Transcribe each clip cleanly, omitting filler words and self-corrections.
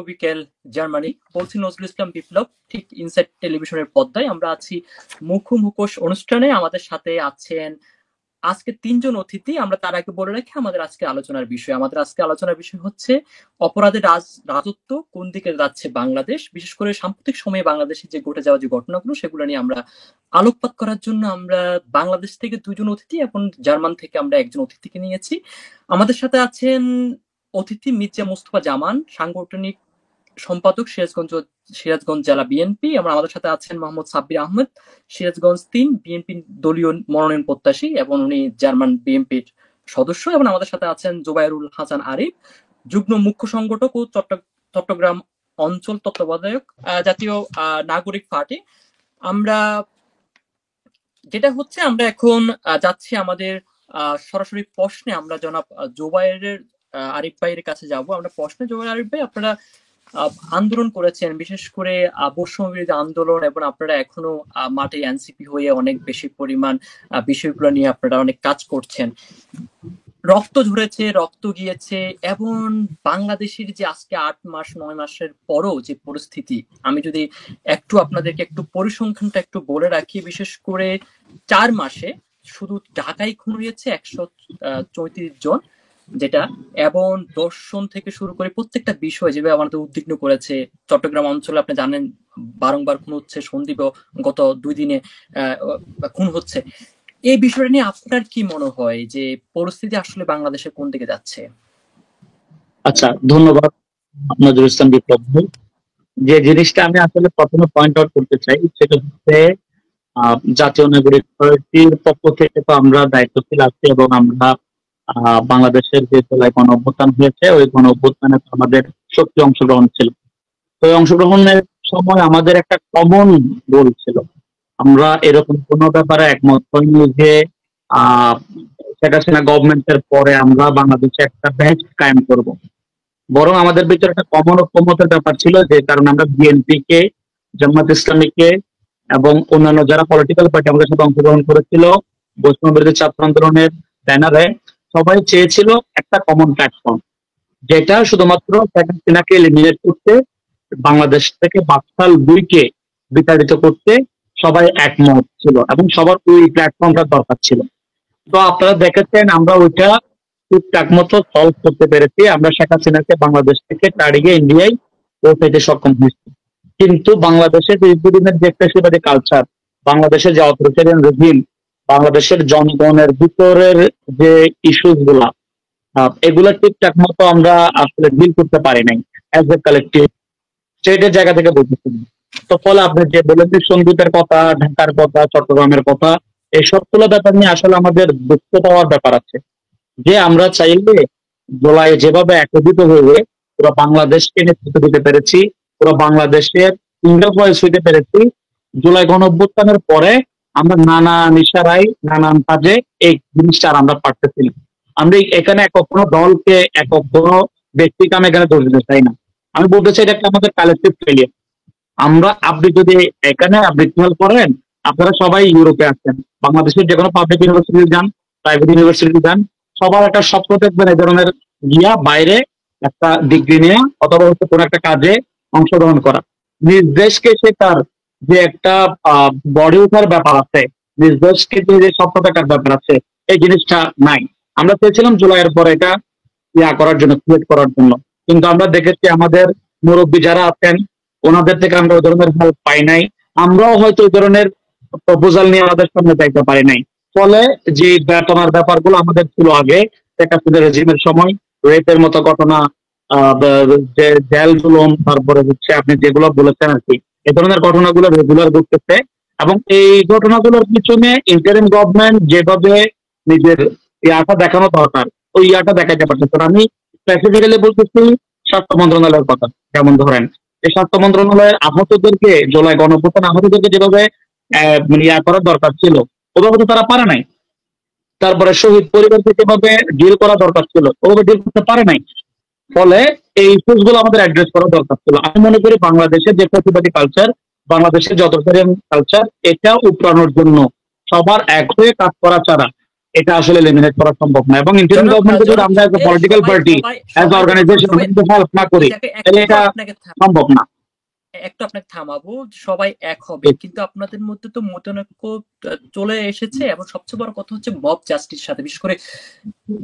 বিকেল জার্মানি বলছি নজরুল ইসলাম বিপ্লব। ঠিক ইনসাইট টেলিভিশনের পর্দায় আমরা আছি মুখোশ অনুষ্ঠানে। আমাদের সাথে আছেন আজকে তিনজন অতিথি। আমরা তার আগে বলে রাখি আমাদের আজকে আলোচনার বিষয়। আমাদের আজকে আলোচনার বিষয় হচ্ছে অপরাধের রাজত্ব কোন দিকে যাচ্ছে বাংলাদেশ, বিশেষ করে সাম্প্রতিক সময়ে বাংলাদেশে যে ঘটে যাওয়া যে ঘটনাগুলো সেগুলো নিয়ে আমরা আলোকপাত করার জন্য আমরা বাংলাদেশ থেকে দুজন অতিথি এবং জার্মান থেকে আমরা একজন অতিথিকে নিয়েছি। আমাদের সাথে আছেন অতিথি মির্জা মুস্তফা জামান, সাংগঠনিক সম্পাদক সিরাজগঞ্জ জেলা বিএনপি। এবং আমাদের সাথে আছেন মোহাম্মদ সাব্বির আহমেদ, সিরাজগঞ্জ ৩ বিএনপি দলীয় মনোনয়ন প্রত্যাশী এবং উনি জার্মান বিএনপির সদস্য। এবং আমাদের সাথে আছেন জোবায়েরুল হাসান আরিফ, যুগ্ম মুখ্য সংগঠক ও চট্টগ্রাম অঞ্চল তত্ত্বাবধায়ক জাতীয় নাগরিক পার্টি। আমরা যেটা হচ্ছে আমরা এখন যাচ্ছি আমাদের সরাসরি প্রশ্নে। আমরা জনাব জোবায়ের আরিফ ভাইয়ের কাছে যাব। আমরা প্রশ্নে জোবায়ের আরিফ ভাই, আপনারা আন্দোলন করেছেন, বিশেষ করে বৈষম্য বিরোধী আন্দোলন, এবং আপনারা এখনো মাঠে এনসিপি হয়ে অনেক বেশি পরিমাণ বিষয়গুলো নিয়ে আপনারা অনেক কাজ করছেন। রক্ত ঝরেছে, রক্ত গিয়েছে, এবং বাংলাদেশের যে আজকে ৮-৯ মাসের পরও যে পরিস্থিতি, আমি যদি একটু আপনাদেরকে একটু পরিসংখ্যানটা একটু বলে রাখি, বিশেষ করে ৪ মাসে শুধু ঢাকায় খুন হয়েছে ১৩৪ জন, যেটা, এবং দর্শন থেকে শুরু করে প্রত্যেকটা বিষয় যেভাবে আমাদের উদ্বিগ্ন করেছে। চট্টগ্রাম অঞ্চলে আপনি জানেন বারংবার খুন হচ্ছে, সন্দ্বীপেও গত ২ দিনে খুন হচ্ছে। এই বিষয়টা নিয়ে আপনার কি মনে হয় যে পরিস্থিতি আসলে বাংলাদেশে কোন দিকে যাচ্ছে? আচ্ছা, ধন্যবাদ নজরুল ইসলাম বিপ্লব। যে জিনিসটা আমি আসলে প্রথমে পয়েন্ট আউট করতে চাই সেটা হচ্ছে জাতীয় নাগরিক পার্টির পক্ষ থেকে তো আমরা দায়িত্বশীল আছি, এবং আমরা বাংলাদেশের যে জেলায় গণ অভ্যুত্থান হয়েছে ওই গণ অভ্যুত্থানে আমাদের সক্রিয় অংশগ্রহণ ছিল। তো এই অংশগ্রহণের সময় আমাদের একটা কমন গোল ছিল। আমরা এরকম কোনো ব্যাপারে একমত হইনি যে শেখ হাসিনা গভর্নমেন্টের পরে আমরা বাংলাদেশে একটা বেস্ট কায়েম করব। বরং আমাদের ভিতরে একটা কমন ঐক্যমতের ব্যাপার ছিল, যে কারণে আমরা বিএনপি কে, জামায়াত ইসলামীকে এবং অন্যান্য যারা পলিটিক্যাল পার্টি আমাদের সাথে অংশগ্রহণ করেছিল বৈষম্য বিরোধী ছাত্র আন্দোলনের ব্যানারে, সবাই চেয়েছিল একটা কমন প্ল্যাটফর্ম, যেটা শুধুমাত্র শেখ হাসিনাকে এলিমিনেট করতে, বাংলাদেশ থেকে বাকশাল ২ কে বিতাড়িত করতে সবাই একমত ছিল, এবং সবার ওই প্ল্যাটফর্মটা দরকার ছিল। তো আপনারা দেখেছেন আমরা ওইটা ঠিকঠাক মতো সলভ করতে পেরেছি। আমরা শেখ হাসিনাকে বাংলাদেশ থেকে তাড়িয়ে ইন্ডিয়ায় পৌঁছাইতে সক্ষম হয়েছি। কিন্তু বাংলাদেশের দীর্ঘদিনের যে ফ্যাসিবাদী কালচার, বাংলাদেশের যে অথরিটেরিয়ান রেজিম, বাংলাদেশের জনগণের ভিতরের যে ইস্যুস গুলা, এগুলা ঠিকঠাক মতো আমরা আসলে ডিল করতে পারি নাই অ্যাজ এ কালেকটিভ স্টেটের জায়গা থেকে বলতেছি। তো ফলে আপনি যে বলেছেন সন্দ্বীপের কথা, ঢাকার কথা, চট্টগ্রামের কথা, এই সবগুলো ব্যাপার নিয়ে আসলে আমাদের দুঃখ পাওয়ার ব্যাপার আছে। যে আমরা চাইলে জুলাই যেভাবে একত্রিত হয়ে পুরো বাংলাদেশকে নেতৃত্ব দিতে পেরেছি, পুরো বাংলাদেশের সিঙ্গেল ভয়েস হইতে পেরেছি, জুলাই গণ অভ্যুত্থানের পরে আমরা নানান ইশারায় নানান কাজে এই জিনিসটা আর আমরা পারতেছি না। আমরা এখানে একক কোনো দলকে, একক কোনো ব্যক্তিকে আমি এখানে দোষ দিতে চাই না। আমি বলতে চাই এটা একটা আমাদের কালেকটিভ ফেলিয়ার। আপনি যদি এখানে আপনি খেয়াল করেন, আপনারা সবাই ইউরোপে আছেন, বাংলাদেশের যে কোনো পাবলিক ইউনিভার্সিটি যান, প্রাইভেট ইউনিভার্সিটি যান, সবার একটা স্বপ্ন দেখবেন এই ধরনের গিয়া বাইরে একটা ডিগ্রি নেওয়া, অথবা হচ্ছে কোনো একটা কাজে অংশগ্রহণ করা। নিজ দেশকে সে তার যে একটা বডি ওঠার ব্যাপার আছে, নিজ দেশকে যে স্বপ্ন দেখার ব্যাপার আছে, এই জিনিসটা নাই। আমরা চেয়েছিলাম জুলাইয়ের পর এটা করার জন্য, ক্রিয়েট করার জন্য, কিন্তু আমরা দেখেছি আমাদের মুরব্বী যারা আছেন ওনাদের থেকে আমরা ওই ধরনের হেল্প পাই নাই। আমরাও হয়তো ওই ধরনের প্রপোজাল নিয়ে আমাদের সামনে যাইতে পারি নাই। ফলে যে বেতনার ব্যাপারগুলো আমাদের ছিল আগে শেখ হাসিনা রেজিমের সময়, রেপের মতো ঘটনা, যে জেল জুলুম, তারপরে হচ্ছে আপনি যেগুলো বলেছেন আর কি, এই ধরনের ঘটনাগুলো রেগুলার ঘটতেছে। এবং এই ঘটনাগুলোর পিছনে ইন্টারিম গভর্নমেন্ট যেভাবে নিজের ইয়াটা দেখানো দরকার ওই ইয়াটা দেখাইতে পারতেছে। আমি স্পেসিফিক্যালি বলতেছি স্বাস্থ্য মন্ত্রণালয়ের কথা। যেমন ধরেন এই স্বাস্থ্য মন্ত্রণালয়ের আহতদেরকে, জুলাই গণঅভ্যুত্থান আহতদেরকে যেভাবে করার দরকার ছিল ওভাবে তো তারা পারে নাই। তারপরে শহীদ পরিবারকে যেভাবে ডিল করা দরকার ছিল ওভাবে ডিল করতে পারে নাই। ফলে এই ইস্যুস গুলো আমাদের অ্যাড্রেস করা দরকার ছিল। আমি মনে করি বাংলাদেশের যে প্রতিবাদী কালচার, বাংলাদেশের যে অথরিটেরিয়ান কালচার, এটা উপড়ানোর জন্য সবার এক হয়ে কাজ করা ছাড়া এটা আসলে এলিমিনেট করা সম্ভব না। এবং ইন্টারিম জনাব গভর্নমেন্টকে যদি জনাব আমরা অ্যাজ এ পলিটিক্যাল সবাই পার্টি, সবাই অ্যাজ সবাই দেখুন অর্গানাইজেশন সবাই হেল্প না এই করি, জায়গায় তাহলে একটু এটা আপনাকে সম্ভব না। একটু আপনাকে থামাবো। সবাই এক হবে, কিন্তু আপনাদের মধ্যে তো মতানৈক্য চলে এসেছে, এবং সবচেয়ে বড় কথা হচ্ছে মব জাস্টিস সাথে, বিশেষ করে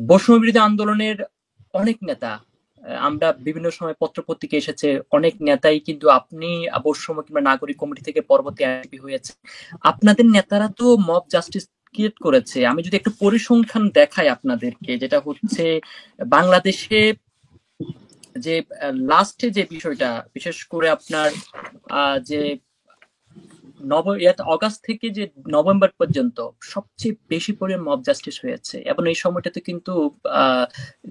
বৈষম্য বিরোধী আন্দোলনের অনেক নেতা, আমরা বিভিন্ন সময় পত্রপত্রিকা এসেছে, অনেক নেতাই কিন্তু আপনি বৈষম্য কিংবা নাগরিক কমিটি থেকে পরবর্তী এমপি হয়েছে, আপনাদের নেতারা তো মব জাস্টিস ক্রিয়েট করেছে। আমি যদি একটু পরিসংখ্যান দেখাই আপনাদেরকে, যেটা হচ্ছে বাংলাদেশে যে লাস্টে যে বিষয়টা, বিশেষ করে আপনার যে অগাস্ট থেকে যে নভেম্বর পর্যন্ত সবচেয়ে বেশি পরিমাণ মব জাস্টিস হয়েছে, এবং এই সময়টাতে কিন্তু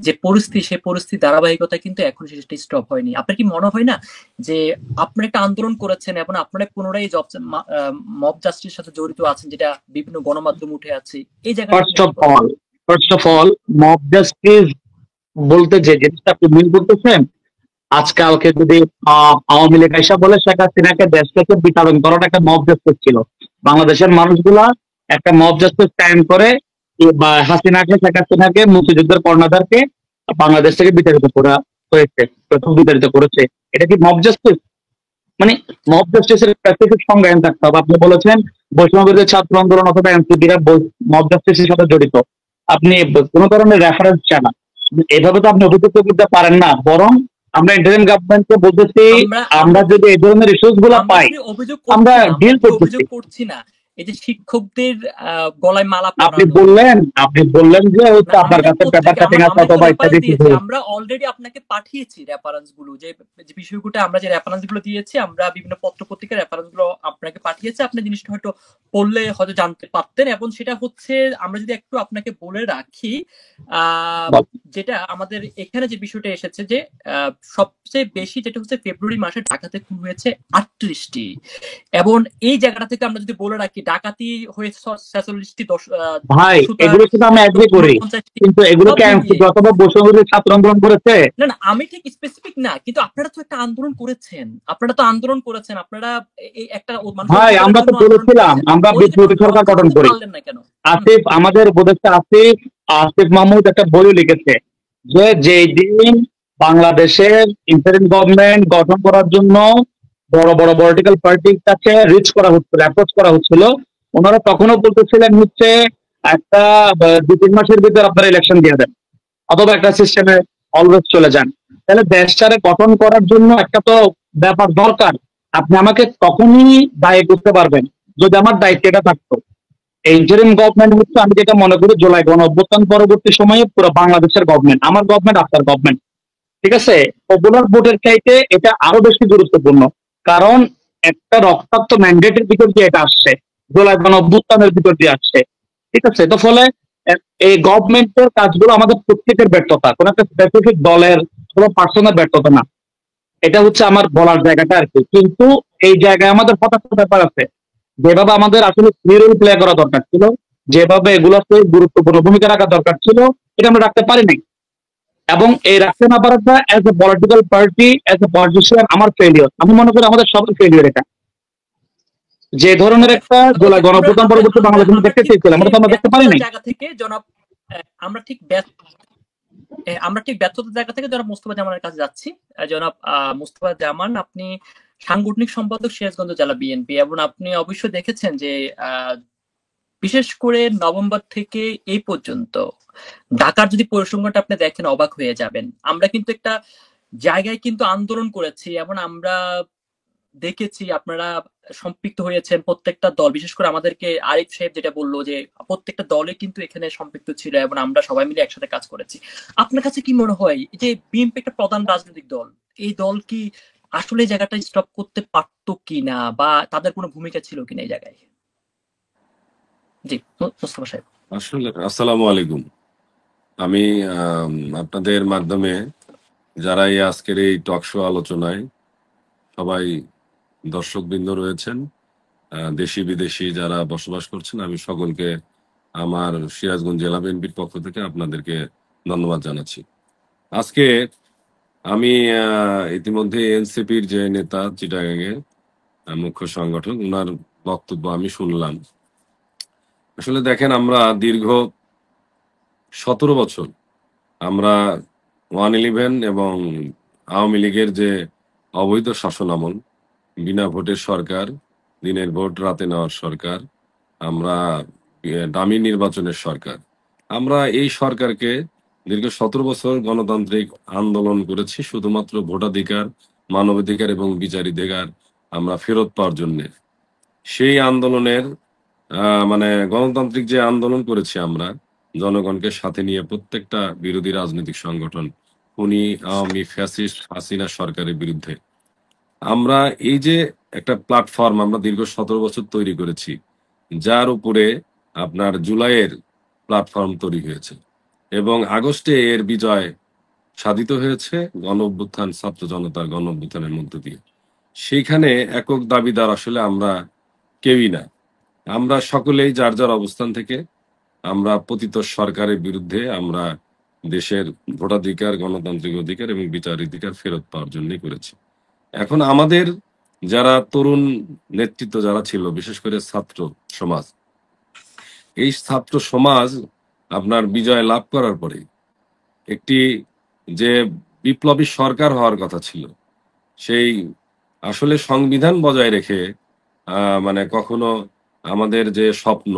যে পরিস্থিতি, সেই পরিস্থিতি ধারাবাহিকতা কিন্তু এখন সেটা স্টপ হয়নি। আপনার কি মনে হয় না যে আপনারা একটা আন্দোলন করেছেন এবং আপনারা পুনরায় মব জাস্টিসের সাথে জড়িত আছেন, যেটা বিভিন্ন গণমাধ্যম উঠে আছে, এই জায়গাটা আপনি কি বলেন? First of all mob justice বলতে যে জিনিসটা আপনি মিল করতেছেন, আজকালকে যদি আওয়ামী লীগ আইসা বলে শেখ হাসিনাকে দেশ থেকে বিতাড়ন করাটা একটা মব জাস্টিস ছিল, বাংলাদেশের মানুষগুলা একটা মব জাস্টিস কায়েম করে বা শেখ হাসিনাকে মুক্তিযুদ্ধের কর্ণধারকে বাংলাদেশ থেকে বিতাড়িত করা হয়েছে, প্রথম বিতাড়িত করেছে। এটা কি মব জাস্টিস? মানে মব জাস্টিসের স্পেসিফিক সংজ্ঞায়ন থাকতে হবে। আপনি বলেছেন বৈষম্য বিরোধী ছাত্র আন্দোলন অথবা এনসিপিরা মব জাস্টিসের সাথে জড়িত, আপনি কোন ধরনের রেফারেন্স চান না, এভাবে তো আপনি অভিযুক্ত করতে পারেন না। বরং আমরা ইন্টারিম গভর্নমেন্টকে বলতেছি, আমরা আমরা আমরা যদি এই ধরনের ইস্যুস গুলা আমরা পাই, আসলে অভিযোগ আমরা করছি না, আমরা ডিল আসলে করতেছি। অভিযোগ করছি না। এই যে শিক্ষকদের গলায় মালা আপনি পরানো, বললেন যে না, হচ্ছে আপনার আমাদের কাছে পেপার পত্রিকা কাটিং আছে আমরা তো অথবা রেফারেন্স ইত্যাদি দিয়েছি, কিছু। আমরা অলরেডি আপনাকে পাঠিয়েছি রেফারেন্স গুলো, যে যে বিষয়গুলো আমরা যে রেফারেন্স গুলো দিয়েছি, আমরা বিভিন্ন পত্র পত্রিকার রেফারেন্স গুলো আপনাকে পাঠিয়েছি, আপনি জিনিসটা হয়তো পড়লে হয়তো জানতে পারতেন। এবং সেটা হচ্ছে, আমরা যদি একটু আপনাকে বলে রাখি, যেটা আমাদের এখানে যে বিষয়টা এসেছে, যে সবচেয়ে বেশি যেটা হচ্ছে ফেব্রুয়ারি মাসে ঢাকাতে খুন হয়েছে 38টি, এবং এই জায়গাটা থেকে আমরা যদি বলে রাখি ডাকাতি হয়েছে 46টি, ভাই সুতার এগুলোর সাথে আমি এগ্রি করি, 49টি, কিন্তু এগুলো সব কি মিলিয়ে। অথবা বৈষম্য বিরোধী ছাত্র আন্দোলন করেছে? না না, আমি ঠিক স্পেসিফিক না, কিন্তু আপনারা তো একটা আন্দোলন করেছেন, আপনারা এই একটা মানুষের ভাই অধিকারের আমরা তো জন্য আন্দোলন বলেছিলাম করেছেন, আমরা ওই বিপ্লবী সরকার রক্ষা গঠন করতে করি। পারলেন না কেন? আসিফ, আমাদের উপদেষ্টা আসিফ আসিফ মাহমুদ একটা বইও লিখেছে যে যেই দিন বাংলাদেশের ইন্টারিম গভর্নমেন্ট গঠন করার জন্য বড় বড় পলিটিক্যাল পার্টির কাছে রিচ করা হচ্ছিল, অ্যাপ্রোচ করা হচ্ছিল, ওনারা তখনও বলতেছিলেন হচ্ছে একটা 2-3 মাসের ভিতর আপনারা ইলেকশন দিয়ে দেন অথবা একটা সিস্টেমে অলওয়েজ চলে যান। তাহলে দেশটারে গঠন করার জন্য একটা তো ব্যাপার দরকার। আপনি আমাকে তখনই দায়ী করতে পারবেন যদি আমার দায়িত্ব এটা থাকতো। এই ইন্টারিম গভর্নমেন্ট হচ্ছে, আমি যেটা মনে করি, জুলাই গণ অভ্যুত্থান পরবর্তী সময়ে পুরো বাংলাদেশের গভর্নমেন্ট, আমার গভর্নমেন্ট আপনার গভর্নমেন্ট, ঠিক আছে? পপুলার ভোটের চাইতে এটা আরো বেশি গুরুত্বপূর্ণ, কারণ একটা রক্তাক্ত ম্যান্ডেটের ভিতর দিয়ে এটা আসছে, জুলাই গণ অভ্যুত্থানের ভিতর দিয়ে আসছে, ঠিক আছে? তো ফলে এই গভর্নমেন্টের কাজগুলো আমাদের প্রত্যেকের ব্যর্থতা, কোন একটা স্পেসিফিক দলের অথবা পার্সনের ব্যর্থতা না। এটা হচ্ছে আমার বলার জায়গাটা আর কি। কিন্তু এই জায়গায় আমাদের হতাশার ব্যাপার আছে, যেভাবে আমাদের আসলে রোল প্লে করা দরকার ছিল, যেভাবে এগুলোতে গুরুত্বপূর্ণ ভূমিকা রাখা দরকার ছিল, এটা আমরা রাখতে পারিনি। এবং এই রাখতে না পারাটা as a political party, as a politician আমার ফেলিওর, আমি মনে করি আমাদের সবার ফেলিওর এটা। যে ধরনের ওকে একটা ওকে, আমরা গণঅভ্যুত্থান আমরা পরবর্তী আমরা বাংলাদেশ আমরা আমরা দেখতে ঠিক চেয়েছিলাম, যে আমরা তো আমরা দেখতে পারি ব্যর্থতার নাই। জায়গা থেকে জনাব, আমরা ঠিক আমরা ঠিক ব্যর্থতার জায়গা থেকে জনাব মোস্তফা জামানের কাছে যাচ্ছি। জনাব মোস্তফা জামান, আপনি সাংগঠনিক সম্পাদক সিরাজগঞ্জ জেলা বিএনপি, এবং আপনি অবশ্যই দেখেছেন যে বিশেষ করে নভেম্বর থেকে এই পর্যন্ত ঢাকার যদি পরিসংখ্যানটা আপনি দেখেন অবাক হয়ে যাবেন। আমরা কিন্তু একটা জায়গায় কিন্তু আন্দোলন করেছি, এবং আমরা দেখেছি আপনারা সম্পৃক্ত হয়েছেন প্রত্যেকটা দল, বিশেষ করে আমাদেরকে আরিফ সাহেব যেটা বললো যে প্রত্যেকটা দলে কিন্তু এখানে সম্পৃক্ত ছিল, এবং আমরা সবাই মিলে একসাথে কাজ করেছি। আপনার কাছে কি মনে হয় যে বিএনপি একটা প্রধান রাজনৈতিক দল, এই দল কি আসলে জায়গাটা স্টপ করতে পারতো কিনা, বা তাদের কোনো ভূমিকা ছিল কিনা এই জায়গায়? জি মোস্তফা সাহেব। আসলে আসসালামু আলাইকুম। আমি আপনাদের মাধ্যমে যারা এই আজকের এই টক শো আলোচনায় সবাই দর্শকবৃন্দ রয়েছেন, দেশি বিদেশি যারা বসবাস করছেন, আমি সকলকে আমার সিরাজগঞ্জ জেলা বিএনপির পক্ষ থেকে আপনাদেরকে ধন্যবাদ জানাচ্ছি। আজকে আমি ইতিমধ্যে এনসিপির যে নেতা চিটাগাংয়ের মুখ্য সংগঠক, ওনার বক্তব্য আমি শুনলাম। আসলে দেখেন, আমরা দীর্ঘ 17 বছর আমরা 111 এবং আওয়ামী লীগের যে অবৈধ শাসনামল, বিনা ভোটের সরকার, দিনের ভোট রাতে নেওয়ার সরকার, আমরা দামি নির্বাচনের সরকার, আমরা এই সরকারকে দীর্ঘ 17 বছর গণতান্ত্রিক আন্দোলন করেছি শুধুমাত্র ভোটাধিকার, মানবাধিকার এবং বিচারাধিকার আমরা ফেরত পাওয়ার জন্য। সেই আন্দোলনের মানে গণতান্ত্রিক যে আন্দোলন করেছি আমরা জনগণকে সাথে নিয়ে, প্রত্যেকটা বিরোধী রাজনৈতিক সংগঠন, খুনি আওয়ামী ফ্যাসিস্ট হাসিনা সরকারের বিরুদ্ধে আমরা এই যে একটা প্ল্যাটফর্ম আমরা দীর্ঘ 17 বছর তৈরি করেছি, যার উপরে আপনার জুলাইয়ের প্ল্যাটফর্ম তৈরি হয়েছে এবং আগস্টে এর বিজয় সাধিত হয়েছে গণ অভ্যুত্থান, ছাত্র জনতার গণ অভ্যুত্থানের মধ্য দিয়ে। সেইখানে একক দাবিদার আসলে আমরা কেউই না। আমরা সকলেই যার যার অবস্থান থেকে আমরা পতিত সরকারের বিরুদ্ধে আমরা দেশের ভোটাধিকার, গণতান্ত্রিক অধিকার এবং বিচারাধিকার ফেরত পাওয়ার জন্যই করেছি। এখন আমাদের যারা তরুণ নেতৃত্ব যারা ছিল, বিশেষ করে ছাত্র সমাজ, এই ছাত্র সমাজ আপনার বিজয় লাভ করার পরে একটি যে বিপ্লবী সরকার হওয়ার কথা ছিল, সেই আসলে সংবিধান বজায় রেখে মানে কখনো আমাদের যে স্বপ্ন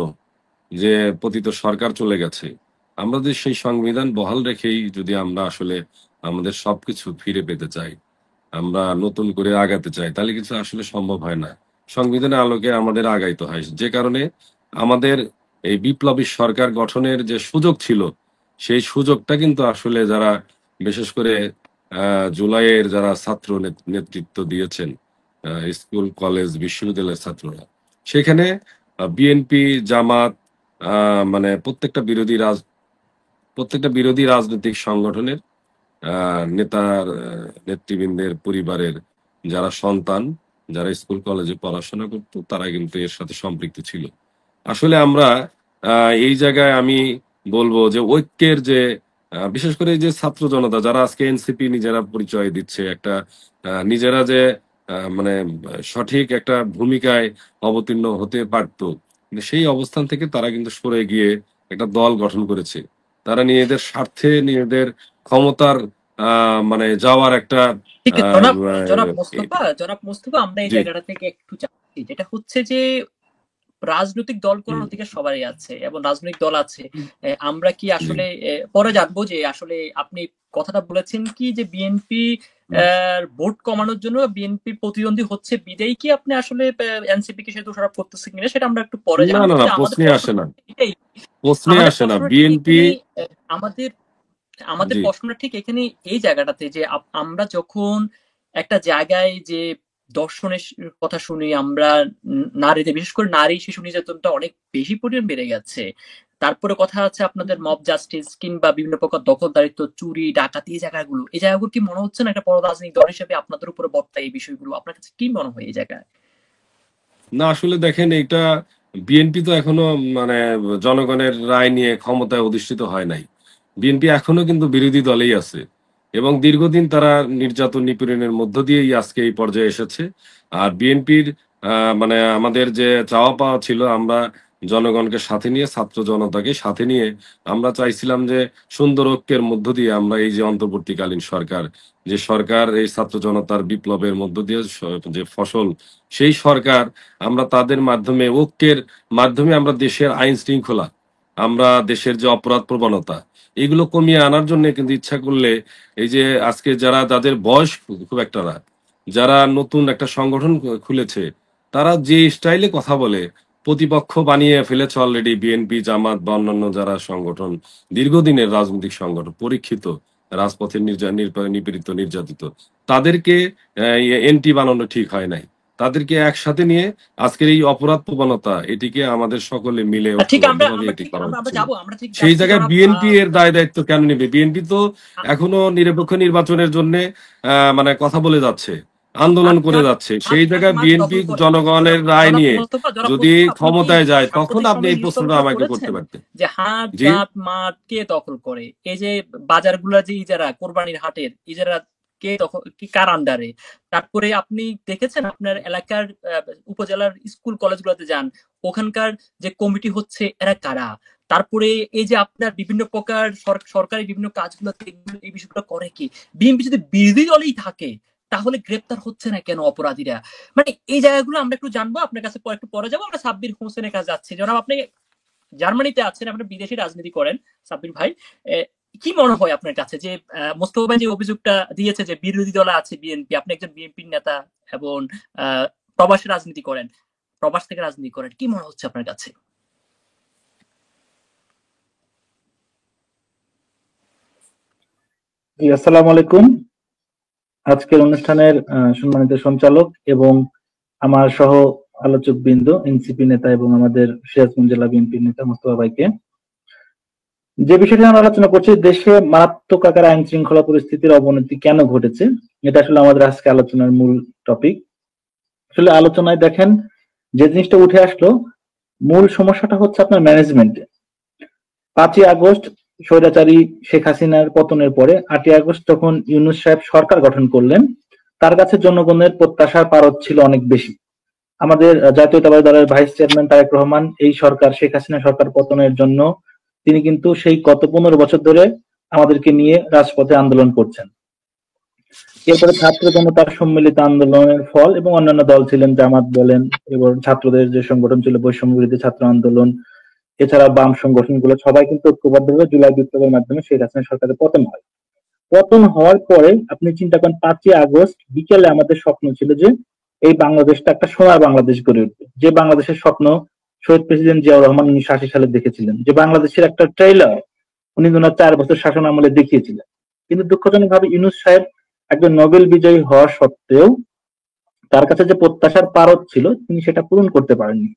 যে পতিত সরকার চলে গেছে, আমরা যদি সেই সংবিধান বহাল রেখেই যদি আমরা আসলে আমাদের সবকিছু ফিরে পেতে চাই, আমরা নতুন করে আগাতে চাই, তাহলে কিছু আসলে সম্ভব হয় না। সংবিধানের আলোকে আমাদের আগাইতে হয়, যে কারণে আমাদের এই বিপ্লবী সরকার গঠনের যে সুযোগ ছিল, সেই সুযোগটা কিন্তু আসলে যারা বিশেষ করে জুলাইয়ের যারা ছাত্র নেতৃত্ব দিয়েছেন, স্কুল কলেজ বিশ্ববিদ্যালয়ের ছাত্ররা, সেখানে বিএনপি জামাত মানে প্রত্যেকটা বিরোধী রাজনৈতিক সংগঠনের নেতার নেতৃবৃন্দের পরিবারের যারা সন্তান, যারা স্কুল কলেজে পড়াশোনা করতো, তারা কিন্তু এর সাথে সম্পৃক্ত ছিল। আসলে আমরা এই জায়গায় আমি বলবো যে ঐক্যের যে বিশেষ করে এই যে ছাত্র জনতা যারা আজকে এনসিপি নিজেরা পরিচয় দিচ্ছে, একটা নিজেরা যে মানে সঠিক একটা ভূমিকায় অবতীর্ণ হতে পারতো, কিন্তু সেই অবস্থান থেকে তারা কিন্তু সরে গিয়ে একটা দল গঠন করেছে। তারা নিজেদের স্বার্থে, নিজেদের ক্ষমতার মানে যাওয়ার একটা ঠিক আছে, আহ, জনাব আহ, মোস্তফা, আমরা এই জি জায়গাটা থেকে একটু চাচ্ছি, যেটা হচ্ছে যে রাজনৈতিক দল করার অধিকার সবারই আছে এবং রাজনৈতিক দল আছে। আমরা কি জি আসলে পরে জানবো যে আসলে আপনি কথাটা বলেছেন কি যে বিএনপি ভোট কমানোর জন্য বিএনপি প্রতিদ্বন্দ্বী হচ্ছে বিদেই কি আপনি আসলে এনসিপি কে সে দোষারোপ করতেছেন কিনা সেটা আমরা একটু পরে না জানবো। না না, কিন্তু প্রশ্নে আসে না, এটাই প্রশ্নে আমাদের আসে না প্রশ্নটা ঠিক বিএনপি। এখানেই আমাদের আমাদের জি প্রশ্নটা ঠিক এখানে এই জায়গাটাতে যে আমরা যখন একটা জায়গায় যে দর্শনের কথা শুনি আমরা, নারীদের বিশেষ করে নারী শিশু নির্যাতনটা অনেক বেশি পরিমাণ বেড়ে গেছে। তারপরে কথা আছে আপনাদের মব জাস্টিস কিংবা বিভিন্ন প্রকার দখলদারিত্ব, চুরি ডাকাতি, এই জায়গাগুলো কি মনে হচ্ছে না একটা বড় রাজনৈতিক দল হিসেবে আপনাদের উপরে বর্তায় এই বিষয়গুলো? আপনার কাছে কি মনে হয় এই জায়গায়? না, আসলে দেখেন, এটা বিএনপি তো এখনো মানে জনগণের রায় নিয়ে ক্ষমতায় অধিষ্ঠিত হয় নাই। বিএনপি এখনো কিন্তু বিরোধী দলেই আছে এবং দীর্ঘদিন তারা নির্যাতন নিপীড়নের মধ্য দিয়েই আজকে এই পর্যায়ে এসেছে। আর বিএনপির মানে আমাদের যে চাওয়া পাওয়া ছিল, আমরা জনগণকে সাথে নিয়ে, ছাত্র জনতাকে সাথে নিয়ে আমরা চাইছিলাম যে সুন্দর ঐক্যের মধ্য দিয়ে আমরা এই যে অন্তর্বর্তীকালীন সরকার, যে সরকার এই ছাত্র জনতার বিপ্লবের মধ্য দিয়ে যে ফসল, সেই সরকার আমরা তাদের মাধ্যমে, ঐক্যের মাধ্যমে আমরা দেশের আইন শৃঙ্খলা, আমরা দেশের যে অপরাধ প্রবণতা, এগুলো কমিয়ে আনার জন্য কিন্তু ইচ্ছা করলে এই যে আজকে যারা, যাদের বয়স খুব একটা না, যারা নতুন একটা সংগঠন খুলেছে, তারা যে স্টাইলে কথা বলে প্রতিপক্ষ বানিয়ে ফেলেছে অলরেডি বিএনপি জামাত বা অন্যান্য যারা সংগঠন, দীর্ঘদিনের রাজনৈতিক সংগঠন, পরীক্ষিত, রাজপথে নিপীড়িত নির্যাতিত, তাদেরকে এন্টি বানানো ঠিক হয় নাই। তাদেরকে একসাথে নিয়ে আজকের এই অপরাধ প্রবণতা, এটিকে আমাদের সকলে মিলে ঠিক আমরা ঐক্যবদ্ধভাবে আমরা এটি ঠিক করা আমরা আমরা হচ্ছে। যাবো, আমরা ঠিক সেই যাচ্ছি জায়গায় জনাব। বিএনপি এর দায় দায়িত্ব কেন নেবে? বিএনপি তো এখনো নিরপেক্ষ নির্বাচনের জন্য মানে কথা বলে যাচ্ছে, আন্দোলন করে যাচ্ছে। সেই জায়গায় বিএনপি দখল করে জনগণের রায় নিয়ে যদি আপনি কি ক্ষমতায় যায়, তখন সাম্প্রতিক আপনি সময়ে এই নিউজ প্রশ্নটা পেপার আমাকে করতে পড়েছেন পারতেন। যে হাট জি জাত মাঠ কে দখল করে? এই যে বাজারগুলা যে ইজারা, কোরবানির হাটের ইজারা কে দখল, কি কার আন্ডারে? তারপরে আপনি দেখেছেন আপনার এলাকার উপজেলার স্কুল কলেজগুলোতে যান, ওখানকার যে কমিটি হচ্ছে এরা কারা? তারপরে এই যে আপনার বিভিন্ন প্রকার সরকারি বিভিন্ন কাজগুলো এই বিষয়গুলো করে কি? বিএনপি যদি বিরোধী দলেই থাকে তাহলে গ্রেপ্তার হচ্ছে না কেন অপরাধীরা? মানে এই জায়গাগুলো আমরা একটু জানবো, আপনার কাছে একটু পরে যাবো। আমরা সাব্বির হোসেনের কাছে যাচ্ছি। জনাব, আপনি জার্মানিতে আছেন, আপনি বিদেশি রাজনীতি করেন সাব্বির ভাই। কি মনে হয় আপনার কাছে যে মোস্তফা ভাই যে অভিযোগটা দিয়েছে যে বিরোধী দলে আছে বিএনপি, আপনি একজন বিএনপির নেতা এবং প্রবাসী রাজনীতি করেন, প্রবাস থেকে রাজনীতি করেন, কি মনে হচ্ছে আপনার কাছে? আসসালামু আলাইকুম। আজকের অনুষ্ঠানের সম্মানিত সঞ্চালক এবং আমার সহ আলোচক বৃন্দ, এনসিপি নেতা এবং আমাদের সিরাজগঞ্জ জেলা বিএনপি নেতা মোস্তফা ভাইকে, যে বিষয়টি আমরা আলোচনা করছি, দেশে মারাত্মক আকারে আইন শৃঙ্খলা পরিস্থিতির অবনতি কেন ঘটেছে, এটা আসলে আমাদের আজকে আলোচনার মূল টপিক। আসলে আলোচনায় দেখেন যে জিনিসটা উঠে আসলো, মূল সমস্যাটা হচ্ছে আপনার ম্যানেজমেন্টে। 5ই আগস্ট স্বৈরাচারী শেখ হাসিনার পতনের পরে 8ই আগস্ট যখন ইউনূস সাহেব সরকার গঠন করলেন, তার কাছে জনগণের প্রত্যাশার পারদ ছিল অনেক বেশি। আমাদের জাতীয়তাবাদী দলের ভাইস চেয়ারম্যান তারেক রহমান এই সরকার, শেখ হাসিনা সরকার পতনের জন্য তিনি কিন্তু সেই গত 15 বছর ধরে আমাদেরকে নিয়ে রাজপথে আন্দোলন করছেন। এরপরে ছাত্র জনতার সম্মিলিত আন্দোলনের ফল এবং অন্যান্য দল ছিলেন, জামাত বলেন, এবং ছাত্রদের যে সংগঠন ছিল বৈষম্য বিরোধী ছাত্র আন্দোলন, এছাড়া বাম সংগঠনগুলো সবাই কিন্তু ঐক্যবদ্ধভাবে জুলাই বিপ্লবের মাধ্যমে শেখ হাসিনা সরকারের পতন হয়। পতন হওয়ার পরে আপনি চিন্তা করেন, 5ই আগস্ট বিকেলে আমাদের স্বপ্ন ছিল যে এই বাংলাদেশটা একটা সোনার বাংলাদেশ গড়ে উঠবে, যে বাংলাদেশের স্বপ্ন শহীদ প্রেসিডেন্ট জিয়াউর রহমান 1980 সালে দেখেছিলেন, যে বাংলাদেশের একটা ট্রেইলার উনি 4 বছর শাসন আমলে দেখিয়েছিলেন। কিন্তু দুঃখজনক ভাবে ইউনূস সাহেব একজন নোবেল বিজয়ী হওয়া সত্ত্বেও তার কাছে যে প্রত্যাশার পারদ ছিল তিনি সেটা পূরণ করতে পারেননি।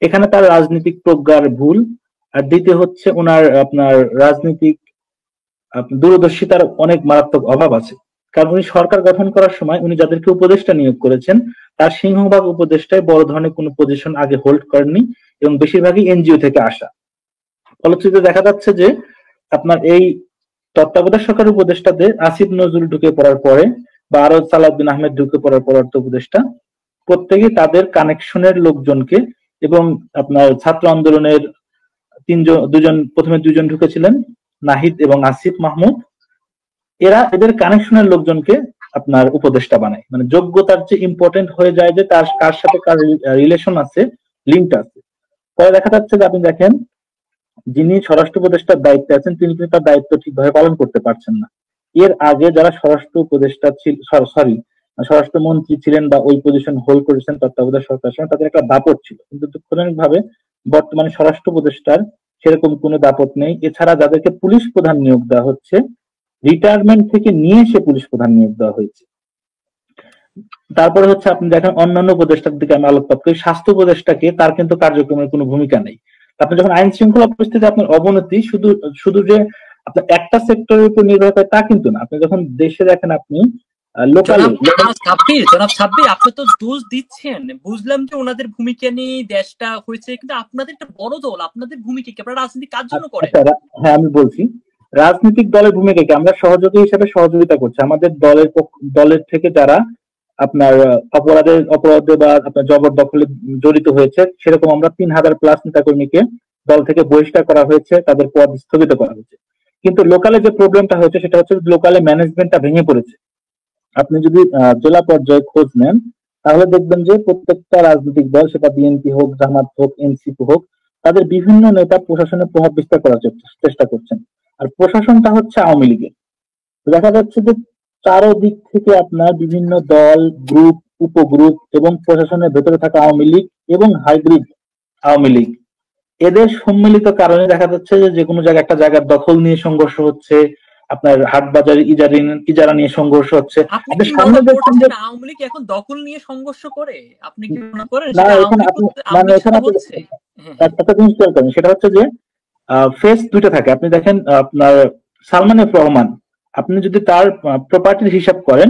এখানে তার রাজনৈতিক প্রজ্ঞার ভুল, আর দ্বিতীয় হচ্ছে ওনার আপনার রাজনৈতিক দূরদর্শিতার অনেক মারাত্মক অভাব আছে। কারণ উনি সরকার গঠন করার সময় উনি যাদেরকে উপদেষ্টা নিয়োগ করেছেন তার সিংহভাগ উপদেষ্টায় বড় ধরনের কোনো পজিশন আগে হোল্ড করেননি এবং বেশিরভাগই এনজিও থেকে আসা। ফলশ্রুতিতে দেখা যাচ্ছে যে আপনার এই তত্ত্বাবধায়ক সরকার উপদেষ্টাদের আসিফ নজরুল ঢুকে পড়ার পরে বা আরো সালাউদ্দিন আহমেদ ঢুকে পড়ার পর অর্থ উপদেষ্টা প্রত্যেকেই তাদের কানেকশনের লোকজনকে এবং আপনার ছাত্র আন্দোলনের প্রথমে দুজন ঢুকেছিলেন, নাহিদ এবং আসিফ মাহমুদ, এদের কানেকশনের লোকজনকে আপনার উপদেষ্টা বানায়। মানে যোগ্যতার যে ইম্পর্টেন্ট হয়ে যায় যে তার কার সাথে কার রিলেশন আছে, লিঙ্ক আছে। পরে দেখা যাচ্ছে যে আপনি দেখেন যিনি স্বরাষ্ট্র উপদেষ্টার দায়িত্বে আছেন তিনি কিন্তু তার দায়িত্ব ঠিকভাবে পালন করতে পারছেন না। এর আগে যারা স্বরাষ্ট্র উপদেষ্টা স্বরাষ্ট্রমন্ত্রী ছিলেন বা ওই পজিশন হোল্ড করেছেন তত্ত্বাবধায়ক সরকারের সময়, তাদের একটা দাপট ছিল, কিন্তু দুঃখজনক ভাবে বর্তমানে স্বরাষ্ট্র উপদেষ্টার সেরকম কোনো দাপট নেই। এছাড়া যাদেরকে পুলিশ প্রধান নিয়োগ দেওয়া হচ্ছে, রিটায়ারমেন্ট থেকে নিয়ে সে পুলিশ প্রধান নিয়োগ দেওয়া হয়েছে। তারপরে হচ্ছে আপনি দেখেন অন্যান্য উপদেষ্টার দিকে আমি আলোকপাত করি, স্বাস্থ্য উপদেষ্টাকে তার কিন্তু কার্যক্রমের কোনো ভূমিকা নেই। আপনি যখন আইন শৃঙ্খলা পরিস্থিতি আপনার অবনতি শুধু যে আপনার একটা সেক্টরের উপর নির্ভর করে তা কিন্তু না। আপনি যখন দেশে দেখেন আপনি জনাব সাব্বির, আপনি তো দোষ দিচ্ছেন, বুঝলাম যে ওনাদের ভূমিকা নিয়ে দেশটা হয়েছে, কিন্তু আপনাদের একটা বড় দল, আপনাদের ভূমিকা কি? আপনারা রাজনীতি কার জন্য করেন? হ্যাঁ, আমি বলছি রাজনৈতিক দলের ভূমিকা কি, আমরা সহযোগী হিসেবে সহযোগিতা করছি। আমাদের দলের থেকে যারা আপনার অপরাধে বা আপনার জবরদখলে জড়িত হয়েছে সেরকম আমরা 3000+ নেতাকর্মীকে দল থেকে বহিষ্কার করা হয়েছে, তাদের পদ স্থগিত করা হয়েছে। কিন্তু লোকালে যে প্রবলেমটা হয়েছে সেটা হচ্ছে লোকালে ম্যানেজমেন্টটা ভেঙে পড়েছে। আপনি যদি জেলা পর্যায়ে খোঁজ নেন তাহলে দেখবেন যে প্রত্যেকটা রাজনৈতিক দল, সেটা বিএনপি হোক, জামাত হোক, এনসিপি হোক, তাদের বিভিন্ন নেতা প্রশাসনের প্রভাব বিস্তার করার চেষ্টা করছেন। আর প্রশাসনটা হচ্ছে আওয়ামী লীগের। দেখা যাচ্ছে যে চারোদিক থেকে আপনার বিভিন্ন দল, গ্রুপ, উপগ্রুপ এবং প্রশাসনের ভেতরে থাকা আওয়ামী লীগ এবং হাইব্রিড আওয়ামী লীগ, এদের সম্মিলিত কারণে দেখা যাচ্ছে যে কোনো জায়গায় একটা জায়গার দখল নিয়ে সংঘর্ষ হচ্ছে, আপনার হাট বাজার ইজারা নিয়ে সংঘর্ষ হচ্ছে। আওয়ামী লীগ এখন দখল নিয়ে সংঘর্ষ করে, আপনি কি মনে করেন? একটা জিনিস করেন, সেটা হচ্ছে যে ফেস দুইটা থাকে। আপনি দেখেন আপনার সালমান এফ রহমান, আপনি যদি তার প্রপার্টির হিসাব করেন,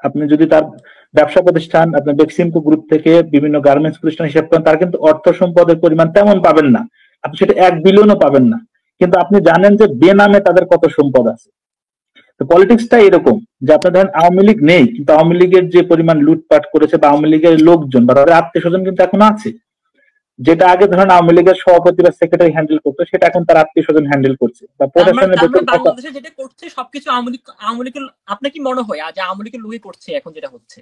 আপনি যদি তার ব্যবসা প্রতিষ্ঠান, আপনার বেক্সিমকো গ্রুপ থেকে বিভিন্ন গার্মেন্টস প্রতিষ্ঠান হিসাব করেন, তার কিন্তু অর্থ সম্পদের পরিমাণ তেমন পাবেন না, আপনি সেটা 1 বিলিয়নও পাবেন না। কিন্তু আপনি জানেন যে বেনামে তাদের কত সম্পদ আছে। তো পলিটিক্সটা এরকম যে আপনার ধরেন আওয়ামী লীগ নেই, কিন্তু আওয়ামী লীগের যে পরিমাণ লুটপাট করেছে বা আওয়ামী লীগের লোকজন বা তাদের আত্মীয় স্বজন কিন্তু এখন আছে। যেটা আগে ধরেন আওয়ামী লীগের সভাপতি বা সেক্রেটারি হ্যান্ডেল করতো, সেটা এখন তার আত্মীয় স্বজন হ্যান্ডেল করছে, বা প্রশাসনের ভেতর বাংলাদেশে যেটা করছে সবকিছু আওয়ামী লীগের, আপনার কি মনে হয় যে আওয়ামী লীগের লোকই করছে এখন যেটা হচ্ছে?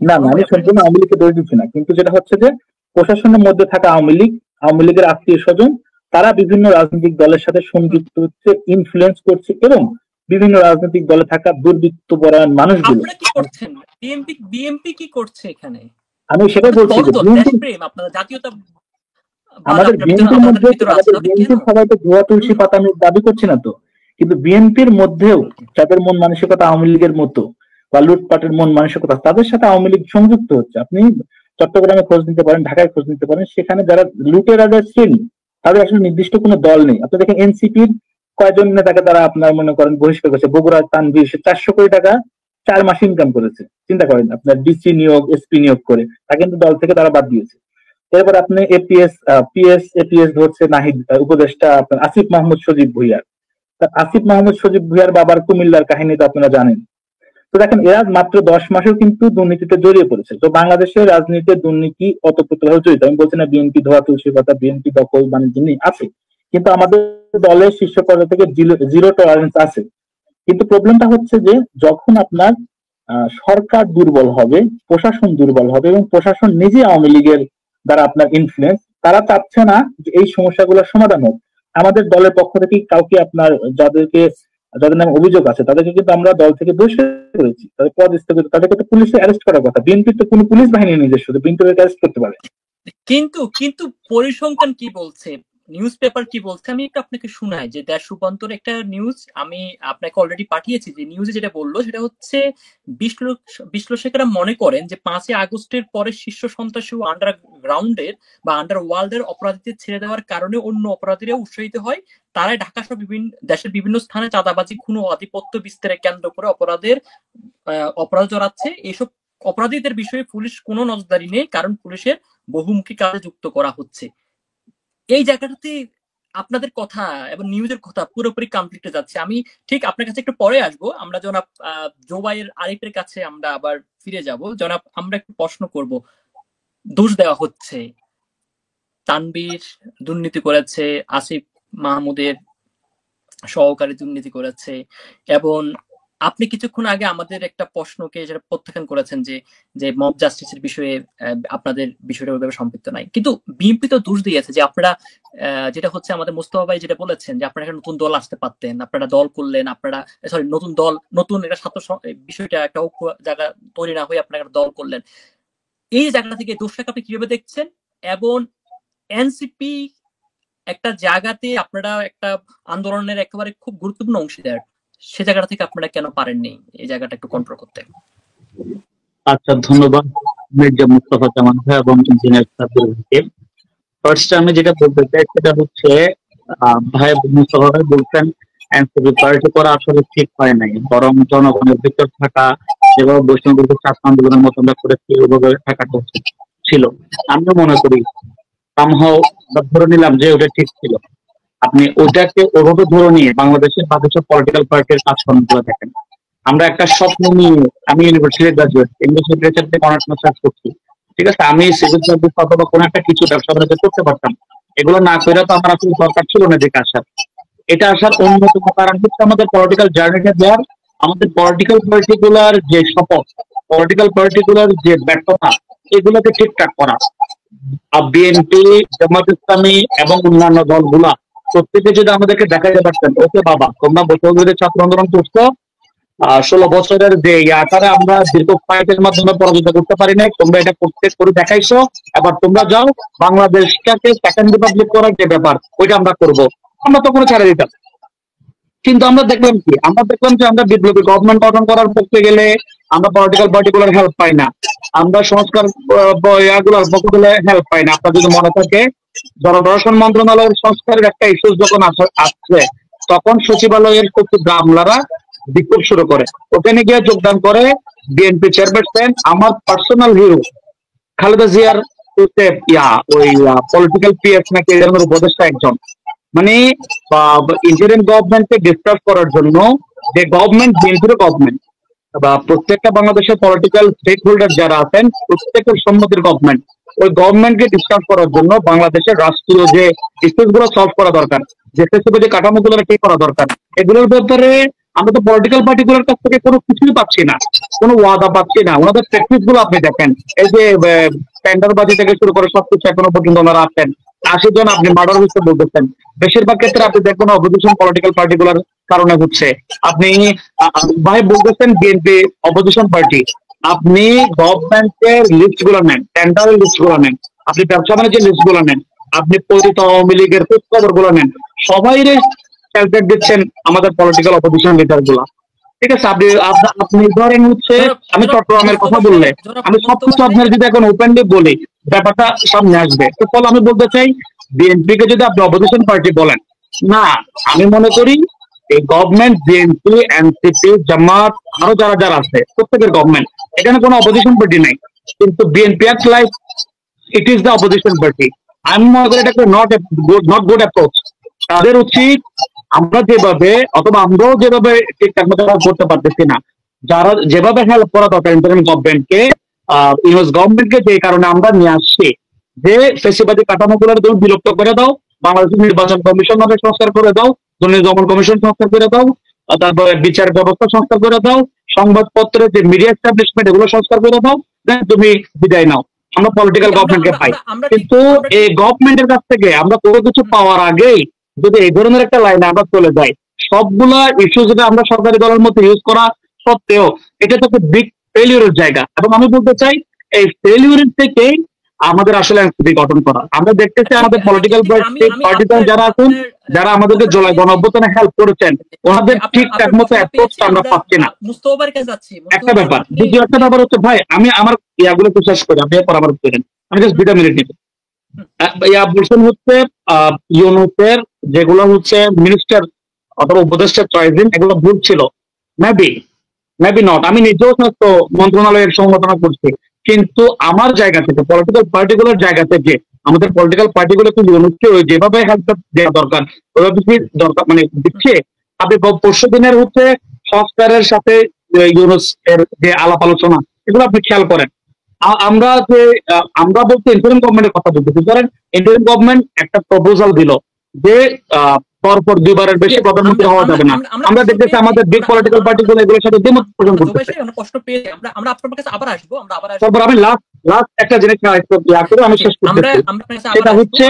না, আমি সম্পূর্ণ আওয়ামী লীগকে দোষ দিচ্ছি না, কিন্তু যেটা হচ্ছে যে প্রশাসনের মধ্যে থাকা আওয়ামী লীগের আত্মীয় স্বজন তারা বিভিন্ন রাজনৈতিক দলের সাথে সংযুক্ত হচ্ছে, ইনফ্লুয়েন্স করছে, এবং বিভিন্ন রাজনৈতিক দলে থাকা দুর্বৃত্তপরায়ণ মানুষগুলো। আপনারা কি করছেন? বিএনপি কি করছে এখানে? আমি সেটা বলছি যে আপনারা জাতীয়তা, আমাদের বিএনপির মধ্যে সবাই তো ধোয়া তুলসী পাতা আমি দাবি করছি না তো, কিন্তু বিএনপির মধ্যেও যাদের মন মানসিকতা আওয়ামী লীগের মতো বা লুটপাটের মন মানসিকতা, তাদের সাথে আওয়ামী লীগ সংযুক্ত হচ্ছে। আপনি চট্টগ্রামে খোঁজ নিতে পারেন, ঢাকায় খোঁজ নিতে পারেন, সেখানে যারা লুটেরাদের শ্রেণী, তাদের আসলে নির্দিষ্ট কোনো দল নেই। আপনি দেখেন এনসিপির কয়জন নেতাকে তারা আপনার মনে করেন বহিষ্কার করেছে। বগুড়া তানভীর, সে 400 কোটি টাকা 4 মাস ইনকাম করেছে, চিন্তা করেন, আপনার ডিসি নিয়োগ, এসপি নিয়োগ করে, তা কিন্তু দল থেকে তারা বাদ দিয়েছে। এরপর আপনি এপিএস ধরছে নাহিদ উপদেষ্টা আপনার আসিফ মাহমুদ সজীব ভুইয়ার। আসিফ মাহমুদ সজীব ভুইয়ার বাবার কুমিল্লার কাহিনী তো আপনারা জানেন। তো দেখেন, এরা মাত্র 10 মাসেও কিন্তু দুর্নীতিতে জড়িয়ে পড়েছে। তো বাংলাদেশের রাজনীতিতে দুর্নীতি অতপ্রতভাবে জড়িত। আমি বলছি না বিএনপি ধোয়া তুলসী পাতা, বিএনপি দখল বাণিজ্য নেই, আছে, কিন্তু আমাদের দলের শীর্ষ পর্যায় থেকে জিরো টলারেন্স আছে। কিন্তু প্রবলেমটা হচ্ছে যে যখন আপনার সরকার দুর্বল হবে, প্রশাসন দুর্বল হবে, এবং প্রশাসন নিজে আওয়ামী লীগের দ্বারা আপনার ইনফ্লুয়েন্স, তারা চাচ্ছে না যে এই সমস্যাগুলোর সমাধান হোক। আমাদের দলের পক্ষ থেকে কাউকে আপনার যাদের নামে অভিযোগ আছে তাদেরকে কিন্তু আমরা দল থেকে বহিষ্কার করেছি, তাদের পদ স্থগিত, তাদেরকে তো পুলিশে অ্যারেস্ট করার কথা। বিএনপির তো কোনো পুলিশ বাহিনী নিজস্ব, বিএনপি অ্যারেস্ট করতে পারে। কিন্তু পরিসংখ্যান কি বলছে, নিউজ পেপার কি বলছে, আমি একটু আপনাকে শোনাই যে দেশ রূপান্তর একটা নিউজ আমি আপনাকে অলরেডি পাঠিয়েছি। যে নিউজে যেটা বললো সেটা হচ্ছে বিশ্লেষকেরা মনে করেন যে 5 আগস্টের পরে শীর্ষ সন্ত্রাসী ও আন্ডারগ্রাউন্ডের বা আন্ডারওয়ার্ল্ডের অপরাধীদের ছেড়ে দেওয়ার কারণে অন্য অপরাধীরা উৎসাহিত হয়। তারাই ঢাকা সহ দেশের বিভিন্ন স্থানে চাঁদাবাজি, খুন ও আধিপত্য বিস্তারের কেন্দ্র করে অপরাধ জড়াচ্ছে। এসব অপরাধীদের বিষয়ে পুলিশ কোনো নজরদারি নেই, কারণ পুলিশের বহুমুখী কাজে যুক্ত করা হচ্ছে। এই জায়গাটাতে আপনাদের কথা এবং নিউজের কথা পুরোপুরি কমপ্লিটে যাচ্ছে। আমি ঠিক আপনার কাছে একটু পরে আসবো, আমরা জনাব জোবাইর আরিফের কাছে আমরা আবার ফিরে যাব। জনাব, আমরা একটু প্রশ্ন করব। দোষ দেওয়া হচ্ছে তানভীর দুর্নীতি করেছে, আসিফ মাহমুদের সহকারী দুর্নীতি করেছে, এবং আপনি কিছুক্ষণ আগে আমাদের একটা প্রশ্নকে যেটা প্রত্যাখ্যান করেছেন যে মব জাস্টিসের বিষয়ে আপনাদের বিষয়টা ওইভাবে সম্পৃক্ত নাই। কিন্তু বিএনপি তো দোষ দিয়েছে যে আপনারা যেটা হচ্ছে, আমাদের মোস্তফা ভাই যেটা বলেছেন যে আপনারা একটা নতুন দল আসতে পারতেন, আপনারা দল করলেন, আপনারা নতুন একটা ছাত্র বিষয়টা একটা ঐক্য জায়গা তৈরি না হয়ে আপনারা একটা দল করলেন। এই জায়গা থেকে দোষটাকে আপনি কিভাবে দেখছেন? এবং এনসিপি একটা জায়গাতে আপনারা একটা আন্দোলনের একেবারে খুব গুরুত্বপূর্ণ অংশীদার, সে জায়গাটা থেকে আপনারা কেন পারেননি এই জায়গাটা একটু কন্ট্রোল করতে? আচ্ছা, ধন্যবাদ মির্জা মুস্তফা জামান ভাই এবং ইঞ্জিনিয়ার সাব্বির ভাইকে। ফার্স্ট আমি যেটা বলতে চাই সেটা হচ্ছে, ভাই মুস্তফা ভাই বলছেন এনসিপি পার্টি করা আসলে ঠিক হয় নাই, বরং জনগণের ভিতর থাকা যেভাবে বৈষ্ণবদের ছাত্র আন্দোলনের মতো আমরা করেছি ওইভাবে থাকাটা ছিল। আমিও মনে করি সামহাও ধরে নিলাম যে ওটা ঠিক ছিল। আপনি ওটাকে ওভাবে ধরে নিয়ে বাংলাদেশের বাকি সব পলিটিক্যাল পার্টির কাজকর্মগুলো দেখেন। আমরা একটা স্বপ্ন নিয়ে, আমি ইউনিভার্সিটি গ্রাজুয়েট, ইংলিশ লিটারেচার থেকে অনার্স মাস্টার্স করছি, ঠিক আছে, আমি সিভিল সার্ভিস অথবা কোনো একটা কিছু ব্যবসা বাণিজ্য করতে পারতাম। এগুলো না করে তো আমার আসলে দরকার ছিল না দিকে আসার। এটা আসার অন্যতম কারণ হচ্ছে আমাদের পলিটিক্যাল জার্নিটা দেওয়ার, আমাদের পলিটিক্যাল পার্টিকুলার যে শপথ, পলিটিক্যাল পার্টিকুলার যে ব্যর্থতা, এগুলোকে ঠিকঠাক করা। বিএনপি, জামাত ইসলামী এবং অন্যান্য দলগুলা প্রত্যেকে যদি আমাদেরকে দেখাতে পারতেন, ওকে বাবা তোমরা বছর ধরে ছাত্র আন্দোলন করছো, 16 বছরের যে ইয়াটারে আমরা দীর্ঘ ফাইটের মাধ্যমে পরাজিত করতে পারি নাই, তোমরা এটা করে দেখাইছো, এবার তোমরা যাও বাংলাদেশটাকে সেকেন্ড রিপাবলিক করার যে ব্যাপার ওইটা আমরা করবো, আমরা তখন ছেড়ে দিতাম। কিন্তু আমরা দেখলাম যে আমরা বিপ্লবী গভর্নমেন্ট গঠন করার পক্ষে গেলে আমরা পলিটিক্যাল পার্টিকুলার হেল্প পাই না, আমরা সংস্কার ইয়াগুলোর পক্ষ গেলে হেল্প পাই না। আপনার যদি মনে থাকে জনপ্রশাসন মন্ত্রণালয়ের সংস্কারের একটা ইস্যুস যখন আসছে, তখন সচিবালয়ের আমলারা বিক্ষোভ শুরু করে, ওখানে গিয়ে যোগদান করে বিএনপি চেয়ারপারসন, আমার পার্সোনাল হিরো খালেদা জিয়ার ওই পলিটিক্যাল পিএস নাকি এই ধরনের উপদেষ্টা একজন, মানে ইন্টারিম গভর্নমেন্টকে ডিস্টার্ব করার জন্য, যে গভর্নমেন্ট বিএনপির গভর্নমেন্ট, বা প্রত্যেকটা বাংলাদেশের পলিটিক্যাল স্টেক হোল্ডার যারা আছেন প্রত্যেকের সম্মতির গভর্নমেন্ট, ওই গভর্নমেন্টকে ডিসকাস করার জন্য বাংলাদেশের রাষ্ট্রীয় যে ইস্যুস গুলো সলভ করা দরকার, যে ফেসিলিটি কাঠামোগুলো ঠিক করা দরকার, এগুলোর ব্যাপারে আমরা তো পলিটিক্যাল পার্টিগুলোর কাছ থেকে কোনো কিছুই পাচ্ছি না, কোনো ওয়াদা পাচ্ছি না। ওনাদের প্র্যাকটিস গুলো আপনি দেখেন, এই যে টেন্ডারবাজি থেকে শুরু করে সবকিছু এখনো পর্যন্ত ওনারা আছেন। 80 জন আপনি মার্ডার হচ্ছে বলতেছেন, বেশিরভাগ ক্ষেত্রে আপনি দেখবেন অপোজিশন পলিটিক্যাল পার্টিগুলোর কারণে হচ্ছে। আপনি ভাই বলতেছেন বিএনপি অপোজিশন পার্টি, আপনি গভর্নমেন্টের লিস্ট গুলো নেন, টেন্ডারের লিস্ট গুলো নেন, আপনি ব্যবসা বাণিজ্যের লিস্ট গুলো নেন, আপনি পতিত আওয়ামী লীগের খোঁজ খবর গুলো নেন, সবাই ক্যালকুলেট দিচ্ছেন আমাদের পলিটিক্যাল অপোজিশন লিডার গুলা। ঠিক আছে, আপনি ধরেন হচ্ছে আমি চট্টগ্রামের কথা বললে আমি সবকিছু আপনার যদি এখন ওপেনলি বলি ব্যাপারটা সামনে আসবে। তো ফলে আমি বলতে চাই বিএনপি কে যদি আপনি অপোজিশন পার্টি বলেন না, আমি মনে করি এই গভর্নমেন্ট বিএনপি এনসিপি জামাত আরো যারা যারা আছে প্রত্যেকের গভর্নমেন্ট, এখানে কোনো অপোজিশন পার্টি নাই, কিন্তু BNP act like it is the opposition party. আমি মনে করি এটা নট গুড অ্যাপ্রোচ। তাদের উচিত আমরা যেভাবে অথবা আমরাও যেভাবে ঠিকঠাক মতো করতে পারতেছি না, যারা যেভাবে হেল্প করা দরকার ইন্টারিম গভর্নমেন্টকে, ইউএস গভর্নমেন্টকে, যে কারণে আমরা নিয়ে আসছি যে ফেসিবাদী কাঠামোগুলো তুমি বিলুপ্ত করে দাও, বাংলাদেশ নির্বাচন কমিশন ভাবে সংস্কার করে দাও, দুর্নীতি দমন কমিশন সংস্কার করে দাও, তারপরে বিচার ব্যবস্থা সংস্কার করে দাও, সংবাদপত্রের যে মিডিয়া এস্টাবলিশমেন্ট এগুলো সংস্কার করে দাও, দেন তুমি বিদায় নাও, আমরা পলিটিক্যাল গভর্নমেন্টকে পাই। কিন্তু এই গভর্নমেন্টের কাছ থেকে আমরা কোনো কিছু পাওয়ার আগেই যদি এই ধরনের একটা লাইনে আমরা চলে যাই, সবগুলা ইস্যু যেটা আমরা সরকারি দলের মধ্যে ইউজ করা সত্ত্বেও এটা তো একটা বিগ ফেলিউরের জায়গা। এবং আমি বলতে চাই এই ফেলিউরের থেকেই আমাদের আসলে এনসিপি গঠন করা। আমরা দেখতেছি আমাদের পলিটিক্যাল পার্টিতে যারা আছেন, যারা আমাদেরকে জুলাই গণঅভ্যুত্থানে হেল্প করেছেন, ওনাদের ঠিকঠাক মতো অ্যাপ্রোচটা আমরা পাচ্ছি না, একটা ব্যাপার। দ্বিতীয় একটা ব্যাপার হচ্ছে ভাই, আমি আমার ইয়াগুলো একটু শেষ করি, আপনি এরপর আমার করেন, আমি জাস্ট 2 মিনিট নিব। ইয়া বলছেন হচ্ছে ইউনুসের যেগুলো হচ্ছে মিনিস্টার অথবা উপদেষ্টা চয়েসিং এগুলো ভুল ছিল, মেবি মেবি নট, আমি নিজেও স্বাস্থ্য মন্ত্রণালয়ের সমালোচনা করছি, কিন্তু আমার জায়গা থেকে পলিটিক্যাল পার্টিগুলোর জায়গা থেকে আমাদের পলিটিক্যাল পার্টিগুলোকে ইউনুসকে যেভাবে হেল্প দেওয়া দরকার ওইভাবে কি দরকার মানে দিচ্ছে। আপনি পরশু দিনের হচ্ছে সংস্কারের সাথে ইউনুস এর যে আলাপ আলোচনা এগুলো আপনি খেয়াল করেন। আমরা যে আমরা বলতে ইন্টারিম গভর্নমেন্টের কথা বলতেছি, ধরেন ইন্টারিম গভর্নমেন্ট একটা প্রপোজাল দিল যে পরপর 2বারের বেশি প্রধানমন্ত্রী হওয়া যাবে না। আমরা দেখতেছি আমাদের বিগ পলিটিক্যাল পার্টিগুলো এগুলোর সাথে দ্বিমত পোষণ করতেছে। তারপর আমি লাস্ট একটা জিনিস করে আমি শেষ করতেছি, সেটা হচ্ছে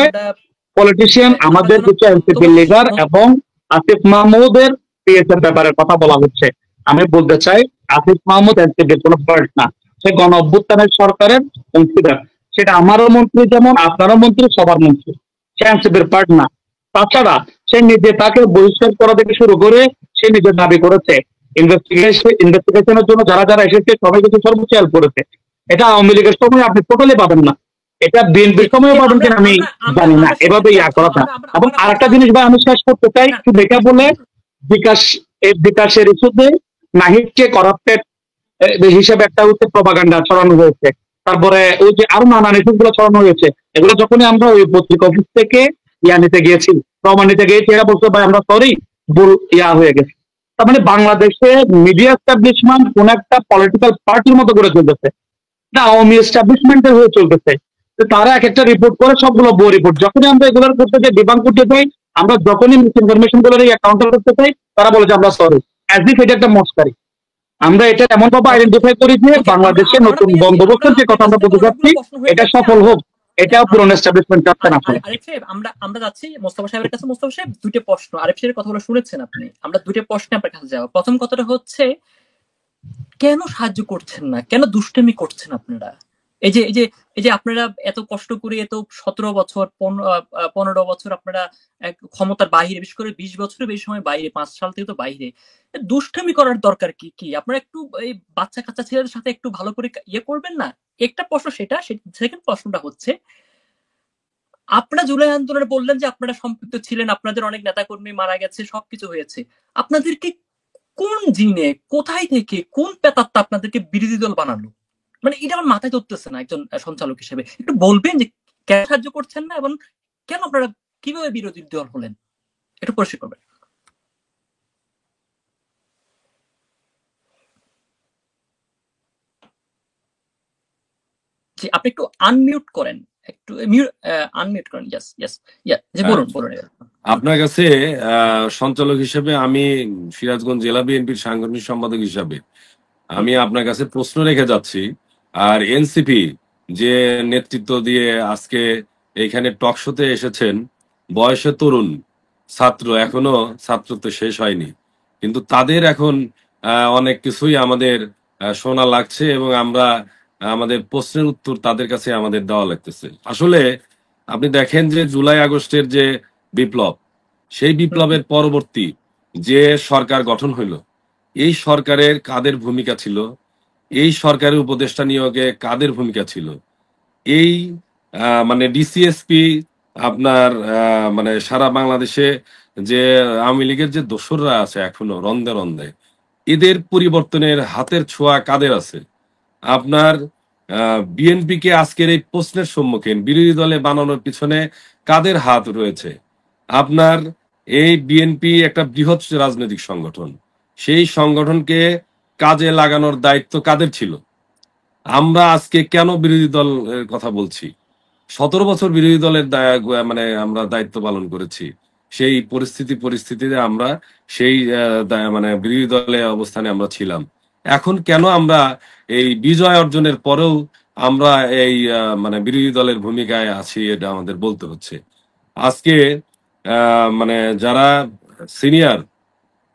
পলিটিশিয়ান আমাদের কিছু এনসিপি লিডার এবং আসিফ মাহমুদের পিএস এর ব্যাপারে কথা বলা হচ্ছে। আমি বলতে চাই আসিফ মাহমুদ এনসিপির কোনো পার্ট না, সে গণ অভ্যুত্থানের সরকারের অংশীদার, সেটা আমারও মন্ত্রী যেমন আপনারও মন্ত্রী, সবার মন্ত্রী, সে এনসিপির পার্ট না। তাছাড়া সে নিজে তাকে বহিষ্কার করা থেকে শুরু করে সে নিজে দাবি করেছে ইনভেস্টিগেশনের জন্য যারা যারা এসেছে সবাই কিছু সর্বোচ্চ হেল্প করেছে। এটা আওয়ামী লীগের সময় আপনি টোটালি পাবেন না, এটা বিএনপির সময়ও পাবেন কিনা আমি জানি না, এভাবে ইয়া করাটা। এবং আরেকটা জিনিস ভাই আমি শেষ করতে চাই, শুধু এটা বলে বিকাশের ইস্যুতে নাহিদকে করাপ্টেড হিসেবে একটা হচ্ছে প্রপাগান্ডা ছড়ানো হয়েছে, তারপরে ওই যে আরো নানান ইস্যু গুলো ছড়ানো হয়েছে, এগুলো যখনই আমরা ওই পত্রিকা অফিস থেকে ইয়া নিতে গিয়েছি, প্রমাণ নিতে গিয়েছি, এরা বলছে ভাই আমরা সরি ভুল ইয়া হয়ে গেছে। তার মানে বাংলাদেশে মিডিয়া এস্টাবলিশমেন্ট কোন একটা পলিটিক্যাল পার্টির মতো করে চলতেছে, না আওয়ামী এস্টাবলিশমেন্টের হয়ে চলতেছে। তারা এক একটা রিপোর্ট করে, সবগুলো বই রিপোর্ট, যখনই আমরা এগুলোর করতে চাই ডিবাঙ্ক করতে চাই, আমরা যখনই মিস ইনফরমেশন গুলো কাউন্টার করতে চাই, তারা বলে যে আমরা সরি, অ্যাজ ইফ এটা একটা মস্কারি। আমরা এটা এমন ভাবে আইডেন্টিফাই করি যে বাংলাদেশের নতুন বন্দোবস্তের যে কথা আমরা বলতে চাচ্ছি এটা সফল হোক, এটা পুরনো এস্টাবলিশমেন্ট চাচ্ছে না। আরিফ সাহেব, আমরা যাচ্ছি মোস্তফা সাহেবের কাছে। মোস্তফা সাহেব, 2টে প্রশ্ন, আরিফ সাহেবের কথাগুলো শুনেছেন আপনি, আমরা 2টে প্রশ্নে আপনার কাছে যাবো। প্রথম কথাটা হচ্ছে কেন সাহায্য করছেন না, কেন দুষ্টামি করছেন আপনারা? এই যে আপনারা এত কষ্ট করে এত 17 বছর 15 বছর আপনারা ক্ষমতার বাইরে, বিশেষ করে 20 বছরের বেশি সময় বাইরে, 5 সাল থেকে তো বাইরে, দুষ্টামি করার দরকার কি? আপনারা একটু এই বাচ্চা কাচ্চা ছেলেদের সাথে একটু ভালো করে ইয়ে করবেন না? একটা প্রশ্ন সেটা। সেকেন্ড প্রশ্নটা হচ্ছে, আপনারা জুলাই আন্দোলনে বললেন যে আপনারা সম্পৃক্ত ছিলেন, আপনাদের অনেক নেতাকর্মী মারা গেছে, সবকিছু হয়েছে, আপনাদেরকে কোন জিনে, কোথায় থেকে, কোন পেতাত্তা আপনাদেরকে বিরোধী দল বানালো? মানে এটা আমার মাথায় ধরতেছে না। একজন সঞ্চালক হিসেবে একটু বলবেন যে কেন সাহায্য করছেন না এবং কেন আপনারা কিভাবে বিরোধী দল হলেন, একটু পরিষ্কার করবেন। জি, আপনি একটু আনমিউট করেন, একটু আনমিউট করেন। ইয়েস ইয়েস জি, হ্যাঁ, বলুন বলুন। আপনার কাছে সঞ্চালক হিসেবে আমি সিরাজগঞ্জ জেলা বিএনপির সাংগঠনিক সম্পাদক হিসাবে আমি আপনার কাছে প্রশ্ন রেখে যাচ্ছি। আর এনসিপি যে নেতৃত্ব দিয়ে আজকে এখানে টক শোতে এসেছেন, বয়সে তরুণ ছাত্র, এখনো ছাত্রত্ব শেষ হয়নি, কিন্তু তাদের এখন অনেক কিছুই আমাদের শোনা লাগছে এবং আমরা আমাদের প্রশ্নের উত্তর তাদের কাছে আমাদের দেওয়া লাগতেছে। আসলে আপনি দেখেন যে জুলাই আগস্টের যে বিপ্লব, সেই বিপ্লবের পরবর্তী যে সরকার গঠন হইল, এই সরকারের কাদের ভূমিকা ছিল, এই সরকারের উপদেষ্টা নিয়োগে কাদের ভূমিকা ছিল, এই মানে ডিসিএসপি আপনার মানে সারা বাংলাদেশে যে আওয়ামী লীগের যে দোসররা আছে এখনো রন্দে রন্দে, এদের পরিবর্তনের হাতের ছোঁয়া কাদের আছে? আপনার বিএনপি কে আজকের এই প্রশ্নের সম্মুখীন বিরোধী দলে বানানোর পিছনে কাদের হাত রয়েছে? আপনার এই বিএনপি একটা বৃহৎ রাজনৈতিক সংগঠন, সেই সংগঠনকে কাজে লাগানোর দায়িত্ব কাদের ছিল? আমরা আজকে কেন বিরোধী দল কথা বলছি? 17 বছর বিরোধী দলের মানে আমরা দায়িত্ব পালন করেছি। সেই পরিস্থিতিতে আমরা সেই মানে বিরোধী দলে অবস্থানে আমরা ছিলাম। এখন কেন আমরা এই বিজয় অর্জনের পরেও আমরা এই মানে বিরোধী দলের ভূমিকায় আছি, এটা আমাদের বলতে হচ্ছে। আজকে মানে যারা সিনিয়র,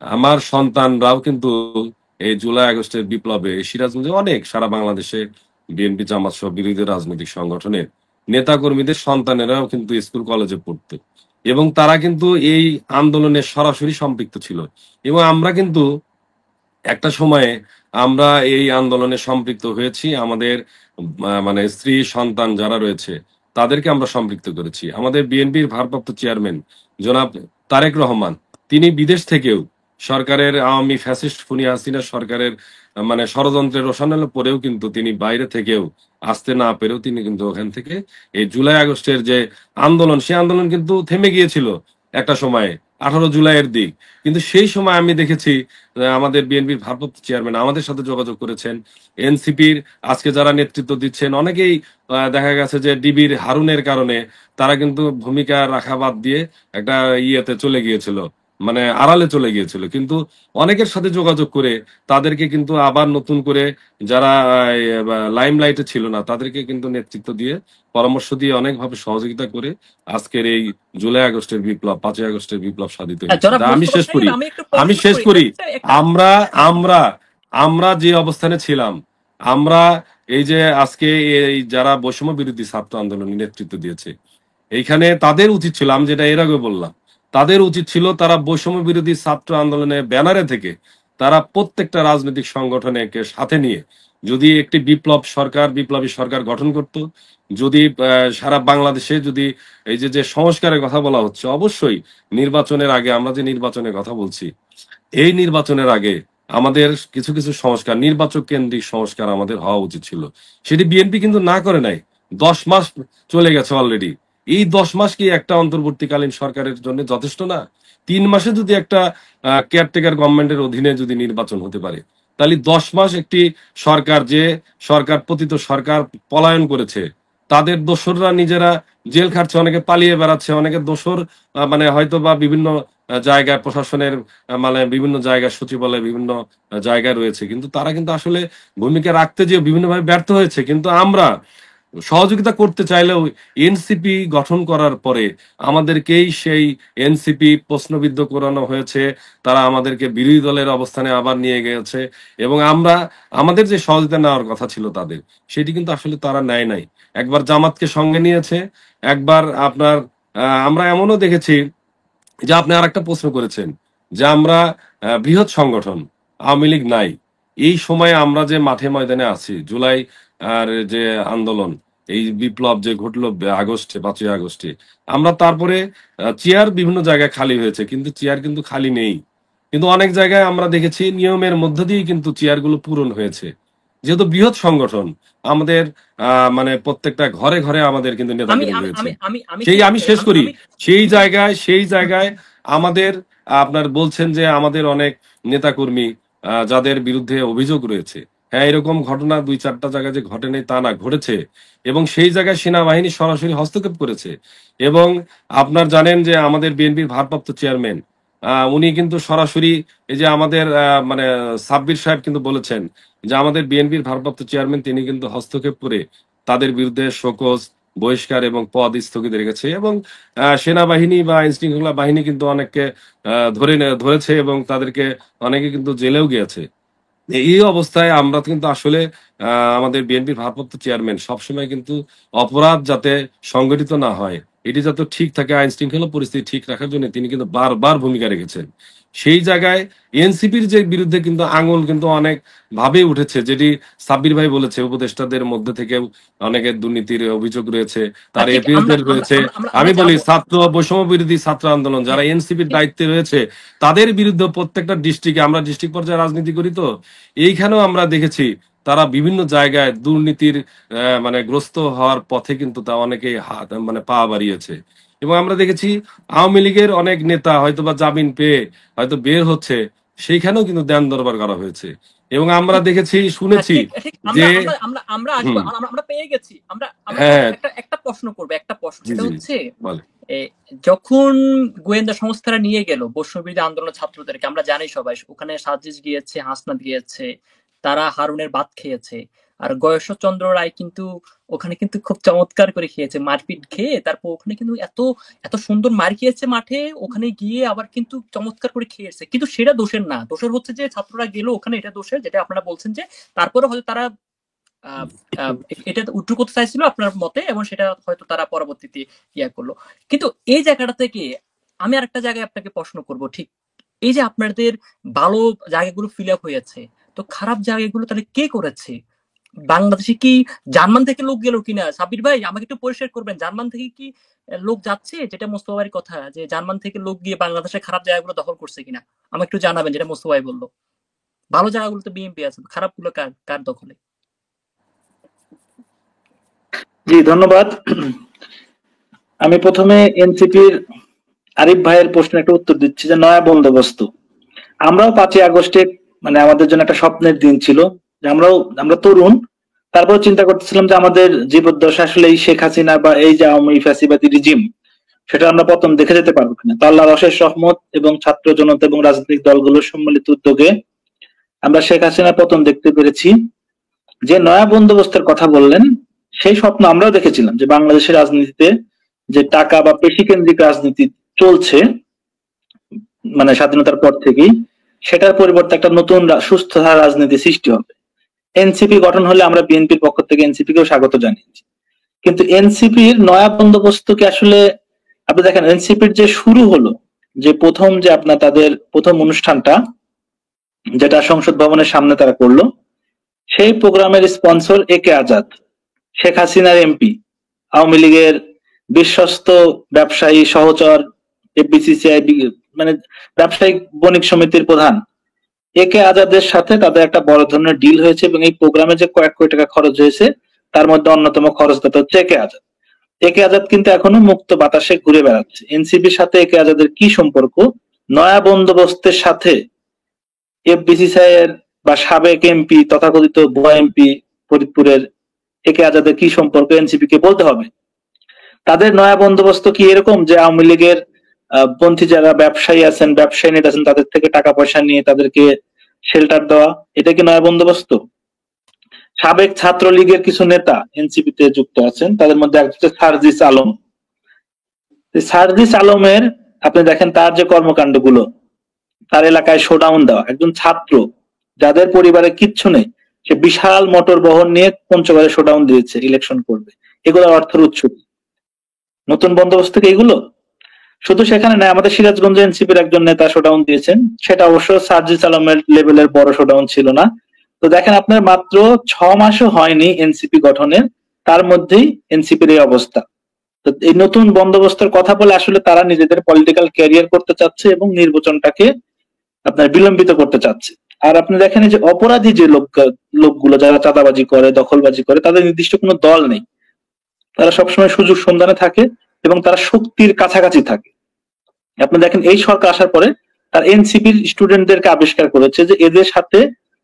আমার সন্তানরাও কিন্তু এই জুলাই আগস্টের বিপ্লবে সিরাজগঞ্জে অনেক সারা বাংলাদেশে বিএনপি জামাত সহ বিরোধী রাজনৈতিক সংগঠনের নেতাকর্মীদের সন্তানেরাও কিন্তু স্কুল কলেজে পড়তো এবং তারা কিন্তু এই আন্দোলনে সরাসরি সম্পৃক্ত ছিল। এবং আমরা কিন্তু একটা সময়ে আমরা এই আন্দোলনে সম্পৃক্ত হয়েছি, আমাদের মানে স্ত্রী সন্তান যারা রয়েছে তাদেরকে আমরা সম্পৃক্ত করেছি। আমাদের বিএনপির ভারপ্রাপ্ত চেয়ারম্যান জনাব তারেক রহমান, তিনি বিদেশ থেকেও সরকারের আওয়ামী ফ্যাসিস্ট খুনি হাসিনা সরকারের মানে ষড়যন্ত্রের রোশানলে পরেও কিন্তু তিনি বাইরে থেকেও আসতে না পেরেও তিনি কিন্তু ওখান থেকে এই জুলাই আগস্টের যে আন্দোলন, সেই আন্দোলন কিন্তু থেমে গিয়েছিল একটা সময়ে 18 জুলাইয়ের দিক। কিন্তু সেই সময় আমি দেখেছি আমাদের বিএনপির ভারপ্রাপ্ত চেয়ারম্যান আমাদের সাথে যোগাযোগ করেছেন। এনসিপির আজকে যারা নেতৃত্ব দিচ্ছেন অনেকেই দেখা গেছে যে ডিবির হারুনের কারণে তারা কিন্তু ভূমিকা রাখা বাদ দিয়ে একটা ইয়েতে চলে গিয়েছিল, মানে আড়ালে চলে গিয়েছিল। কিন্তু অনেকের সাথে যোগাযোগ করে তাদেরকে কিন্তু আবার নতুন করে যারা লাইমলাইটে ছিল না তাদেরকে কিন্তু নেতৃত্ব দিয়ে পরামর্শ দিয়ে অনেকভাবে সহযোগিতা করে আজকের এই জুলাই আগস্টের বিপ্লব, 5ই আগস্টের বিপ্লব সাধিত হয়েছে। জনাব আমি মোস্তফা শেষ সাহেব, করি আমি একটু আমি প্রশ্ন শেষ করি করি একটা আমরা আমরা আমরা যে অবস্থানে ছিলাম, আমরা এই যে আজকে এই যারা বৈষম্য বিরোধী ছাত্র আন্দোলনে নেতৃত্ব দিয়েছে, এইখানে তাদের উচিত ছিল, আমি যেটা এর আগে বললাম, তাদের উচিত ছিল তারা বৈষম্য বিরোধী ছাত্র আন্দোলনের ব্যানারে থেকে তারা প্রত্যেকটা রাজনৈতিক সংগঠনকে সাথে নিয়ে যদি একটি বিপ্লবী সরকার গঠন করত, যদি সারা বাংলাদেশে যদি এই যে সংস্কারের কথা বলা হচ্ছে, অবশ্যই নির্বাচনের আগে, আমরা যে নির্বাচনের কথা বলছি, এই নির্বাচনের আগে আমাদের কিছু কিছু সংস্কার, নির্বাচক কেন্দ্রিক সংস্কার আমাদের হওয়া উচিত ছিল। সেটি বিএনপি কিন্তু না করে নাই। 10 মাস চলে গেছে অলরেডি। এই 10 মাস কি একটা অন্তর্বর্তীকালীন সরকারের জন্য যথেষ্ট না? 3 মাসে যদি একটা কেয়ারটেকার গভর্নমেন্টের অধীনে যদি নির্বাচন হতে পারে, তাহলে 10 মাস একটি সরকার, যে পতিত সরকার পলায়ন করেছে, তাদের দোসররা নিজেরা জেল খাটছে, অনেকে পালিয়ে বেড়াচ্ছে, অনেকে দোসর মানে হয়তো বা বিভিন্ন জায়গায় প্রশাসনের মানে বিভিন্ন জায়গায় সচিবালয় বিভিন্ন জায়গায় রয়েছে, কিন্তু তারা কিন্তু আসলে ভূমিকা রাখতে যে বিভিন্নভাবে ব্যর্থ হয়েছে। কিন্তু আমরা সহযোগিতা করতে চাইলেও এনসিপি গঠন করার পরে আমাদেরকেই সেই এনসিপি প্রশ্নবিদ্ধ করানো হয়েছে, তারা আমাদেরকে বিরোধী দলের অবস্থানে আবার নিয়ে গেছে এবং আমরা আমাদের যে সহযোগিতা নেওয়ার কথা ছিল তাদের, সেটি কিন্তু আসলে তারা নেয় নাই। একবার জামাতকে সঙ্গে নিয়েছে, একবার আপনার আমরা এমনও দেখেছি যে আপনি আর একটা প্রশ্ন করেছেন যে আমরা বৃহৎ সংগঠন, আওয়ামী লীগ নাই, এই সময়ে আমরা যে মাঠে ময়দানে আছি, জুলাই আর যে আন্দোলন, এই বিপ্লব যে ঘটলো আগস্টে, 5ই আগস্টে, আমরা তারপরে চেয়ার বিভিন্ন জায়গায় খালি হয়েছে, কিন্তু চেয়ার কিন্তু খালি নেই। কিন্তু অনেক জায়গায় আমরা দেখেছি নিয়মের মধ্য দিয়ে কিন্তু চেয়ারগুলো পূরণ হয়েছে। যেহেতু বৃহৎ সংগঠন, আমাদের মানে প্রত্যেকটা ঘরে ঘরে আমাদের কিন্তু আমি নেতাকর্মী আমি রয়েছে। আমি আমি সেই আমি শেষ করি, আমি সেই জায়গায় আমাদের আপনার বলছেন যে আমাদের অনেক নেতাকর্মী যাদের বিরুদ্ধে অভিযোগ রয়েছে, হ্যাঁ, এরকম ঘটনা 2-4টা জায়গায় যে ঘটেনি তা না, ঘটেছে। এবং সেই জায়গায় সেনাবাহিনী সরাসরি হস্তক্ষেপ করেছে। এবং আপনার জানেন যে আমাদের বিএনপির ভারপ্রাপ্ত চেয়ারম্যান উনি কিন্তু সরাসরি এই যে আমাদের মানে সাব্বির সাহেব কিন্তু বলেছেন যে আমাদের বিএনপির ভারপ্রাপ্ত চেয়ারম্যান তিনি কিন্তু হস্তক্ষেপ করে তাদের বিরুদ্ধে শোকজ, বহিষ্কার এবং পদ স্থগিত রেখেছে। এবং সেনাবাহিনী বা আইন শৃঙ্খলা বাহিনী কিন্তু অনেককে ধরেছে এবং তাদেরকে অনেকে কিন্তু জেলেও গিয়েছে। এই অবস্থায় আমরা কিন্তু আসলে আমাদের বিএনপির ভারপ্রাপ্ত চেয়ারম্যান সবসময় কিন্তু অপরাধ যাতে সংগঠিত না হয়, এটি যাতে ঠিক থাকে, আইন শৃঙ্খলা পরিস্থিতি ঠিক রাখার জন্য তিনি কিন্তু বারবার ভূমিকা রেখেছেন। সেই জায়গায় এনসিপির যে বিরুদ্ধে কিন্তু আঙুল কিন্তু অনেক ভাবে উঠেছে, যেটি সাব্বির ভাই বলেছে উপদেষ্টাদের মধ্যে থেকে অনেকের দুর্নীতির অভিযোগ রয়েছে, তার ঠিক আমরা এপিএসদের আমরা রয়েছে। আমরা আমরা আমি আমরা বলি যাবো। ছাত্র বৈষম্য বিরোধী ছাত্র আন্দোলন যারা এনসিপির দায়িত্বে রয়েছে তাদের বিরুদ্ধে প্রত্যেকটা ডিস্ট্রিক্টে, আমরা ডিস্ট্রিক্ট পর্যায়ে রাজনীতি করি, তো এইখানেও আমরা দেখেছি তারা বিভিন্ন জায়গায় দুর্নীতির মানে গ্রস্ত হওয়ার পথে কিন্তু তা অনেকেই হাত মানে পা বাড়িয়েছে। এবং আমরা দেখেছি আওয়ামী লীগের অনেক নেতা হয়তো বা জামিন পেয়ে হয়তো বের হচ্ছে, সেইখানেও কিন্তু দেন দরবার করা হয়েছে। এবং আমরা দেখেছি, হ্যাঁ, শুনেছি ঠিক ঠিক যে আমরা আমরা আমরা আসবো, হুম, আমরা পেয়ে গেছি। আমরা আমরা হ্যাঁ, একটা একটা প্রশ্ন করবো, একটা প্রশ্ন, জি সেটা জি হচ্ছে বলে যখন গোয়েন্দা সংস্থারা নিয়ে গেল বৈষম্যবিরোধী আন্দোলনের ছাত্রদেরকে, আমরা জানি সবাই ওখানে সাজিদ গিয়েছে, হাসনাত গিয়েছে, তারা হারুনের ভাত খেয়েছে। আর গয়েশ্বরচন্দ্র রায় কিন্তু ওখানে কিন্তু খুব চমৎকার করে খেয়েছে, মারপিট খেয়ে তারপর ওখানে কিন্তু এত এত সুন্দর মার খেয়েছে মাঠে, ওখানে গিয়ে আবার কিন্তু চমৎকার করে খেয়েছে। কিন্তু সেটা দোষের না, দোষের হচ্ছে যে ছাত্ররা গেল ওখানে, এটা দোষের, যেটা আপনারা বলছেন যে তারপরে হয়তো তারা আহ, আহ, এটা উদ্রু করতে চাইছিল আপনার মতে, এবং সেটা হয়তো তারা পরবর্তীতে ইয়া করলো। কিন্তু এই জায়গাটা থেকে আমি আরেকটা জায়গায় আপনাকে প্রশ্ন করব, ঠিক এই যে আপনাদের ভালো জায়গাগুলো ফিল আপ হয়েছে, তো খারাপ জায়গাগুলো তাহলে কে করেছে? বাংলাদেশে কি জার্মান থেকে লোক গেল কিনা? সাবির ভাই আমাকে একটু পরিষ্কার করবেন, জার্মান থেকে কি লোক যাচ্ছে? যেটা মোস্তফা ভাইয়ের কথা যে জার্মান থেকে লোক গিয়ে বাংলাদেশের খারাপ জায়গাগুলো দখল করছে কিনা আমাকে একটু জানাবেন, যেটা মোস্তফা ভাই বললো। ভালো জায়গাগুলো তো বিএনপি আছে, খারাপ গুলো কার কার দখলে? জি ধন্যবাদ। আমি প্রথমে এনসিপির আরিফ ভাইয়ের প্রশ্নের একটা উত্তর দিচ্ছি যে নয়া বন্দোবস্ত। আমরাও 5ই আগস্টে মানে আমাদের জন্য একটা স্বপ্নের দিন ছিল যে আমরা তরুণ, তারপর চিন্তা করতেছিলাম যে আমাদের জীবদ্দশা আসলে এই শেখ হাসিনা বা এই যে আওয়ামী ফ্যাসিবাদী রিজিম, সেটা আমরা প্রথম দেখে যেতে পারবো কিনা। তো আল্লাহর অশেষ রহমত এবং ছাত্র জনতা এবং রাজনৈতিক দলগুলোর সম্মিলিত উদ্যোগে আমরা শেখ হাসিনা পতন দেখতে পেরেছি। যে নয়া বন্দোবস্তের কথা বললেন, সেই স্বপ্ন আমরাও দেখেছিলাম যে বাংলাদেশের রাজনীতিতে যে টাকা বা পেশি কেন্দ্রিক রাজনীতি চলছে মানে স্বাধীনতার পর থেকেই, সেটার পরিবর্তে একটা নতুন সুস্থ ধারা রাজনীতি সৃষ্টি হবে। এনসিপি গঠন হলে আমরা বিএনপির পক্ষ থেকে এনসিপি কেও স্বাগত জানিয়েছি। কিন্তু এনসিপির নয়া বন্দোবস্তকে আসলে আপনি দেখেন, এনসিপির যে শুরু হলো, যে প্রথম যে আপনার তাদের প্রথম অনুষ্ঠানটা যেটা সংসদ ভবনের সামনে তারা করলো, সেই প্রোগ্রামের স্পন্সর একে আজাদ, শেখ হাসিনার এমপি, আওয়ামী লীগের বিশ্বস্ত ব্যবসায়ী সহচর, এফবিসিসিআই মানে ব্যবসায়িক বণিক সমিতির প্রধান একে আজাদের সাথে তাদের একটা বড় ধরনের ডিল হয়েছে। এবং এই প্রোগ্রামে যে কয়েক কোটি টাকা খরচ হয়েছে তার মধ্যে অন্যতম খরচদাতা হচ্ছে একে আজাদ। একে আজাদ কিন্তু এখনো মুক্ত বাতাসে ঘুরে বেড়াচ্ছে। এনসিপির সাথে একে আজাদের কি সম্পর্ক? নয়া বন্দোবস্তের সাথে এফবিসিসিআই এর বা সাবেক এমপি তথাকথিত ভুয়া এমপি ফরিদপুরের একে আজাদের কি সম্পর্ক এনসিপি কে বলতে হবে। তাদের নয়া বন্দোবস্ত কি এরকম যে আওয়ামী লীগের পন্থী যারা ব্যবসায়ী আছেন, ব্যবসায়ী নেতা আছেন, তাদের থেকে টাকা পয়সা নিয়ে তাদেরকে শেল্টার দেওয়া, এটা কি নয়া বন্দোবস্ত? সাবেক ছাত্রলীগের কিছু নেতা এনসিপি তে যুক্ত আছেন, তাদের মধ্যে একজন হচ্ছে সার্জিস আলম। সার্জিস আলমের আপনি দেখেন তার যে কর্মকাণ্ডগুলো, তার এলাকায় শোডাউন দেওয়া, একজন ছাত্র যাদের পরিবারে কিচ্ছু নেই, সে বিশাল মোটর বহন নিয়ে পঞ্চগড়ে শোডাউন দিয়েছে, ইলেকশন করবে। এগুলোর অর্থের উৎস নতুন বন্দোবস্ত থেকে এগুলো? শুধু সেখানে নয়, আমাদের সিরাজগঞ্জে এনসিপির একজন নেতা শোডাউন দিয়েছেন, সেটা অবশ্য সার্জিস আলমের লেভেলের বড় শোডাউন ছিল না। তো দেখেন আপনার মাত্র 6 মাসও হয়নি এনসিপি গঠনের, তার মধ্যেই এনসিপির এই অবস্থা। তো এই নতুন বন্দোবস্তের কথা বলে আসলে তারা নিজেদের পলিটিক্যাল ক্যারিয়ার করতে চাচ্ছে এবং নির্বাচনটাকে আপনার বিলম্বিত করতে চাচ্ছে। আর আপনি দেখেন যে অপরাধী যে লোকগুলো যারা চাঁদাবাজি করে, দখলবাজি করে, তাদের নির্দিষ্ট কোনো দল নেই, তারা সবসময় সুযোগ সন্ধানে থাকে এবং তারা শক্তির কাছাকাছি থাকে। আপনি দেখেন এই সরকার আসার পরে তার এনসিপির স্টুডেন্টদেরকে আবিষ্কার করেছে যে এদের সাথে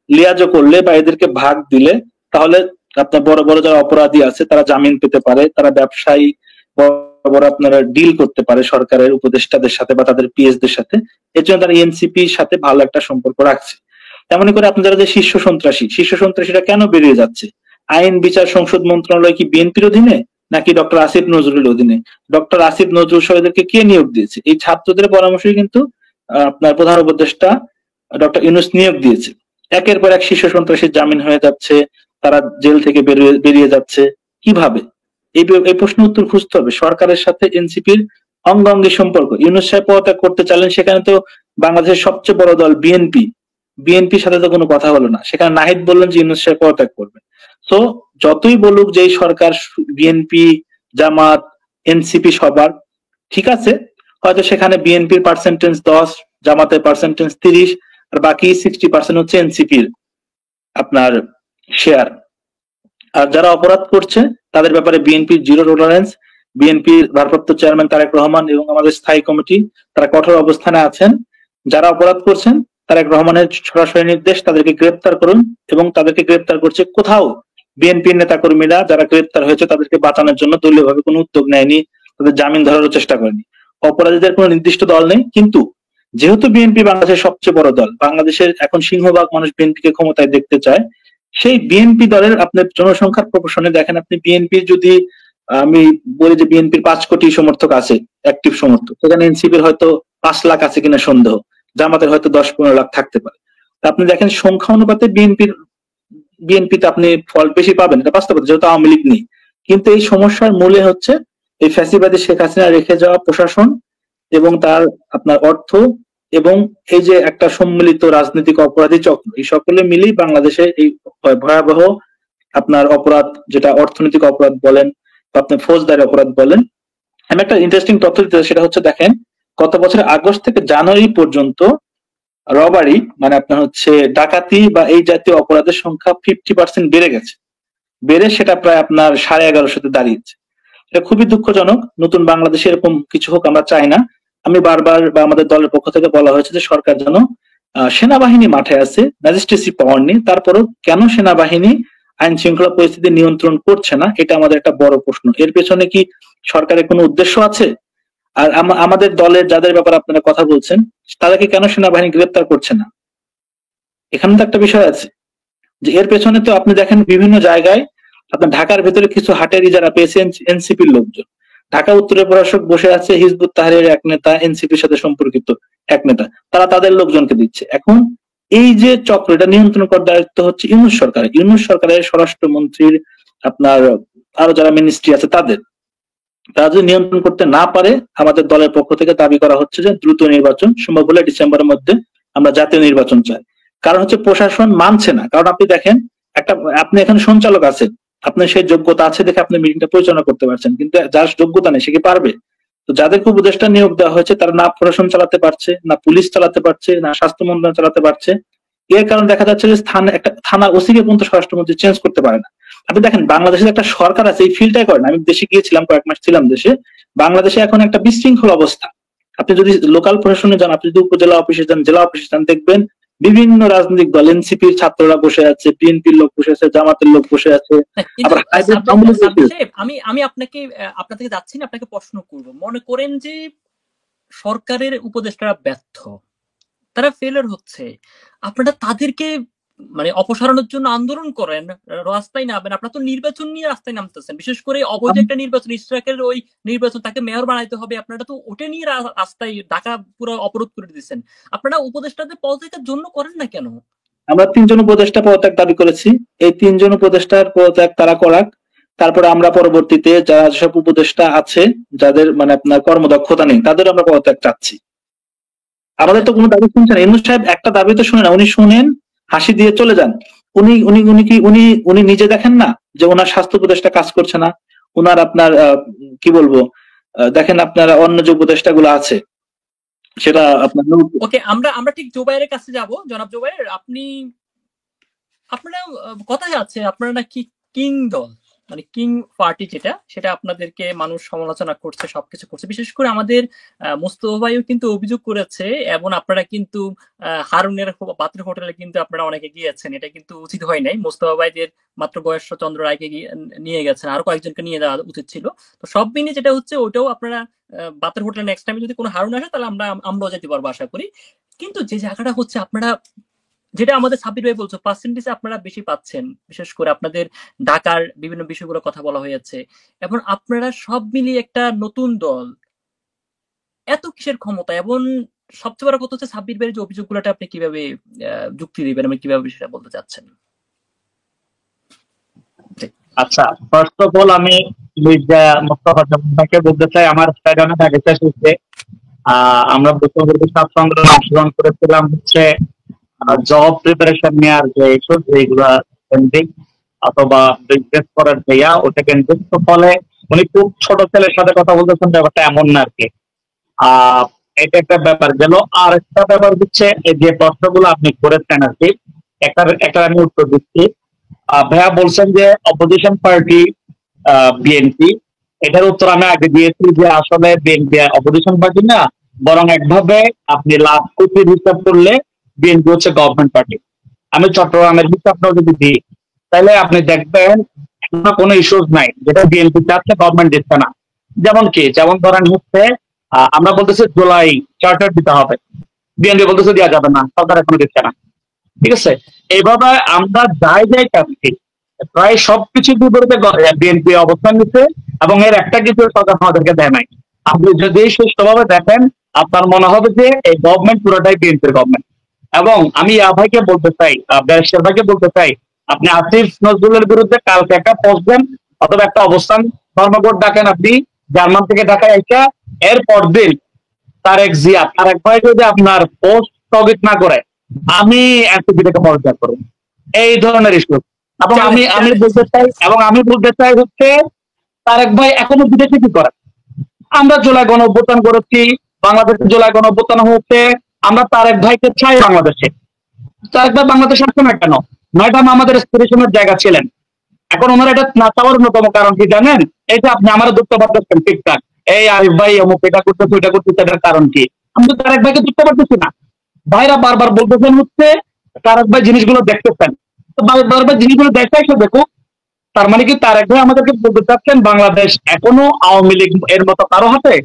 লিয়াজো করলে বা এদেরকে ভাগ দিলে তাহলে আপনার বড় বড় যারা অপরাধী আছে তারা জামিন পেতে পারে, তারা ব্যবসায়ী বড় বড় আপনারা ডিল করতে পারে সরকারের উপদেষ্টাদের সাথে বা তাদের পিএসদের সাথে। এর জন্য তারা এনসিপির সাথে ভালো একটা সম্পর্ক রাখছে। তেমনি করে আপনারা যে শীর্ষ সন্ত্রাসীরা কেন বেরিয়ে যাচ্ছে? আইন বিচার সংসদ মন্ত্রণালয় কি বিএনপির অধীনে নাকি ডক্টর আসিফ নজরুলের অধীনে? ডক্টর আসিফ নজরুল সাহেবদেরকে কে নিয়োগ দিয়েছে? এই ছাত্রদের পরামর্শই কিন্তু আপনার প্রধান উপদেষ্টা ডক্টর ইউনূস নিয়োগ দিয়েছে। একের পর এক শীর্ষ সন্ত্রাসীর জামিন হয়ে যাচ্ছে, তারা জেল থেকে বেরিয়ে যাচ্ছে। কিভাবে? এই প্রশ্ন উত্তর খুঁজতে হবে। সরকারের সাথে এনসিপির অঙ্গাঙ্গী সম্পর্ক। ইউনূস সাহেব পদত্যাগ করতে চাইলেন, সেখানে তো বাংলাদেশের সবচেয়ে বড় দল বিএনপির সাথে তো কোনো কথা হলো না। সেখানে নাহিদ বললেন যে ইউনূস সাহেব পদত্যাগ করবেন। তো যতই বলুক যে এই সরকার বিএনপি, জামাত, এনসিপি সবার, ঠিক আছে, হয়তো সেখানে বিএনপির পার্সেন্টেজ 10, জামাতের পার্সেন্টেজ 30, আর বাকি 60% হচ্ছে এনসিপির আপনার শেয়ার। আর যারা অপরাধ করছে তাদের ব্যাপারে বিএনপির জিরো টলারেন্স। বিএনপির ভারপ্রাপ্ত চেয়ারম্যান তারেক রহমান এবং আমাদের স্থায়ী কমিটি তারা কঠোর অবস্থানে আছেন। যারা অপরাধ করছেন তারেক রহমানের সরাসরি নির্দেশ তাদেরকে গ্রেপ্তার করুন, এবং তাদেরকে গ্রেপ্তার করছে। কোথাও বিএনপির নেতাকর্মীরা যারা গ্রেপ্তার হয়েছে তাদেরকে বাঁচানোর জন্য দলীয়ভাবে কোনো উদ্যোগ নেয়নি, তাদের জামিন ধরারও চেষ্টা করেনি। অপরাধীদের কোনো নির্দিষ্ট দল নেই, কিন্তু যেহেতু বিএনপি বাংলাদেশের সবচেয়ে বড় দল, বাংলাদেশের এখন সিংহভাগ মানুষ বিএনপিকে ক্ষমতায় দেখতে চায়, সেই বিএনপি দলের আপনার জনসংখ্যার প্রপোর্শনে দেখেন আপনি, বিএনপির যদি আমি বলি যে বিএনপির 5 কোটি সমর্থক আছে, অ্যাক্টিভ সমর্থক, সেখানে এনসিপির হয়তো 5 লাখ আছে কিনা সন্দেহ, জামাতের হয়তো 10-15 লাখ থাকতে পারে। আপনি দেখেন সংখ্যা অনুপাতে বিএনপিতে আপনি ফল বেশি পাবেন, এটা বাস্তবতা, যেহেতু আওয়ামী লীগ নেই। কিন্তু এই সমস্যার মূলে হচ্ছে এই ফ্যাসিবাদী শেখ হাসিনা রেখে যাওয়া প্রশাসন এবং তার আপনার অর্থ, এবং এই যে একটা সম্মিলিত রাজনৈতিক অপরাধী চক্র, এই সকলে মিলেই বাংলাদেশে এই ভয়াবহ আপনার অপরাধ, যেটা অর্থনৈতিক অপরাধ বলেন বা আপনি ফৌজদারি অপরাধ বলেন। আমি একটা ইন্টারেস্টিং তথ্য দিতে, সেটা হচ্ছে দেখেন গত বছরের আগস্ট থেকে জানুয়ারি পর্যন্ত রবারি মানে আপনার হচ্ছে ডাকাতি বা এই জাতীয় অপরাধের সংখ্যা 50% বেড়ে গেছে। বেড়ে সেটা প্রায় আপনার 1150-তে দাঁড়িয়েছে। এটা খুবই দুঃখজনক। নতুন বাংলাদেশে এরকম কিছু হোক আমরা চাই না। আমি বারবার বা আমাদের দলের পক্ষ থেকে বলা হয়েছে যে সরকার যেন, সেনাবাহিনী মাঠে আছে, ম্যাজিস্ট্রেসি পাওয়ার নেই, তারপরও কেন সেনাবাহিনী আইন শৃঙ্খলা পরিস্থিতি নিয়ন্ত্রণ করছে না, এটা আমাদের একটা বড় প্রশ্ন। এর পেছনে কি সরকারের কোনো উদ্দেশ্য আছে? আর আমাদের দলের যাদের ব্যাপারে আপনারা কথা বলছেন, তাদেরকে কেন সেনাবাহিনী গ্রেপ্তার করছে না? এখানে তো একটা বিষয় আছে যে এর পেছনে তো আপনি দেখেন বিভিন্ন জায়গায় আপনার ঢাকার ভেতরে কিছু হাটের ইজারা পেয়েছে এনসিপির লোকজন। ঢাকা উত্তরের প্রশাসক বসে আছে হিজবুত তাহরীরের এক নেতা, এনসিপির সাথে সম্পর্কিত এক নেতা, তারা তাদের লোকজনকে দিচ্ছে। এখন এই যে চক্র, এটা নিয়ন্ত্রণ করার দায়িত্ব হচ্ছে ইউনূস সরকারের স্বরাষ্ট্রমন্ত্রীর, আপনার আরো যারা মিনিস্ট্রি আছে তাদের। তারা যদি নিয়ন্ত্রণ করতে না পারে, আমাদের দলের পক্ষ থেকে দাবি করা হচ্ছে যে দ্রুত নির্বাচন, সম্ভব হলে ডিসেম্বরের মধ্যে আমরা জাতীয় নির্বাচন চাই। কারণ হচ্ছে প্রশাসন মানছে না। কারণ আপনি দেখেন আপনি এখানে সঞ্চালক আছেন, আপনার সেই যোগ্যতা আছে দেখে আপনি মিটিংটা পরিচালনা করতে পারছেন, কিন্তু যার যোগ্যতা নেই সে কি পারবে? তো যাদেরকে উপদেষ্টা নিয়োগ দেওয়া হয়েছে তারা না প্রশাসন চালাতে পারছে, না পুলিশ চালাতে পারছে, না স্বাস্থ্য মন্ত্রণালয় চালাতে পারছে। এর কারণে দেখা যাচ্ছে যে একটা থানা ওসিকে পর্যন্ত স্বরাষ্ট্রমন্ত্রী চেঞ্জ করতে পারে না। আপনি দেখেন বাংলাদেশের একটা সরকার আছে, এই ফিল্ডটাই করেন। আমি দেশে গিয়েছিলাম, কয়েক মাস ছিলাম দেশে। বাংলাদেশে এখন একটা বিশৃঙ্খল অবস্থা। আপনি যদি লোকাল প্রশাসনে যান, আপনি যদি উপজেলা অফিসে যান, জেলা অফিসে যান, দেখবেন বিভিন্ন রাজনৈতিক দল, এনসিপির ছাত্ররা বসে আছে, বিএনপির লোক বসে আছে, জামাতের লোক বসে আছে। আমি আপনার থেকে যাচ্ছি না, আপনাকে প্রশ্ন করবো। মনে করেন যে সরকারের উপদেষ্টারা ব্যর্থ, তারা ফেলার হচ্ছে, আপনারা তাদেরকে মানে অপসারণের জন্য আন্দোলন করেন, রাস্তায় নামেন। আপনারা তো নির্বাচন নিয়ে রাস্তায় নামতেছেন, বিশেষ করে অবৈধ একটা নির্বাচন, ইসরাকের ওই নির্বাচন, তাকে মেয়র বানাইতে হবে, আপনারা তো ওটা নিয়ে রাস্তায় ঢাকা পুরো অবরোধ করে দিচ্ছেন। আপনারা উপদেষ্টাদের পদত্যাগের জন্য করেন না কেন? আমরা 3 জন উপদেষ্টা পদত্যাগ দাবি করেছি। এই 3 জন উপদেষ্টার পদত্যাগ তারা করাক, তারপরে আমরা পরবর্তীতে যারা সব উপদেষ্টা আছে যাদের মানে আপনার কর্মদক্ষতা নেই তাদের আমরা পদত্যাগ চাচ্ছি। আমাদের তো কোনো দাবি শুনছেন। ইউনূস সাহেব একটা দাবি তো শুনে না, উনি শুনেন হাসি দিয়ে চলে যান। উনি নিজে দেখেন না যে ওনার স্বাস্থ্য উপদেষ্টা কাজ করছে না, ওনার আপনার কি বলবো, দেখেন আপনার অন্য যে উপদেষ্টা গুলো আছে সেটা আপনার। ওকে, আমরা ঠিক জোবাইরের কাছে যাব। জনাব জোবাইর, আপনারা কথায় আছে আপনারা নাকি কিং দল, মানে কিং পার্টি যেটা, সেটা আপনাদেরকে মানুষ সমালোচনা করছে, সবকিছু করছে। বিশেষ করে আমাদের মোস্তফা ভাইও কিন্তু অভিযোগ করেছে, এবং আপনারা কিন্তু হারুনের বাতের হোটেলে কিন্তু আপনারা অনেকে গিয়েছেন, এটা কিন্তু উচিত হয় নাই। মোস্তফা ভাইদের মাত্র বয়স্ক চন্দ্র রায়কে নিয়ে গেছেন, আরো কয়েকজনকে নিয়ে যাওয়া উচিত ছিল। তো সব মিলিয়ে যেটা হচ্ছে, ওটাও আপনারা বাতের হোটেলে নেক্সট টাইম যদি কোনো হারুন আসে, তাহলে আমরাও যেতে পারবো আশা করি। কিন্তু যে জায়গাটা হচ্ছে, আপনারা যেটা আমাদের সাব্বির ভাই বলছো, পার্সেন্টেজ আপনারা বেশি পাচ্ছেন, বিশেষ করে আপনাদের ঢাকার বিভিন্ন বিষয়গুলো কথা বলা হয়েছে, এবং আপনারা সব মিলিয়ে একটা নতুন দল, এত কিসের ক্ষমতা? এবং সবচেয়ে বড় কথা হচ্ছে, সাব্বির ভাইয়ের যে অভিযোগগুলোটা আপনি কিভাবে যুক্তি দিবেন, আমি কিভাবে বিষয়টা বলতে চাচ্ছেন? আচ্ছা, ফার্স্ট অফ অল আমি মোস্তফা জামানকে বলতে চাই, আমার স্টাডিয়ামে আগে শেষ হচ্ছে। আমরা বৈষম্যবিরোধী ছাত্র আন্দোলনে অংশগ্রহণ করেছিলাম হচ্ছে জব প্রিপারেশন নেওয়ার যে ইস্যু, যেগুলা কেন্দ্রিক অথবা বিজনেস করার যে ওটা কেন্দ্রিক। তো ফলে উনি খুব ছোট ছেলের সাথে কথা বলতেছেন, ব্যাপারটা এমন না আর কি। এটা একটা ব্যাপার গেল। আর একটা ব্যাপার হচ্ছে, এই যে প্রশ্নগুলো আপনি করেছেন আর কি, একটা আমি উত্তর দিচ্ছি। ভাইয়া বলছেন যে অপোজিশন পার্টি বিএনপি, এটার উত্তর আমি আগে দিয়েছি যে আসলে বিএনপি অপোজিশন পার্টি না, বরং একভাবে আপনি লাভ কোটির হিসাব করলে বিএনপি হচ্ছে গভর্নমেন্ট পার্টি। আমি চট্টগ্রামের হিসাবটাও যদি দিই, তাহলে আপনি দেখবেন কোনো ইস্যুস নাই যেটা বিএনপি চাচ্ছে গভর্নমেন্ট দিচ্ছে না। যেমন ধরেন হচ্ছে আমরা বলতেছি জুলাই চার্টার দিতে হবে, বিএনপি বলতেছে দেওয়া যাবে না, সরকার এখনো দিচ্ছে না। ঠিক আছে, এইভাবে আমরা যাই চাচ্ছি, প্রায় সবকিছুর বিপরীতে বিএনপি অবস্থান নিচ্ছে, এবং এর একটা কিছু সরকার আমাদেরকে দেয় নাই। আপনি যদি সুষ্ঠুভাবে দেখেন, আপনার মনে হবে যে এই গভর্নমেন্ট পুরোটাই বিএনপির গভর্নমেন্ট। এবং আমি ভাইকে বলতে চাই, ব্যারিস্টার ভাইকে বলতে চাই, আপনি আসিফ নজরুলের বিরুদ্ধে কালকে একটা পোস্ট দেন অথবা একটা অবস্থান ধর্মঘট ডাকেন, আপনি জার্মান থেকে ঢাকায় আইসা, এর পরদিন তারেক ভাই যদি আপনার পোস্ট স্থগিত না করে, আমি এনসিপি থেকে পদত্যাগ করব, এই ধরনের ইস্যু। এবং আমি বলতে চাই হচ্ছে, তারেক ভাই এখনো বিদেশে কি করে? আমরা জুলাই গণ অভ্যুত্থান করেছি, বাংলাদেশে জুলাই গণ অভ্যুত্থান হচ্ছে, আমরা তারেক ভাইকে চাই বাংলাদেশে। তারেক ভাই বাংলাদেশে আসছে না কেন? ম্যাডাম আমাদের স্টেশনের জায়গা ছিলেন। এখন ওনারা এটা না চাওয়ার অন্যতম কারণ কি জানেন? এটা আপনি আমার দুঃখ পাচ্ছেন ঠিকঠাক, এই আরিফ ভাই অমুক এটা করতেছে ওইটা করতেছে, এটার কারণ কি? আমি তো তারেক ভাইকে দুঃখ পারতেছি না। ভাইরা বারবার বলতেছেন হচ্ছে তারেক ভাই জিনিসগুলো দেখতেছেন, তো বারবার জিনিসগুলো দেখতে এসে দেখুক। তার মানে কি তারেক ভাই আমাদেরকে বলতে চাচ্ছেন বাংলাদেশ এখনো আওয়ামী লীগ এর মতো কারো হাতে?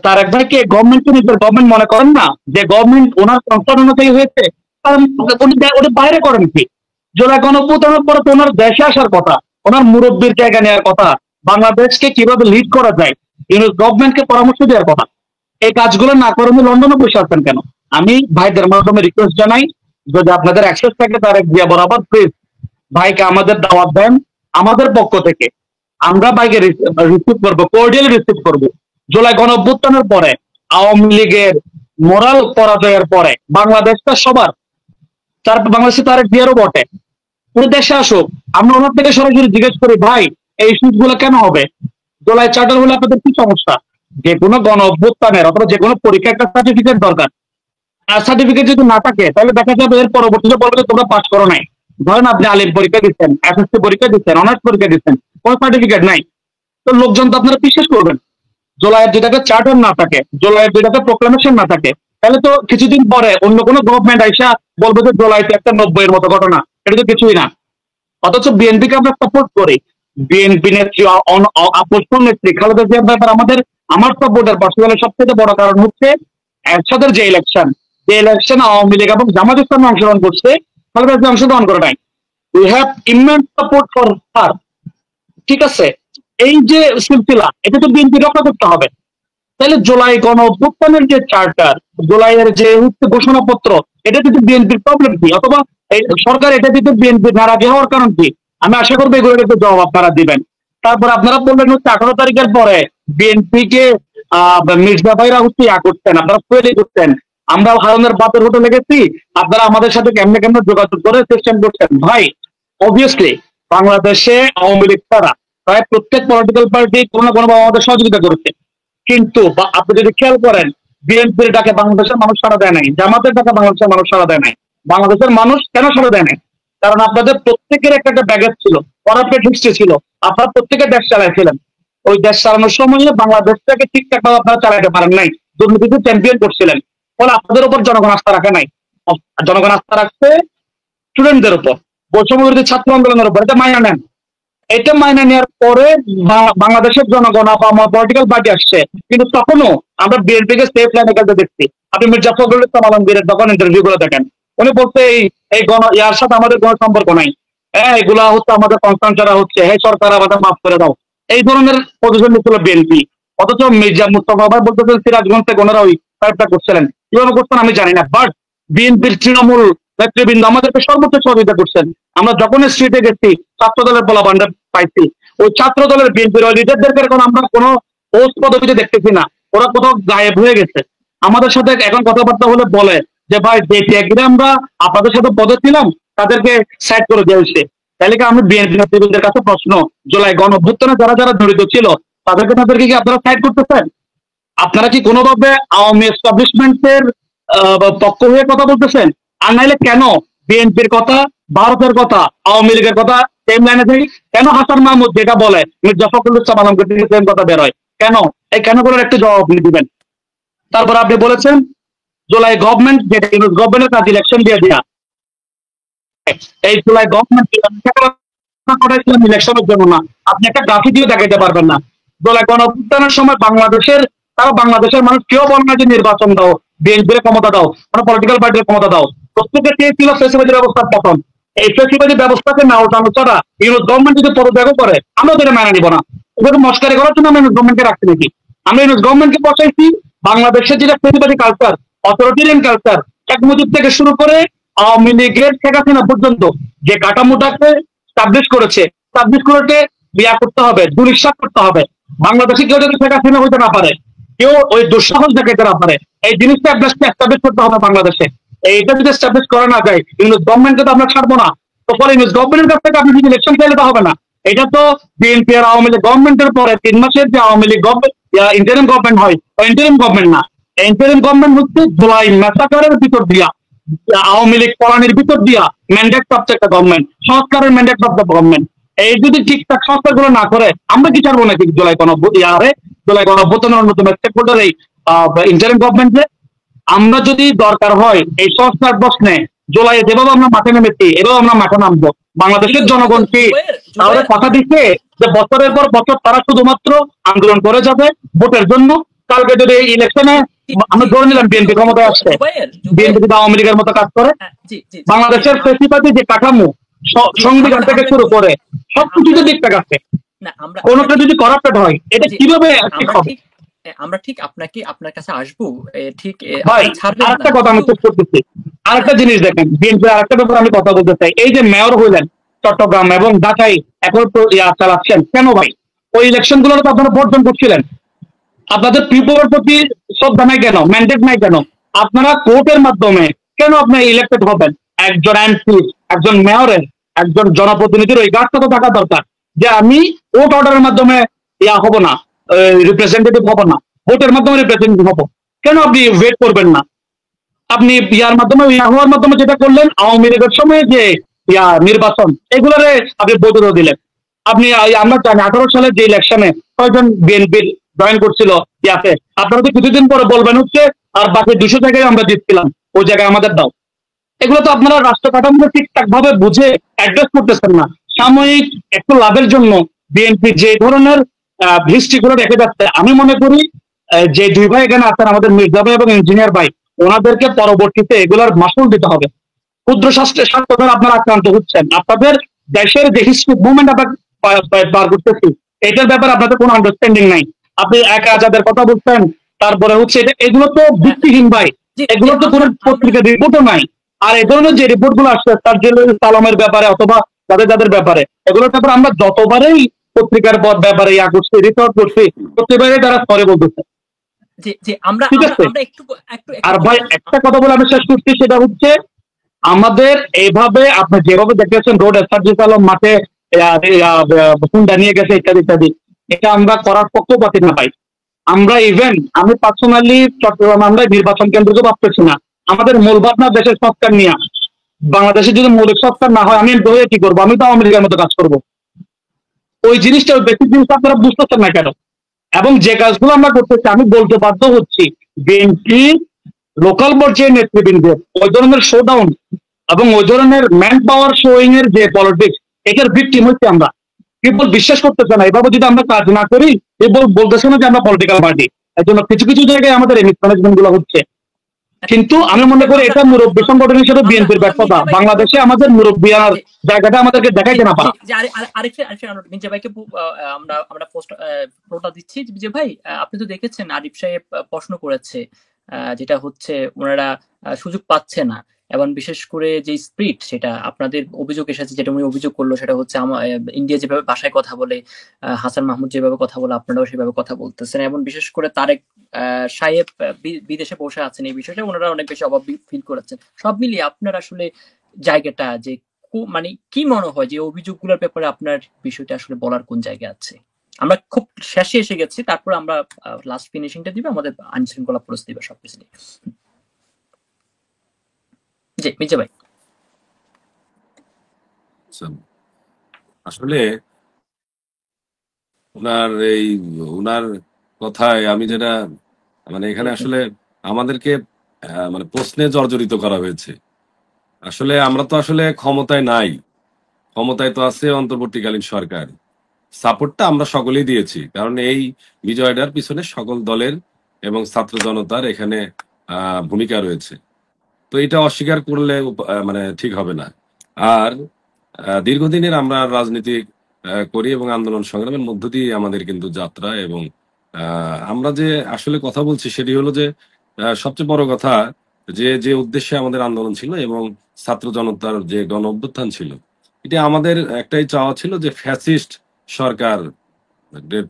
তারেক ভাইকে গভর্নমেন্ট নিজের গভর্নমেন্ট মনে করেন না? যে গভর্নমেন্ট ওনার সংস্থান অনুযায়ী হয়েছে, উনি বাইরে করেন কি? জুলাই গণঅভ্যুত্থানের পরে তো ওনার দেশে আসার কথা, ওনার মুরব্বীর জায়গা নেওয়ার কথা, বাংলাদেশকে কিভাবে লিড করা যায় ইউনুস গভর্নমেন্টকে পরামর্শ দেওয়ার কথা। এই কাজগুলো না করে উনি লন্ডনে বসে আছেন কেন? আমি ভাইদের মাধ্যমে রিকোয়েস্ট জানাই, যদি আপনাদের অ্যাক্সেস থাকে তারেক জিয়া বরাবর, প্লিজ ভাইকে আমাদের দাওয়াত দেন। আমাদের পক্ষ থেকে আমরা ভাইকে রিসিভ করবো, কোর্ডিয়ালি রিসিভ করবো। জুলাই গণঅভ্যুত্থানের পরে, আওয়ামী লীগের মোরাল পরাজয়ের পরে বাংলাদেশটা সবার, বাংলাদেশে তারেক জিয়ারও বটে। উনি দেশে আসুক, আমরা ওনার থেকে সরাসরি জিজ্ঞেস করি, ভাই এই ইস্যুস গুলো কেন হবে? জুলাই চার্টার হলে আপনাদের কি সমস্যা? যে কোনো গণ অভ্যুত্থানের অথবা যে কোনো পরীক্ষা একটা সার্টিফিকেট দরকার। আর সার্টিফিকেট যদি না থাকে, তাহলে দেখা যাবে এর পরবর্তীতে বলবে তোমরা পাস করো নাই। ধরেন আপনি আলিম পরীক্ষা দিচ্ছেন, এসএসসি পরীক্ষা দিচ্ছেন, অনার্স পরীক্ষা দিচ্ছেন, কোনো সার্টিফিকেট নাই, তো লোকজন তো আপনারা বিশ্বাস করবেন। জুলাইয়ের যেটাকে চার্টার না থাকে, জুলাইয়ের যেটাকে প্রোক্লামেশন না থাকে, তাহলে তো কিছুদিন পরে অন্য কোনো গভর্নমেন্ট আইসা বলবে যে জুলাইতে একটা 90-এর মতো ঘটনা, এটা তো কিছুই না। অথচ বিএনপিকে আমরা সাপোর্ট করি। বিএনপি নেত্রী আপসপন নেত্রী খালেদা জিয়ার ব্যাপার আমার সাপোর্টের পার্সোনালি সবচেয়ে বড় কারণ হচ্ছে এরশাদের যে ইলেকশন আওয়ামী লীগ এবং জামাত ইসলামে অংশগ্রহণ করছে, খালেদা জিয়া অংশগ্রহণ করে নাই। We have immense support for her. ঠিক আছে, এই যে সিলসিলা, এটা তো বিএনপি রক্ষা করতে হবে। তাহলে জুলাই গণ অভ্যুত্থানের যে চার্টার, জুলাইয়ের যে ঘোষণাপত্র, এটা কিন্তু বিএনপির প্রবলেম কি? অথবা সরকার এটা দিতে বিএনপি নারাজি হওয়ার কারণ কি? আমি আশা করবো এগুলোর একটু জবাব আপনারা দিবেন। তারপর আপনারা বললেন হচ্ছে 18 তারিখের পরে বিএনপি কে মির্জা ভাইরা হচ্ছে করতেন, আপনারা তৈরি করতেন, আমরা হারুনের বাতের হোটেলে গেছি, আপনারা আমাদের সাথে কেমনে কেমনে যোগাযোগ করে সিস্টেম করছেন। ভাই অবভিয়াসলি বাংলাদেশে আওয়ামী লীগ ছাড়া প্রায় প্রত্যেক পলিটিক্যাল পার্টি কোনো না কোনো আমাদের সহযোগিতা করেছে, কিন্তু আপনি যদি খেয়াল করেন, বিএনপির ডাকে বাংলাদেশের মানুষ সাড়া দেয় নাই, জামাতের ডাকে বাংলাদেশের মানুষ সাড়া দেয় নাই। বাংলাদেশের মানুষ কেন সাড়া দেয় নাই? কারণ আপনাদের প্রত্যেকের একটা একটা ব্যাগেজ ছিল, করাপ্টেড হিস্ট্রি ছিল, আপনারা প্রত্যেকে দেশ চালাইছিলেন। ওই দেশ চালানোর সময় বাংলাদেশটাকে ঠিকঠাক ভাবে আপনারা চালাতে পারেন নাই, দুর্নীতিতে চ্যাম্পিয়ন করছিলেন। ফলে আপনাদের উপর জনগণ আস্থা রাখে নাই, জনগণ আস্থা রাখছে স্টুডেন্টদের উপর, বৈষম্য বিরোধী ছাত্র আন্দোলনের উপর। এটা মাইনা নেন। এটা মাইনা নেওয়ার পরে বাংলাদেশের জনগণ আমার পলিটিক্যাল পার্টি আসছে, কিন্তু তখনও আমরা বিএনপিকে সেফ লাইনে খেলতে দেখছি। আপনি মির্জা ফখরুল ইসলাম আলমগীরের তখন ইন্টারভিউ করে দেখেন, উনি বলতে এই ইয়ার সাথে আমাদের কোনো সম্পর্ক নাই, হ্যাঁ এগুলা হচ্ছে আমাদের কনসার্ন যারা হচ্ছে, হ্যাঁ সরকার আমাদের মাফ করে দাও, এই ধরনের পজিশন নিচ্ছিল বিএনপি। অথচ মির্জা মুস্তফা ভাই বলতেছেন সিরাজগঞ্জ থেকে ওনারা ওই ফাইটটা করছিলেন, কিভাবে করছেন আমি জানি না, বাট বিএনপির তৃণমূল নেতৃবৃন্দ আমাদেরকে সর্বোচ্চ সহযোগিতা করছেন। আমরা যখন স্ট্রিটে গেছি ছাত্র দলের পোলাপানরা পাইছি, ওই ছাত্র দলের বিএনপির ওই লিডারদেরকে এখন আমরা কোনো পোস্ট পদবিতে দেখতেছি না, ওরা কোথাও গায়েব হয়ে গেছে। আমাদের সাথে এখন কথাবার্তা হলে বলে যে ভাই যে ট্যাগরে আমরা আপনাদের সাথে পদে ছিলাম তাদেরকে সাইড করে দেওয়া হয়েছে। তাহলে কি আমি বিএনপি নেতৃবৃন্দের কাছে প্রশ্ন, জুলাই গণঅভ্যুত্থানে যারা যারা জড়িত ছিল তাদেরকে কি আপনারা সাইড করতেছেন? আপনারা কি কোনোভাবে আওয়ামী এস্টাবলিশমেন্টের পক্ষ হয়ে কথা বলতেছেন? আর নাইলে কেন বিএনপির কথা, ভারতের কথা, আওয়ামী লীগের কথা সেম লাইনে থাকি? কেন হাসান মাহমুদ যেটা বলে মির্জা ফখরুল ইসলাম আলমগীর থেকে সেম কথা বের হয়? কেন এই কেন বলার একটু জবাব আপনি দিবেন। তারপর আপনি বলেছেন জুলাই গভর্নমেন্ট যেটা গভর্নমেন্টের কাছে ইলেকশন দিয়ে দেয়া, এই জুলাই গভর্নমেন্ট ইলেকশনের জন্য না, আপনি একটা গ্রাফি দিয়ে দেখাতে পারবেন না। জুলাই গণঅভ্যুত্থানের সময় বাংলাদেশের মানুষ কেউ বলে না যে নির্বাচন দাও, বিএনপির ক্ষমতা দাও, কোনো পলিটিক্যাল পার্টির ক্ষমতা দাও। প্রত্যেকে চেয়েছিল ফেসিবাদী ব্যবস্থার পতন। এই ফেসিবাদী ব্যবস্থাকে না ওঠানো ছাড়া ইউনুস গভর্নমেন্ট যদি পদত্যাগও করে আমরা ওদের মেনে নিব না। ওদের মস্কারি করার জন্য আমরা ইউনুস গভর্নমেন্টকে রাখছি নাকি? আমরা ইউনুস গভর্নমেন্টকে বসাইছি বাংলাদেশের যেটা ফেসিবাদী culture, authoritarian culture, Sheikh Mujib থেকে শুরু করে আওয়ামী লীগের শেখ হাসিনা পর্যন্ত যে কাঠামোটাকে স্টাবলিশ করেছে বিয়া করতে হবে, দুরিশ্বাস করতে হবে। বাংলাদেশে কেউ যদি শেখ হাসিনা হইতে না পারে, কেউ ওই দুঃসাহস দেখাইতে না পারে, এই জিনিসটা এস্টাবলিশ করতে হবে বাংলাদেশে। এইটা যদি এস্টাবলিশ করা না যায়, ইউনুস গভর্নমেন্টকে তো আমরা ছাড়বো না। তো পরে ইউনুস গভর্নমেন্টের কাছ থেকে আপনি যদি ইলেকশন চাইলে তো হবে না। এটা তো বিএনপি আর আওয়ামী লীগ গভর্নমেন্টের পরে 3 মাসের যে আওয়ামী লীগ ইন্টারিম গভর্নমেন্ট হয়, ইন্টারিম গভর্নমেন্ট না, ইন্টারিম গভর্নমেন্ট হচ্ছে জুলাই ম্যাসাকারের ভিতর দিয়া, আওয়ামী লীগ পলানির ভিতর দিয়া ম্যান্ডেট প্রাপ্ত একটা গভর্নমেন্ট, সংস্কারের ম্যান্ডেট প্রাপ্ত গভর্নমেন্ট। এই যদি ঠিকঠাক সংস্কারগুলো না করে আমরা কি ছাড়বো নাকি জুলাই গণঅভ্যুত্থানের অন্যতম স্টেক হোল্ডার এই ইন্টারিম গভর্নমেন্টে? আমরা যদি দরকার হয় এই সংস্কার প্রশ্নে জুলাই যেভাবে আমরা মাঠে নেমেছি এভাবে আমরা মাঠে নামবো। বাংলাদেশের জনগণ কি তাহলে কথা দিচ্ছে যে বছরের পর বছর তারা শুধুমাত্র আন্দোলন করে যাবে ভোটের জন্য? কালকে যদি এই ইলেকশনে আমরা ধরে নিলাম বিএনপি ক্ষমতায় আসছে, বিএনপি যদি আওয়ামী লীগের মতো কাজ করে, বাংলাদেশের ফেসিবাদী যে কাঠামো সংবিধান থেকে শুরু করে সবকিছুতে ঠিকঠাক আছে, কোনটা যদি করাপ্টেড হয় এটা কিভাবে ঠিক হবে? আমরা ঠিক আপনার কাছে আসবো। ঠিক ভাই আরেকটা কথা আমি শেষ করতেছি, আরেকটা জিনিস দেখেন, বিএনপি আরেকটা ব্যাপারে আমি কথা বলতে চাই। এই যে মেয়র হইলেন চট্টগ্রাম এবং ঢাকায় এখন চালাচ্ছেন কেন ভাই? ওই ইলেকশন গুলো তো আপনারা বর্জন করছিলেন। আপনাদের পিপলের প্রতি শ্রদ্ধা নাই কেন, ম্যান্ডেট নাই কেন? আপনারা কোর্টের মাধ্যমে কেন আপনি ইলেক্টেড হবেন? একজন এমপি, একজন মেয়রের, একজন জনপ্রতিনিধির ওই গাছটা তো থাকা দরকার যে আমি কোর্ট অর্ডারের মাধ্যমে হব না, রিপ্রেজেন্টেটিভ হব না, ভোটের মাধ্যমে রিপ্রেজেন্টেটিভ হব। কেন আপনি ওয়েট করবেন না? আপনি ইয়ার মাধ্যমে হওয়ার মাধ্যমে যেটা করলেন আওয়ামী লীগের সময় যে নির্বাচন, এগুলোরে আপনি বৈধতা দিলেন। আপনি আমরা জানি 18 সালে যে ইলেকশনে কয়জন বিএনপির জয়েন করছিল ইয়াতে, আপনারা তো কিছুদিন পরে বলবেন হচ্ছে আর বাকি 200 জায়গায় আমরা জিতছিলাম, ওই জায়গায় আমাদের দাও। এগুলো তো আপনারা রাষ্ট্র কাঠামো ঠিকঠাক ভাবে বুঝে অ্যাড্রেস করতেছেন না। সাময়িক একটু লাভের জন্য বিএনপি যে ধরনের হিস্ট্রিগুলো রেখে যাচ্ছে, আমি মনে করি যে দুই ভাই এখানে আছেন আমাদের মির্জা ভাই এবং ইঞ্জিনিয়ার ভাই, ওনাদেরকে পরবর্তীতে এগুলোর মাসুল দিতে হবে। ক্ষুদ্র স্বাস্থ্য দ্বারা আপনারা আক্রান্ত হচ্ছেন, আপনাদের দেশের যে হিস্ট্রি মুভমেন্ট আমরা পার করতেছি এটার ব্যাপারে আপনাদের কোনো আন্ডারস্ট্যান্ডিং নাই। আপনি এক আজাদের কথা বলছেন, তারপরে হচ্ছে এগুলো তো ভিত্তিহীন ভাই, এগুলো তো কোনো পত্রিকার রিপোর্টও নাই। আর এই ধরনের যে রিপোর্ট গুলো আসছে তার সালামের ব্যাপারে অথবা যাদের ব্যাপারে, এগুলোর ব্যাপারে আমরা যতবারই পত্রিকার ব্যাপারে করছি, রিপোর্ট করছি, প্রত্যেকবারে তারা স্তরে বলতেছে। ঠিক আছে। আর ভাই একটা কথা বলে আমি শেষ করছি, সেটা হচ্ছে আমাদের এইভাবে আপনি যেভাবে দেখতেছেন রোড এসআরজি আলম মাঠে হুন্ডা নিয়ে গেছে ইত্যাদি ইত্যাদি, এটা আমরা করার পক্ষপাতী না ভাই। আমরা ইভেন আমি পার্সোনালি চট্টগ্রাম আমরা নির্বাচন কেন্দ্রকে ভাবতেছি না, আমাদের মূল ভাবনা দেশের সংস্কার নিয়ে। বাংলাদেশে যদি মৌলিক সরকার না হয় আমি এমপি হয়ে কি করবো? আমি তো আওয়ামী লীগের মতো কাজ করবো। ওই জিনিসটা, ওই বেসিক জিনিসটা আপনারা বুঝতেছেন না কেন? এবং যে কাজগুলো আমরা করতেছি, আমি বলতে বাধ্য হচ্ছি, বিএনপি লোকাল পর্যায়ে নেতৃবৃন্দের ওই ধরনের শোডাউন এবং ওই ধরনের ম্যান পাওয়ার শোয়িং এর যে পলিটিক্স, এটার ভিকটিম হচ্ছে আমরা। পিপল বিশ্বাস করতেছে না, এভাবে যদি আমরা কাজ না করি, পিপল বলতেছে না যে আমরা পলিটিক্যাল পার্টি। এর জন্য কিছু কিছু জায়গায় আমাদের এই মিসম্যানেজমেন্ট গুলো হচ্ছে। কিন্তু আমি মনে করি এটা মুরব্বী সংগঠন হিসেবে বিএনপির ব্যর্থতা। বাংলাদেশে আমাদের মুরব্বী আনার জায়গাটা আমাদেরকে দেখাইতে না পারা। মির্জা ভাইকে আমরা আমরা প্রশ্নটা দিচ্ছি যে ভাই, আপনি তো দেখেছেন আরিফ সাহেব প্রশ্ন করেছে, যেটা হচ্ছে ওনারা সুযোগ পাচ্ছে না, এবং বিশেষ করে যে স্পিরিট, সেটা আপনাদের অভিযোগ এসেছে, যেটা উনি অভিযোগ করলো সেটা হচ্ছে ইন্ডিয়া যেভাবে ভাষায় কথা বলে, হাসান মাহমুদ যেভাবে কথা বলে, আপনারাও সেভাবে কথা বলতেছেন, এবং বিশেষ করে তারেক সাহেব বিদেশে বসে আছেন, এই বিষয়টা ওনারা অনেক বেশি অভাব ফিল করেছেন। সব মিলিয়ে আপনার আসলে জায়গাটা যে মানে কি মনে হয় যে অভিযোগগুলোর ব্যাপারে আপনার বিষয়টা আসলে বলার কোন জায়গায় আছে? আমরা খুব শেষে এসে গেছি, তারপর আমরা লাস্ট ফিনিশিংটা দিব আমাদের আইন শৃঙ্খলা পরিস্থিতি বা সবকিছু নিয়ে। জি মির্জা ভাই। আসলে ওনার কথায় আমি যেটা মানে এখানে আসলে আমাদেরকে মানে প্রশ্নে জর্জরিত করা হয়েছে। আসলে আমরা তো আসলে ক্ষমতায় নাই, ক্ষমতায় তো আছে অন্তর্বর্তীকালীন সরকার। সাপোর্টটা আমরা সকলেই দিয়েছি, কারণ এই বিজয়টার পিছনে সকল দলের এবং ছাত্র জনতার এখানে ভূমিকা রয়েছে। তো এটা অস্বীকার করলে মানে ঠিক হবে না। আর দীর্ঘদিনের আমরা রাজনীতি করি এবং আন্দোলন সংগ্রামের মধ্য দিয়ে আমাদের কিন্তু যাত্রা, এবং আমরা যে আসলে কথা বলছি সেটি হলো যে সবচেয়ে বড় কথা, যে যে উদ্দেশ্যে আমাদের আন্দোলন ছিল এবং ছাত্র জনতার যে গণ অভ্যুত্থান ছিল, এটা আমাদের একটাই চাওয়া ছিল যে ফ্যাসিস্ট সরকার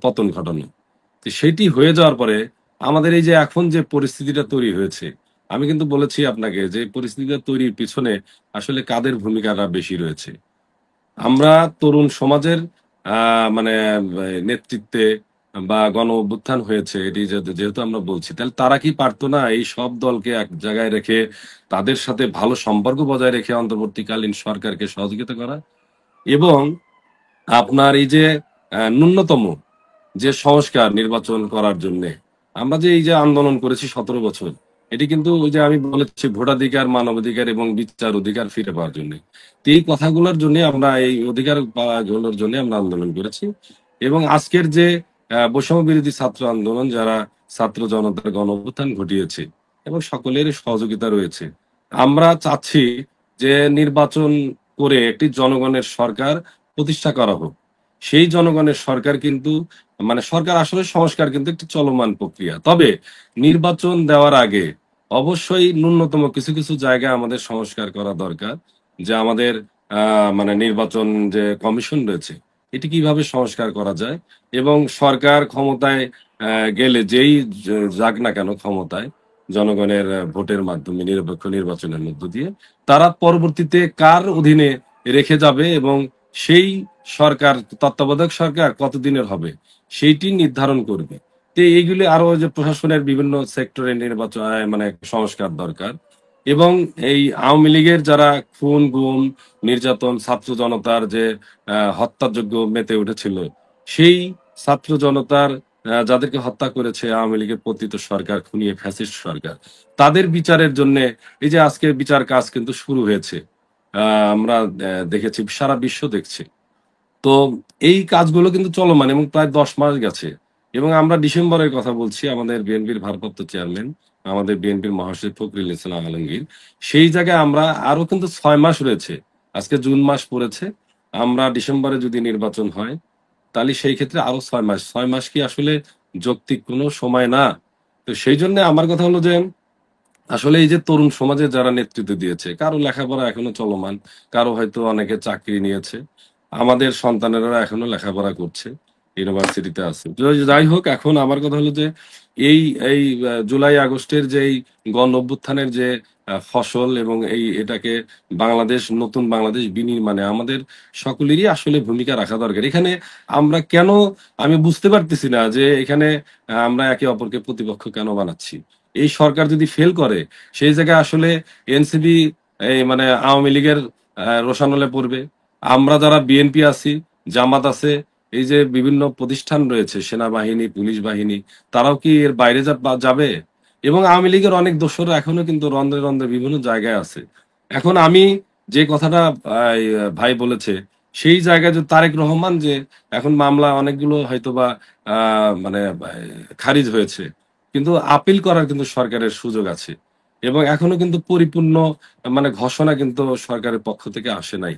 পতন ঘটানো। তো সেটি হয়ে যাওয়ার পরে আমাদের এই যে এখন যে পরিস্থিতিটা তৈরি হয়েছে, আমি কিন্তু বলেছি আপনাকে যে পরিস্থিতিটা তৈরির পিছনে আসলে কাদের ভূমিকাটা বেশি রয়েছে। আমরা তরুণ সমাজের মানে নেতৃত্বে বা গণ অভ্যুত্থান হয়েছে, এটি যেহেতু আমরা বলছি, তাহলে তারা কি পারতো না এই সব দলকে এক জায়গায় রেখে তাদের সাথে ভালো সম্পর্ক বজায় রেখে অন্তর্বর্তীকালীন সরকারকে সহযোগিতা করা, এবং আপনার এই যে ন্যূনতম যে সংস্কার নির্বাচন করার জন্য আমরা যে এই যে আন্দোলন করেছি 17 বছর, এটি কিন্তু ওই যে আমি বলেছি ভোটাধিকার, মানবাধিকার এবং বিচার অধিকার ফিরে পাওয়ার জন্য। তো এই কথাগুলোর জন্য আমরা, এই অধিকার পাওয়াগুলোর জন্য আমরা আন্দোলন করেছি। এবং আজকের যে বৈষম্য বিরোধী ছাত্র আন্দোলন, যারা ছাত্র জনতার গণ অভ্যুত্থান ঘটিয়েছে এবং সকলের সহযোগিতা রয়েছে, আমরা চাচ্ছি যে নির্বাচন করে একটি জনগণের সরকার প্রতিষ্ঠা করা হোক। সেই জনগণের সরকার কিন্তু মানে সরকার আসলে সংস্কার কিন্তু একটি চলমান প্রক্রিয়া। তবে নির্বাচন দেওয়ার আগে অবশ্যই ন্যূনতম কিছু কিছু জায়গায় আমাদের সংস্কার করা দরকার, যে আমাদের মানে নির্বাচন যে কমিশন রয়েছে এটি কিভাবে সংস্কার করা যায়, এবং সরকার ক্ষমতায় গেলে যেই যাক না কেন ক্ষমতায়, জনগণের ভোটের মাধ্যমে নিরপেক্ষ নির্বাচনের মধ্য দিয়ে তারা পরবর্তীতে কার অধীনে রেখে যাবে, এবং সেই সরকার, তত্ত্বাবধায়ক সরকার কতদিনের হবে সেইটি নির্ধারণ করবে। তো এইগুলি আরো যে প্রশাসনের বিভিন্ন সেক্টরে নির্বাচন মানে সংস্কার দরকার। এবং এই আওয়ামী লীগের যারা খুন গুম নির্যাতন, ছাত্র জনতার যে হত্যাযোগ্য মেতে উঠেছিল, সেই ছাত্র জনতার যাদেরকে হত্যা করেছে আওয়ামী লীগের পতিত সরকার, খুনিয়ে ফ্যাসিস্ট সরকার, তাদের বিচারের জন্য এই যে আজকে বিচার কাজ কিন্তু শুরু হয়েছে, আমরা দেখেছি, সারা বিশ্ব দেখছে। তো এই কাজগুলো কিন্তু চলমান এবং প্রায় 10 মাস গেছে। এবং আমরা ডিসেম্বরের কথা বলছি, আমাদের বিএনপির ভারপ্রাপ্ত চেয়ারম্যান, আমাদের বিএনপির মহাসচিব ফখরুল ইসলাম আলমগীর, সেই জায়গায় আমরা আরো কিন্তু 6 মাস রয়েছে। আজকে জুন মাস পড়েছে, আমরা ডিসেম্বরে যদি নির্বাচন হয় তাহলে সেই ক্ষেত্রে আরো 6 মাস। 6 মাস কি আসলে যৌক্তিক কোনো সময় না? তো সেই জন্য আমার কথা হলো যে আসলে এই যে তরুণ সমাজে যারা নেতৃত্ব দিয়েছে, কারো লেখাপড়া এখনো চলমান, কারো হয়তো অনেকে চাকরি নিয়েছে, আমাদের সন্তানেরা এখনো লেখাপড়া করছে, ইউনিভার্সিটিতে আছে। যাই হোক, এখন আমার কথা হলো যে এই এই জুলাই আগস্টের যে এই গণ অভ্যুত্থানের যে ফসল, এবং এটাকে বাংলাদেশ, নতুন বাংলাদেশ বিনির্মাণে আমাদের সকলেরই আসলে ভূমিকা রাখা দরকার। এখানে আমরা কেন, আমি বুঝতে পারতেছি না যে এখানে আমরা একে অপরকে প্রতিপক্ষ কেন বানাচ্ছি। এই সরকার যদি ফেল করে, সেই জায়গায় আসলে এনসিপি এই মানে আওয়ামী লীগের রোশানলে পড়বে। আমরা যারা বিএনপি আছি, জামাত আছে, এই যে বিভিন্ন প্রতিষ্ঠান রয়েছে, সেনাবাহিনী, পুলিশ বাহিনী, তারাও কি এর বাইরে যাবে? এবং আওয়ামী লীগের অনেক দোসর এখনো কিন্তু রন্ধ্রে রন্ধ্রে বিভিন্ন জায়গায় আছে। এখন আমি যে কথাটা ভাই বলেছে, সেই জায়গায় যে তারেক রহমান যে এখন মামলা অনেকগুলো হয়তোবা মানে খারিজ হয়েছে, কিন্তু আপিল করার কিন্তু সরকারের সুযোগ আছে। এবং এখনো কিন্তু পরিপূর্ণ মানে ঘোষণা কিন্তু সরকারের পক্ষ থেকে আসে নাই,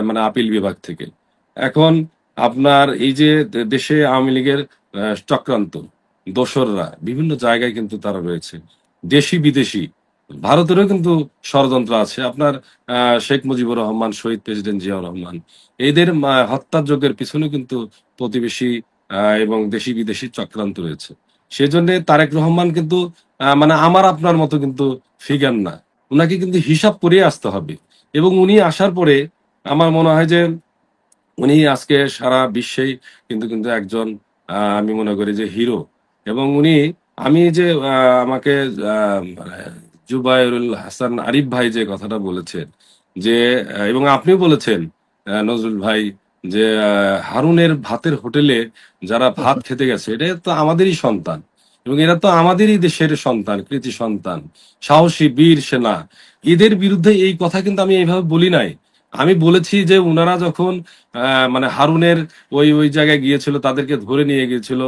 মানে আপিল বিভাগ থেকে। এখন আপনার এই যে দেশে আওয়ামী লীগের চক্রান্ত, দোসররা বিভিন্ন জায়গায় কিন্তু তারা রয়েছে, দেশি বিদেশি, ভারতেরও কিন্তু ষড়যন্ত্র আছে। আপনার শেখ মুজিবুর রহমান, শহীদ প্রেসিডেন্ট জিয়াউর রহমান, এদের হত্যাযজ্ঞের পিছনে কিন্তু প্রতিবেশী এবং দেশি বিদেশি চক্রান্ত রয়েছে। সেজন্য তারেক রহমান কিন্তু মানে আমার আপনার মতো কিন্তু ফিগার না, উনাকে কিন্তু হিসাব করে আসতে হবে। এবং উনি আসার পরে আমার মনে হয় যে উনি আজকে সারা বিশ্বেই কিন্তু কিন্তু একজন আমি মনে করি যে হিরো। এবং উনি, আমি যে আমাকে মানে জুবাইরুল হাসান আরিফ ভাই যে কথাটা বলেছেন, যে এবং আপনিও বলেছেন নজরুল ভাই, যে হারুনের ভাতের হোটেলে যারা ভাত খেতে গেছে, এটা তো আমাদেরই সন্তান, এবং এরা তো আমাদেরই দেশের সন্তান, কৃতি সন্তান, সাহসী বীর সেনা। এদের বিরুদ্ধে এই কথা কিন্তু আমি এইভাবে বলি নাই। আমি বলেছি যে উনারা যখন মানে হারুনের ওই ওই জায়গায় গিয়েছিল, তাদেরকে ধরে নিয়ে গিয়েছিল,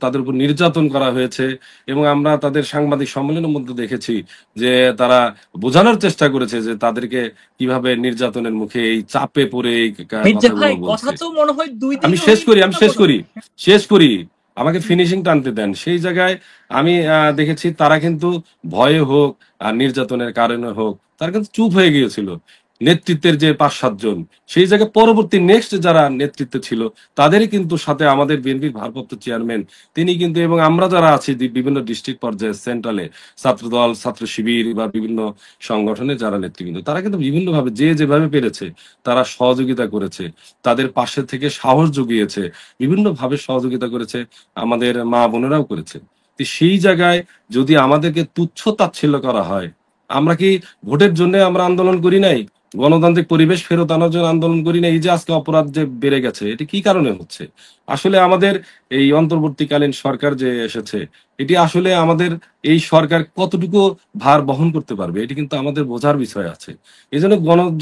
তাদের উপর নির্যাতন করা হয়েছে, এবং আমরা তাদের সাংবাদিক সম্মেলনের মধ্যে দেখেছি যে তারা বোঝানোর চেষ্টা করেছে যে তাদেরকে কিভাবে নির্যাতনের মুখে এই চাপে পড়ে এই মির্জা ভাই, কথাগুলো কথা বলছে। তো মনে হয় 2 আমি দিনও শেষ করি, হয়নি আমি না শেষ মনে করি, হয়। শেষ করি, আমাকে ফিনিশিং টানতে দেন। সেই জায়গায় আমি দেখেছি তারা কিন্তু ভয়ে হোক আর নির্যাতনের কারণে হোক, তারা কিন্তু চুপ হয়ে গিয়েছিল। নেতৃত্বের যে 5-7 জন, সেই জায়গায় পরবর্তী নেক্সট যারা নেতৃত্বে ছিল, তাদেরই কিন্তু সাথে আমাদের বিএনপির ভারপ্রাপ্ত চেয়ারম্যান তিনি কিন্তু, এবং আমরা যারা আছি বিভিন্ন ডিস্ট্রিক্ট পর্যায়ে, সেন্ট্রালে, ছাত্রদল, ছাত্র শিবির বা বিভিন্ন সংগঠনে যারা নেতৃবৃন্দ, তারা কিন্তু বিভিন্নভাবে যে যেভাবে পেরেছে তারা সহযোগিতা করেছে, তাদের পাশে থেকে সাহস জুগিয়েছে, বিভিন্ন ভাবে সহযোগিতা করেছে, আমাদের মা বোনেরাও করেছে। তো সেই জায়গায় যদি আমাদেরকে তুচ্ছ তাচ্ছিল্য করা হয়, আমরা কি ভোটের জন্য আমরা আন্দোলন করি নাই? গণতান্ত্রিক পরিবেশ ফেরত আনার জন্য আন্দোলন করি নাই? এই যে আজকে অপরাধ যে বেড়ে গেছে, এটি কি কারণে হচ্ছে? আসলে আমাদের এই অন্তর্বর্তীকালীন সরকার যে এসেছে, এটি আসলে আমাদের এই সরকার কতটুকু ভার বহন করতে পারবে, এটি কিন্তু আমাদের বোঝার বিষয় আছে। এই জন্য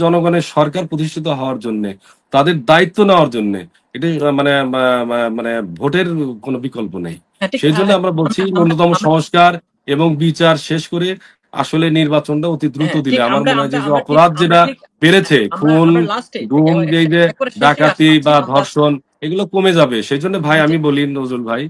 জনগণের সরকার প্রতিষ্ঠিত হওয়ার জন্য, তাদের দায়িত্ব নেওয়ার জন্য, এটি মানে মানে ভোটের কোনো বিকল্প নেই। হ্যাঁ, ঠিক। সেই জন্য আমরা বলছি ন্যূনতম সংস্কার এবং বিচার শেষ করে আসলে নির্বাচনটা অতি দ্রুত হ্যাঁ, ঠিক। দিলে আমার আমরা মনে হয় আমরা যে আমরা ঠিক অপরাধ আমরা যেটা ঠিক বেড়েছে, খুন, আমরা লাস্টে গুম, এই যে একবারে শেষে ডাকাতি আসছি বা আমরা। ধর্ষণ, এগুলো কমে যাবে। সেই জন্য ভাই আমি বলি নজরুল ভাই,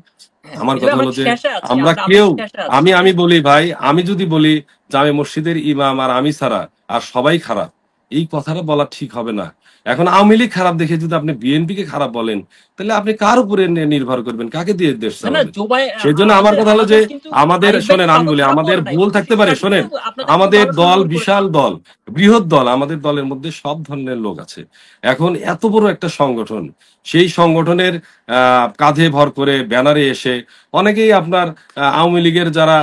হ্যাঁ, আমার মির্জা ভাই, কথা আমরা হলো যে শেষে আছি, আমরা আমরা কেউ, শেষে আছি। আমি বলি ভাই, আমি যদি বলি জামে মসজিদের ইমাম আর আমি ছাড়া আর সবাই খারাপ, এই কথাটা বলা ঠিক হবে না। এখন আওয়ামী লীগ খারাপ দেখে যদি আপনি বিএনপি কে খারাপ বলেন, তাহলে আপনি কার উপরে নির্ভর করবেন, কাকে দিয়ে দেশ না, না, চালাবেন? জুবাই, সেই জন্য আমার কথা হলো যে আমাদের কিন্তু আমাদের, আরিফ ভাই শোনেন আমি কারো বলি, খারাপ আমাদের বলে নাই, ভুল থাকতে পারে, তারা শোনেন, কিন্তু আপনাদের আমাদের ভালো দল সম্বোধন বিশাল করেছে। দল, বৃহৎ দল, আমাদের দলের মধ্যে সব ধরনের লোক আছে। এখন এত বড় একটা সংগঠন, সেই সংগঠনের কাঁধে ভর করে ব্যানারে এসে অনেকেই আপনার আওয়ামী লীগের যারা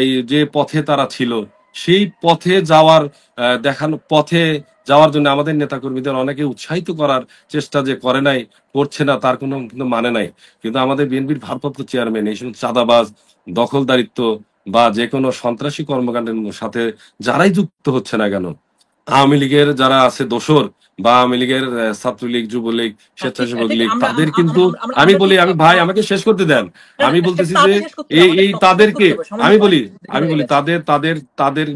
এই যে পথে তারা ছিল, সেই পথে যাওয়ার দেখানো পথে যাওয়ার জন্য আমাদের নেতাকর্মীদের অনেকে উৎসাহিত করার চেষ্টা যে করে নাই, করছে না, তার কোনো কিন্তু মানে নাই। কিন্তু আমাদের বিএনপির ভারপ্রাপ্ত চেয়ারম্যান এই সময় চাঁদাবাজ, দখলদারিত্ব বা যে কোনো সন্ত্রাসী কর্মকাণ্ডের সাথে যারাই যুক্ত হচ্ছে না কেন, আওয়ামী লীগের যারা আছে দোসর, বা আওয়ামী লীগের ছাত্রলীগ, যুবলীগ, হ্যাঁ, ঠিক। স্বেচ্ছাসেবক ঠিক। লীগ, আমরা তাদের আমরা কিন্তু আমরা আমি আমরা বলি, ঠিক। আমি ভাই আমাকে শেষ করতে দেন। না, আমি না, বলতেছি যে তাড়াতাড়ি শেষ করতে হবে, এই আমাদের এই শেষ তাদেরকে করতে হবে, সময় আমি বলি, অনেক হয়ে গেছে। তাদের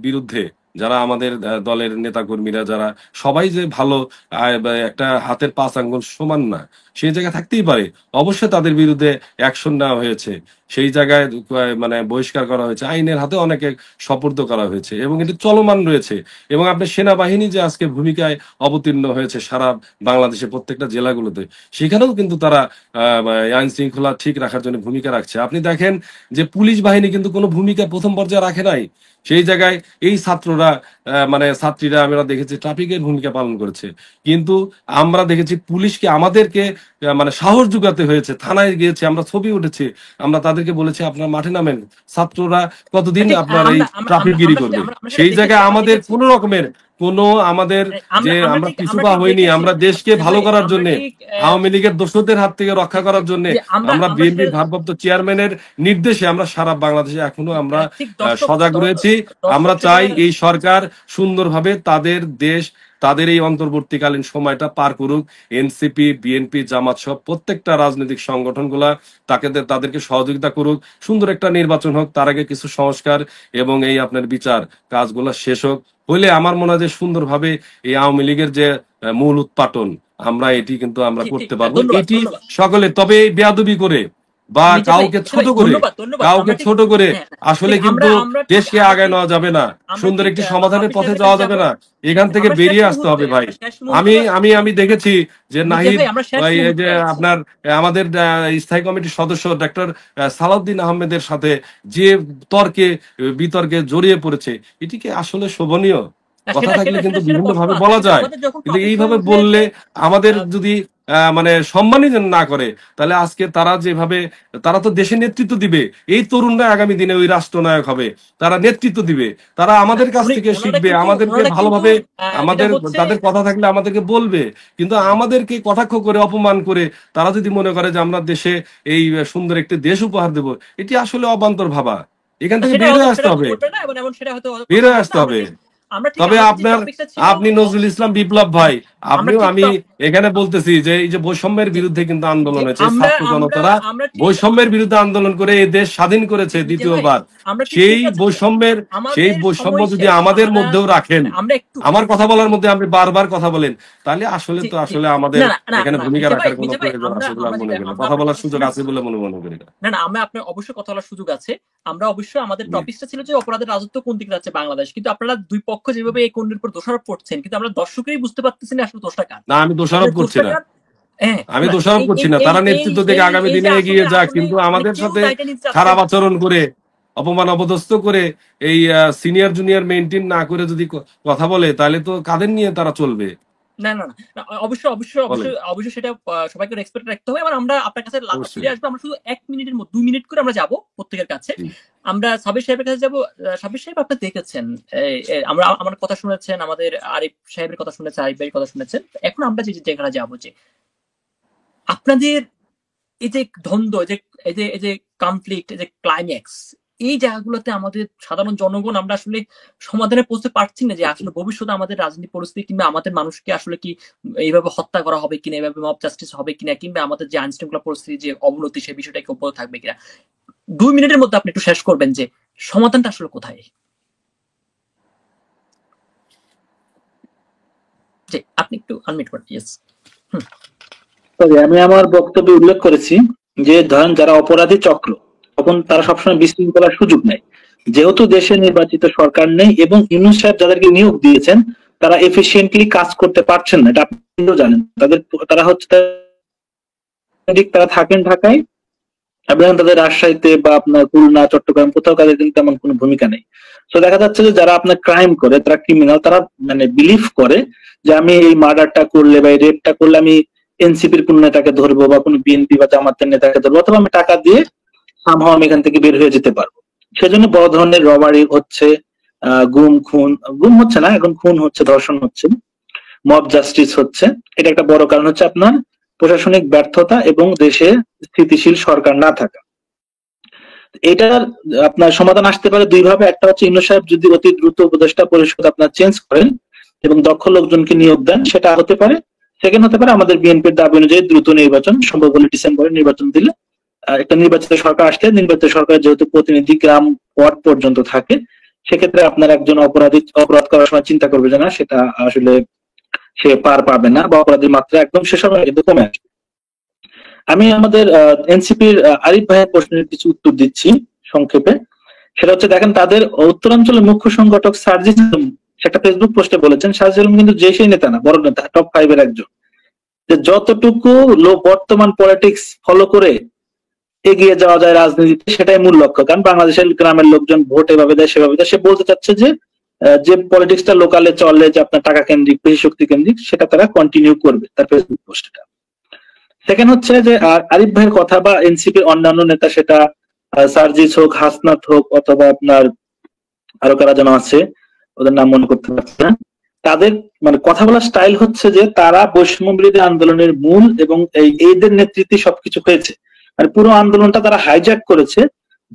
বিরুদ্ধে যারা আমাদের দলের নেতাকর্মীরা যারা সবাই যে ভালো, বা একটা হাতের 5 আঙ্গুল সমান না, সেই জায়গায় থাকতেই পারে, অবশ্যই তাদের বিরুদ্ধে অ্যাকশন নেওয়া হয়েছে, সেই জায়গায় মানে বহিষ্কার করা হয়েছে, আইনের হাতে অনেকে সোপর্দ করা হয়েছে, এবং এটি চলমান রয়েছে। এবং আপনার সেনাবাহিনী যে আজকে ভূমিকায় অবতীর্ণ হয়েছে সারা বাংলাদেশের প্রত্যেকটা জেলাগুলোতে, সেখানেও কিন্তু তারা আইন শৃঙ্খলা ঠিক রাখার জন্য ভূমিকা রাখছে। আপনি দেখেন যে পুলিশ বাহিনী কিন্তু কোনো ভূমিকা প্রথম পর্যায়ে রাখে নাই, সেই জায়গায় এই ছাত্ররা মানে ছাত্রীরা আমরা দেখেছি ট্রাফিকের ভূমিকা পালন করেছে, কিন্তু আমরা দেখেছি পুলিশকে আমাদেরকে মানে সাহস যোগাতে হয়েছে, থানায় গিয়েছে, আমরা ছবি উঠেছি, আমরা তাদেরকে বলেছি আপনারা মাঠে নামেন, ছাত্ররা কতদিন ঠিক আপনার এই আমরা আমরা ট্রাফিকগিরি আমরা করবে। আমরা সেটা সেই দেখেছি, জায়গায় আমরা আমাদের দেখেছি। কোন রকমের কোন আমাদের যে আমরা পিছু আমরা পা ঠিক হইনি, দেখেছি আমরা দেশকে ভালো ভাই, করার আমরা জন্য ঠিক আওয়ামী লীগের দোষরদের হাত থেকে রক্ষা করার জন্য যে আমরা আমরা আমরা বিএনপির সেটা ভারপ্রাপ্ত চেয়ারম্যানের নির্দেশে আমরা সারা বাংলাদেশে এখনো আমরা ঠিক দর্শক সজাগ রয়েছি। আমরা দর্শক চাই শ্রোতারা- এই সরকার সুন্দরভাবে তাদের দেশ তাদের এই অন্তর্বর্তীকালীন সময়টা পার করুক। এনসিপি, বিএনপি, জামাত সহ প্রত্যেকটা রাজনৈতিক সংগঠনগুলা তাদেরকে সহযোগিতা করুক, সুন্দর একটা নির্বাচন হোক, তার আগে কিছু সংস্কার এবং এই আপনার বিচার কাজগুলা শেষ হোক, হইলে আমার মনে হয় যে সুন্দরভাবে এই আওয়ামী লীগের যে মূল উৎপাটন আমরা এটি কিন্তু আমরা ঠিক, করতে ঠিক, পারবো। ধন্যবাদ, এটি ধন্যবাদ। সকলে, তবে এই বেয়াদবি করে বা মির্জা ভাই, কাউকে মির্জা ছোট ভাই, করে ধন্যবাদ, ধন্যবাদ। কাউকে আমরা ঠিক- ছোট করে হ্যাঁ, আসলে ঠিক, কিন্তু আমরা ঠিক- দেশকে আমরা আগায় ঠিক- নেওয়া যাবে না। আমরা সুন্দর ঠিক, একটি সমাধানের পথে অফিসের যাওয়া কাছে যাবে যাবো। না, এখান থেকে আমরা বেরিয়ে শেষ আসতে হবে মুহূর্তে- ভাই। শেষ মুহূর্তে- আমি দেখেছি যে মির্জা নাহিদ ভাই, আমরা শেষ এই মুহূর্তে যে আছি। আপনার আমাদের স্থায়ী কমিটির সদস্য ডক্টর সালাউদ্দিন আহমেদের সাথে যে বিতর্কে জড়িয়ে পড়েছে, এটিকে আসলে শোভনীয়? কথা থাকলে কিন্তু বিভিন্ন ভাবে বলা যায়, কিন্তু এইভাবে বললে আমাদের যদি মানে সম্মানই যেন না করে, তাহলে আজকে তারা তো দেশে নেতৃত্ব দিবে, এই তরুণরা আগামী দিনে ওই রাষ্ট্রনায়ক হবে, তারা নেতৃত্ব দিবে, তারা আমাদের কাছ থেকে শিখবে, আমাদেরকে ভালোভাবে তাদের কথা থাকলে আমাদেরকে বলবে। কিন্তু আমাদেরকে কটাক্ষ করে অপমান করে তারা যদি মনে করে যে আমরা দেশে এই সুন্দর একটি দেশ উপহার দেব, এটি আসলে অবান্তর ভাবা। এখান থেকে বের হয়ে আসতে হবে, বের হয়ে আসতে হবে। তবে আপনি নজরুল ইসলাম বিপ্লব ভাই, আমি এখানে বলতেছি যে এই যে বৈষম্যের বিরুদ্ধে কিন্তু আন্দোলন হয়েছে, ছাত্র জনতারা বৈষম্যের বিরুদ্ধে আন্দোলন করে এই দেশ স্বাধীন করেছে দ্বিতীয়বার। সেই বৈষম্য যদি আমাদের মধ্যেও রাখেন, আমার কথা বলার মধ্যে আপনি বারবার কথা বলেন, তাহলে আসলে আমাদের এখানে ভূমিকা রাখার কোনো প্রয়োজন আছে বলে আমি মনে করি না। কথা বলার সুযোগ আছে বলে মনে করি না। না, আমরা আপনার অবশ্যই কথা বলার সুযোগ আছে। আমরা অবশ্যই আমাদের টপিকটা ছিল যে অপরাধের রাজত্ব কোন দিকে যাচ্ছে বাংলাদেশ, কিন্তু আপনারা দুই পক্ষ যেভাবে এই কোণের উপর দোষারোপ করছেন, কিন্তু আমরা দর্শকেরই বুঝতে পারতেছি না আসলে দোষটা কার। না, আমি দোষারোপ করছি না, আমি দোষারোপ করছি না। তারা নেতৃত্ব থেকে আগামী দিনে এগিয়ে যাক, কিন্তু আমাদের সাথে খারাপ আচরণ করে, অপমান অপদস্থ করে, এই সিনিয়র জুনিয়র মেইনটেইন না করে যদি কথা বলে, তাহলে তো কাদের নিয়ে তারা চলবে? না, অবশ্যই সেটা সবাইকে রেসপেক্ট রাখতে হবে। আমরা আপনার কাছে ফিরে আসবো। আমরা শুধু 1 মিনিটের মধ্যে 2 মিনিট করে আমরা যাবো প্রত্যেকের কাছে। আমরা সাবির সাহেবের কাছে যাবো। সাবির সাহেব, আপনি দেখেছেন, আমার কথা শুনেছেন, আমাদের আরিফ সাহেবের কথা শুনেছেন, আরিফ ভাইয়ের কথা শুনেছেন। এখন আমরা যেখানে যাবো, যে আপনাদের এই যে দ্বন্দ্ব, এই যে কনফ্লিক্ট, এই যে ক্লাইম্যাক্স, এই জায়গাগুলোতে আমাদের সাধারণ জনগণ আমরা আসলে সমাধানে পৌঁছতে পারছি না, যে আসলে ভবিষ্যতে আমাদের রাজনীতি পরিস্থিতি কিংবা আমাদের মানুষকে আসলে কি এইভাবে হত্যা করা হবে কিনা, এইভাবে মব জাস্টিস হবে কিনা, কিংবা আমাদের যে আইন শৃঙ্খলা পরিস্থিতি যে অবনতি, সেই বিষয়টা কি অব্যাহত থাকবে কিনা। 2 মিনিটের মধ্যে আপনি একটু শেষ করবেন যে সমাধানটা আসলে কোথায়। জি, আপনি একটু আনমিউট করেন। ইয়েস, আমি আমার বক্তব্যে উল্লেখ করেছি যে ধরেন যারা অপরাধী চক্র, তখন তারা সবসময় বিশৃঙ্খলার সুযোগ নেয়। যেহেতু দেশে নির্বাচিত সরকার নেই এবং ইউনূস সাহেব যাদেরকে নিয়োগ দিয়েছেন তারা এফিসিয়েন্টলি কাজ করতে পারছেন না, এটা আপনিও জানেন। তারা থাকেন ঢাকায় এবং তাদের রাজশাহীতে বা আপনার খুলনা, চট্টগ্রাম কোথাও কাজের কিন্তু তেমন কোনো ভূমিকা নেই। তো দেখা যাচ্ছে যে যারা আপনার ক্রাইম করে, তারা ক্রিমিনাল, তারা মানে বিলিভ করে যে আমি এই মার্ডারটা করলে বা এই রেপটা করলে আমি এনসিপির কোন নেতাকে ধরবো বা কোন বিএনপি বা জামাতের নেতাকে ধরবো, অথবা আমি টাকা দিয়ে সামহাও আমি এখান থেকে বের হয়ে যেতে পারবো। সেজন্য বড় ধরনের রবারি হচ্ছে, গুম হচ্ছে না, এখন খুন হচ্ছে, ধর্ষণ হচ্ছে, মব জাস্টিস হচ্ছে। এটা একটা বড় কারণ হচ্ছে আপনার প্রশাসনিক ব্যর্থতা এবং দেশে স্থিতিশীল সরকার না থাকা। এটার আপনার সমাধান আসতে পারে দুই ভাবে। একটা হচ্ছে ইউনূস সাহেব যদি অতি দ্রুত উপদেষ্টা পরিষদ আপনার চেঞ্জ করেন এবং দক্ষ লোকজনকে নিয়োগ দেন, সেটা হতে পারে। সেকেন্ড হতে পারে আমাদের বিএনপির দাবি অনুযায়ী দ্রুত নির্বাচন, সম্ভব হলে ডিসেম্বরে নির্বাচন দিলে একটা নির্বাচিত সরকার আসলে, নির্বাচিত সরকার যেহেতু প্রতিনিধি গ্রাম ওয়ার্ড পর্যন্ত থাকে, সেক্ষেত্রে আপনার একজন অপরাধ করার সময় চিন্তা করবে যে না, সেটা আসলে সে পার পাবে না বা অপরাধীর মাত্রা একদম শেষ হবে, কিন্তু কমে আসবে। আমি আমাদের এনসিপির আরিফ ভাইয়ের প্রশ্নের কিছু উত্তর দিচ্ছি সংক্ষেপে। সেটা হচ্ছে, দেখেন তাদের উত্তরাঞ্চলের মুখ্য সংগঠক সার্জিস আলম একটা ফেসবুক পোস্টে বলেছেন, সার্জিস আলম কিন্তু যে সেই নেতা না, বড় নেতা, টপ 5 এর একজন। যে যতটুকু বর্তমান পলিটিক্স ফলো করে এগিয়ে যাওয়া যায় রাজনীতিতে, সেটাই মূল লক্ষ্য। কারণ বাংলাদেশের গ্রামের লোকজন ভোট এভাবে দেয় সেভাবে দেয়, সে বলতে চাচ্ছে যে যে পলিটিক্সটা লোকালে চলে, যে আপনার টাকা কেন্দ্রিক, বেশি শক্তি কেন্দ্রিক, সেটা তারা কন্টিনিউ করবে তার ফেসবুক পোস্টটা। সেকেন্ড হচ্ছে যে আরিফ ভাইয়ের কথা বা এনসিপির অন্যান্য নেতা, সেটা সার্জিস হোক, হাসনাত হোক, অথবা আপনার আরো কারা যেন আছে, ওদের নাম মনে করতে পারছি না, তাদের মানে কথা বলার স্টাইল হচ্ছে যে তারা বৈষম্য বিরোধী আন্দোলনের মূল এবং এদের নেতৃত্বে সবকিছু হয়েছে, মানে পুরো আন্দোলনটা তারা হাইজ্যাক করেছে,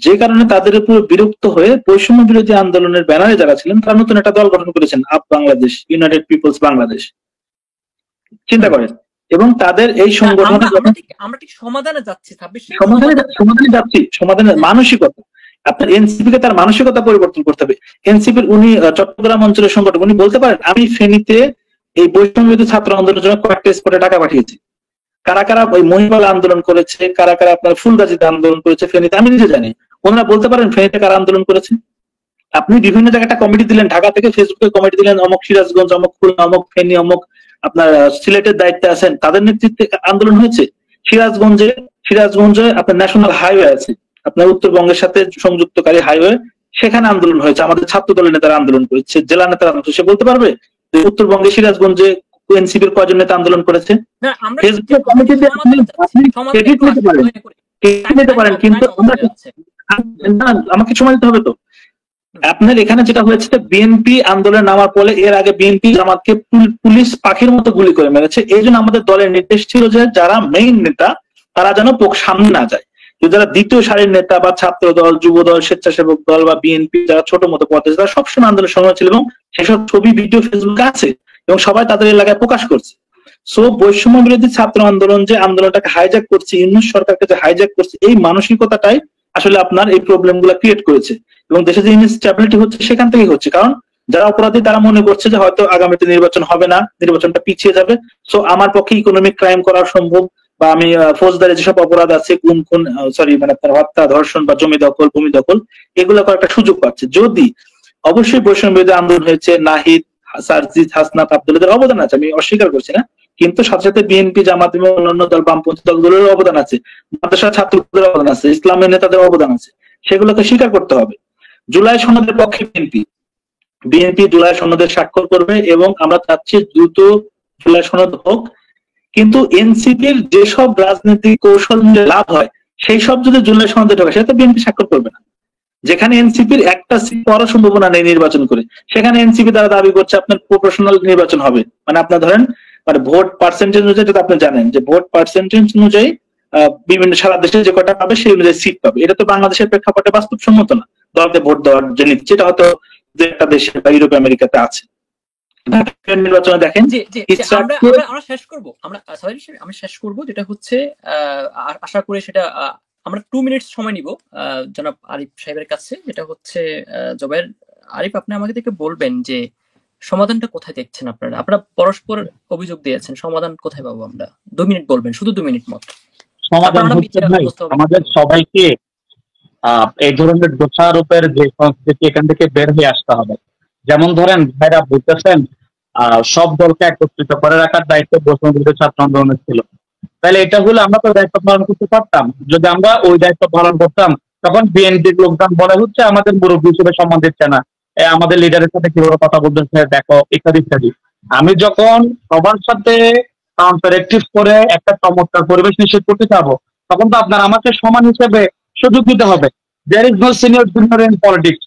যে কারণে তাদের উপর বিরক্ত হয়ে বৈষম্য বিরোধী আন্দোলনের ব্যানারে যারা ছিলেন তারা নতুন একটা দল গঠন করেছেন, UP Bangladesh, United People's Bangladesh. চিন্তা করেন, এবং তাদের এই সংগঠনে আমরা ঠিক সমাধানে যাচ্ছি, সমাধানে যাচ্ছি, সমাধানের মানসিকতা, আপনার এনসিপি কে তার মানসিকতা পরিবর্তন করতে হবে। এনসিপির উনি চট্টগ্রাম অঞ্চলের সংগঠক, উনি বলতে পারেন আমি ফেনীতে এই বৈষম্য বিরোধী ছাত্র আন্দোলনের জন্য কয়েকটা স্পটে টাকা পাঠিয়েছি। কারা কারা ওই মহিপাল আন্দোলন করেছে, কারা কারা আপনার ফুলগাজীতে আন্দোলন করেছে ফেনীতে, আমি নিজে জানি। ওনারা বলতে পারেন ফেনীতে কারা আন্দোলন করেছে? আপনি বিভিন্ন জায়গায় কমিটি দিলেন, ঢাকা থেকে ফেসবুকে কমিটি দিলেন, অমুক সিরাজগঞ্জ, অমুক খুলনা, অমুক ফেনী, অমুক আপনার সিলেটের দায়িত্বে আছেন, তাদের নেতৃত্বে আন্দোলন হয়েছে। সিরাজগঞ্জে আপনার ন্যাশনাল হাইওয়ে আছে, আপনার উত্তরবঙ্গের সাথে সংযুক্তকারী হাইওয়ে, সেখানে আন্দোলন হয়েছে, আমাদের ছাত্র দলের নেতারা আন্দোলন করেছে, জেলা নেতারা আন্দোলন, সে বলতে পারবে যে উত্তরবঙ্গে সিরাজগঞ্জে এনসিপির কয়জন নেতা আন্দোলন করেছে? ফেসবুকে কমিটি দিয়ে আপনি ক্রেডিট নিতে পারেন, কিন্তু আমাকে সময় দিতে হবে তো। আপনার এখানে যেটা হয়েছে, বিএনপি আন্দোলনে নামার পরে এর আগে বিএনপি জামাতকে পুলিশ পাখির মতো গুলি করে মেরেছে। এই জন্য আমাদের দলের নির্দেশ ছিল যে যারা মেইন নেতা তারা যেন সামনে না যায়, যারা দ্বিতীয় সারির নেতা বা ছাত্র দল, যুব দল, স্বেচ্ছাসেবক দল বা বিএনপি যারা ছোট মতো পথে, তারা সবসময় আন্দোলনের সময় ছিল, এবং সেসব ছবি ভিডিও ফেসবুকে আছে এবং সবাই তাদের এলাকায় প্রকাশ করছে। সো বৈষম্য বিরোধী ছাত্র আন্দোলন যে আন্দোলনটাকে হাইজ্যাক করছে, ইউনূস সরকারকে যে হাইজ্যাক করছে, এই মানসিকতাটাই আসলে আপনার এই প্রবলেম গুলা ক্রিয়েট করেছে, এবং দেশে যে ইনস্টেবিলিটি হচ্ছে সেখান থেকেই হচ্ছে। কারণ যারা অপরাধী তারা মনে করছে যে হয়তো আগামীতে নির্বাচন হবে না, নির্বাচনটা পিছিয়ে যাবে, সো আমার পক্ষে ইকোনমিক ক্রাইম করা সম্ভব, বা আমি ফৌজদারি যেসব অপরাধ আছে, মানে আপনার হত্যা, ধর্ষণ বা জমি দখল, ভূমি দখল, এগুলো করার একটা সুযোগ পাচ্ছে। যদি অবশ্যই বৈষম্য বিরোধী আন্দোলন হয়েছে, নাহিদ, সার্জিস, হাসনাত, আব্দুল্লাহদের অবদান আছে, আমি অস্বীকার করছি না, কিন্তু সাথে সাথে বিএনপি, জামাত এবং অন্যান্য দল, বামপন্থী দলগুলোর অবদান আছে, মাদ্রাসা ছাত্রদের অবদান আছে, ইসলামের নেতাদের অবদান আছে, সেগুলোকে স্বীকার করতে হবে। জুলাই সনদের পক্ষে বিএনপি জুলাই সনদের স্বাক্ষর করবে, এবং আমরা চাচ্ছি দ্রুত জুলাই সনদ হোক, কিন্তু এনসিপির যেসব রাজনৈতিক কৌশল নিয়ে লাভ হয় সেই সব যদি জুলাই সনদে ঢোকে, সেটা তো বিএনপি স্বাক্ষর করবে না। যেখানে এনসিপির একটা সিট পাওয়ার সম্ভাবনা নেই নির্বাচন করে, সেখানে এনসিপি দ্বারা দাবি করছে আপনার প্রপোর্শনাল নির্বাচন হবে, মানে আপনার ধরেন মানে ভোট পার্সেন্টেজ অনুযায়ী, যেটা আপনি জানেন যে ভোট পার্সেন্টেজ অনুযায়ী বিভিন্ন সারা দেশে যে কটা পাবে সেই অনুযায়ী সিট পাবে। এটা তো বাংলাদেশের প্রেক্ষাপটে বাস্তবসম্মত না। দলকে ভোট দেওয়ার যে নীতি, যেটা হয়তো যে একটা দেশে বা ইউরোপ আমেরিকাতে আছে। নির্বাচনে দেখেন, আমরা শেষ করবো, আমি শেষ করবো, যেটা হচ্ছে আশা করি সেটা আমরা 2 মিনিট সময় নিব জনাব আরিফ সাহেবের কাছে, যেটা হচ্ছে জবের। আরিফ, আপনি আমাকে থেকে বলবেন যে সমাধানটা কোথায় দেখছেন আপনারা? আপনারা পরস্পর অভিযোগ দিয়েছেন, সমাধান কোথায় পাবো আমরা? 2 মিনিট বলবেন, শুধু 2 মিনিট মত। সমাধান হচ্ছে আমাদের সবাইকে এই ধরনের দোষারোপের যে সংস্কৃতি, এখান থেকে বের হয়ে আসতে হবে। যেমন ধরেন ভাইরা বলতেছেন সব দলকে একত্রিত করে রাখার দায়িত্ব বৈষম্য বিরোধী ছাত্র আন্দোলনের ছিল, তাহলে এটা হলে আমরা তো দায়িত্ব পালন করতে পারতাম। যদি আমরা ওই দায়িত্ব পালন করতাম, তখন বিএনপির লোকজন বলা হচ্ছে আমাদের মুরব্বী হিসেবে সম্মান দিচ্ছে না, আমাদের লিডারের সাথে কিভাবে কথা বলতেছে দেখো, ইত্যাদি ইত্যাদি। আমি যখন সবার সাথে কাউন্টারঅ্যাক্টিভ করে একটা চমৎকার পরিবেশ নিশ্চিত করতে চাবো, তখন তো আপনার আমাকে সমান হিসেবে সুযোগ দিতে হবে। There is no senior junior in politics.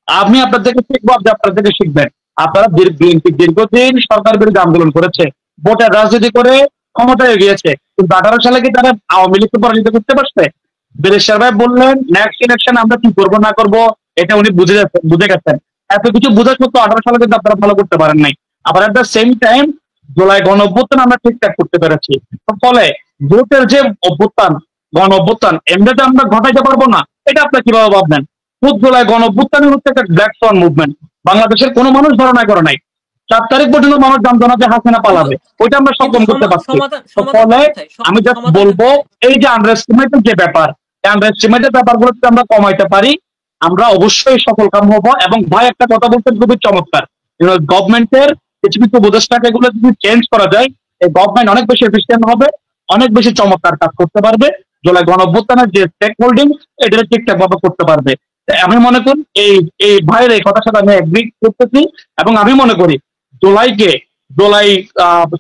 আমি আপনাদেরকে শিখবো, আপনি আপনার থেকে শিখবেন। আপনারা বিএনপি দীর্ঘদিন সরকার বিরুদ্ধে আন্দোলন করেছে, ভোটের রাজনীতি করে ক্ষমতায় গিয়েছে, কিন্তু 18 সালে কি তারা আওয়ামী লীগকে পরাজিত করতে পারছে? বিরেশ্বর ভাই বললেন নেক্সট ইলেকশন আমরা কি করবো না করবো এটা উনি বুঝে গেছেন। এত কিছু বোঝা সত্ত্বেও 18 সালে কিন্তু আপনারা ভালো করতে পারেন নাই। আবার at the same time July গণ অভ্যুত্থান আমরা ঠিকঠাক করতে পেরেছি। ফলে ভোটের যে অভ্যুত্থান, গণ অভ্যুত্থান এমনিতে আমরা ঘটাইতে পারবো না, এটা আপনি কিভাবে ভাববেন? জুলাই গণ অভ্যুত্থানের হচ্ছে একটা ব্ল্যাক সোয়ান মুভমেন্ট, বাংলাদেশের কোনো মানুষ ধারণা করে নাই 4 তারিখ পর্যন্ত মানুষ জানতো না যে হাসিনা পালাবে, ওইটা আমরা সম্পন্ন করতে পারছি। ফলে আমি জাস্ট বলবো এই যে আন্ডারএস্টিমেটের যে ব্যাপার, এই আন্ডারএস্টিমেটের ব্যাপারগুলো যদি আমরা কমাইতে পারি, আমরা অবশ্যই সফল কাম হবো। এবং ভাই একটা কথা বলতেন খুবই চমৎকার, গভর্নমেন্টের কিছু কিছু উপদেষ্টাকে এগুলো যদি চেঞ্জ করা যায়, এই গভর্নমেন্ট অনেক বেশি এফিসিয়েন্ট হবে, অনেক বেশি চমৎকার কাজ করতে পারবে। জুলাই গণঅভ্যুত্থানের যে স্টেক হোল্ডিং এটা ঠিকঠাক ভাবে করতে পারবে। আমি মনে করি এই ভাইয়ের এই কথার সাথে আমি এগ্রি করতেছি, এবং আমি মনে করি জুলাই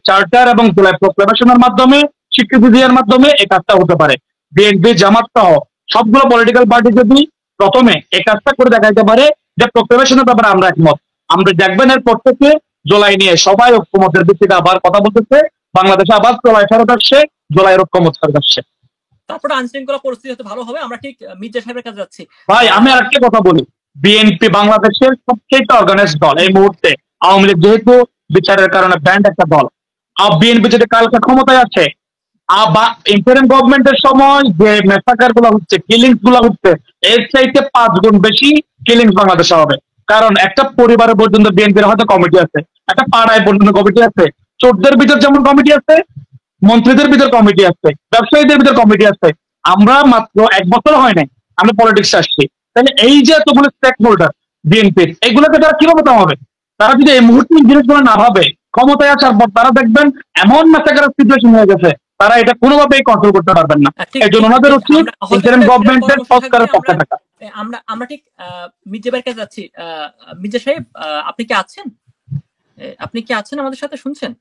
চার্টার এবং জুলাই প্রোক্লেমেশনের মাধ্যমে স্বীকৃতি দেওয়ার মাধ্যমে এই কাজটা হতে পারে। বিএনপি জামাত সহ সবগুলো পলিটিক্যাল পার্টি যদি প্রথমে এই কাজটা করে দেখাইতে পারে যে প্রোক্লেমেশনের ব্যাপারে আমরা একমত, আমরা দেখবেন এরপর থেকে জুলাই নিয়ে সবাই ঐক্যমতের ভিত্তিতে আবার কথা বলতেছে, বাংলাদেশে আবার জুলাই ফেরত আসছে, জুলাইয়ের ঐক্যমত ফেরত আসছে। তারপরে আইন শৃঙ্খলা পরিস্থিতি হতে ভালো হবে। আমরা ঠিক মির্জা সাহেবের কাছে যাচ্ছি। ভাই আমি আর একটা কথা বলি, বিএনপি বাংলাদেশের সবচেয়ে অর্গানাইজড দল এই মুহূর্তে। আওয়ামী লীগ যেহেতু বিচারের কারণে ব্যান্ড একটা দল, আর বিএনপি যদি কালকে ক্ষমতায় আছে বা ইন্টারিম গভর্নমেন্টের সময় যে মেসাকার গুলো হচ্ছে, কিলিংস গুলো হচ্ছে, এর চাইতে 5 গুণ বেশি কিলিংস বাংলাদেশে হবে। কারণ একটা পরিবারের পর্যন্ত বিএনপির হয়তো কমিটি আছে, একটা পাড়ায় পর্যন্ত কমিটি আছে, চোরদের ভিতর যেমন কমিটি আছে, মন্ত্রীদের ভিতর কমিটি আছে, ব্যবসায়ীদের ভিতর কমিটি আছে। আমরা মাত্র 1 বছর হয় নাই আমরা পলিটিক্স আসছি, তাহলে এই যে এতগুলো স্টেক হোল্ডার বিএনপির, এইগুলোকে তারা কিভাবে থামাবে? তারা যদি এই মুহূর্তে এই জিনিসগুলো না ভাবে, ক্ষমতায় আসার পর তারা দেখবেন এমন ম্যাসাকারের সিচুয়েশন হয়ে গেছে, তারা এটা কোনোভাবেই কন্ট্রোল করতে পারবেন না। এই জন্য ওনাদের উচিত ইন্টারিম গভর্নমেন্টের সরকারের পক্ষে থাকা। আমরা ঠিক মির্জা ভাইয়ের কাছে যাচ্ছি। মির্জা সাহেব, আপনি কি আছেন? আপনি কি আছেন আমাদের সাথে, শুনছেন?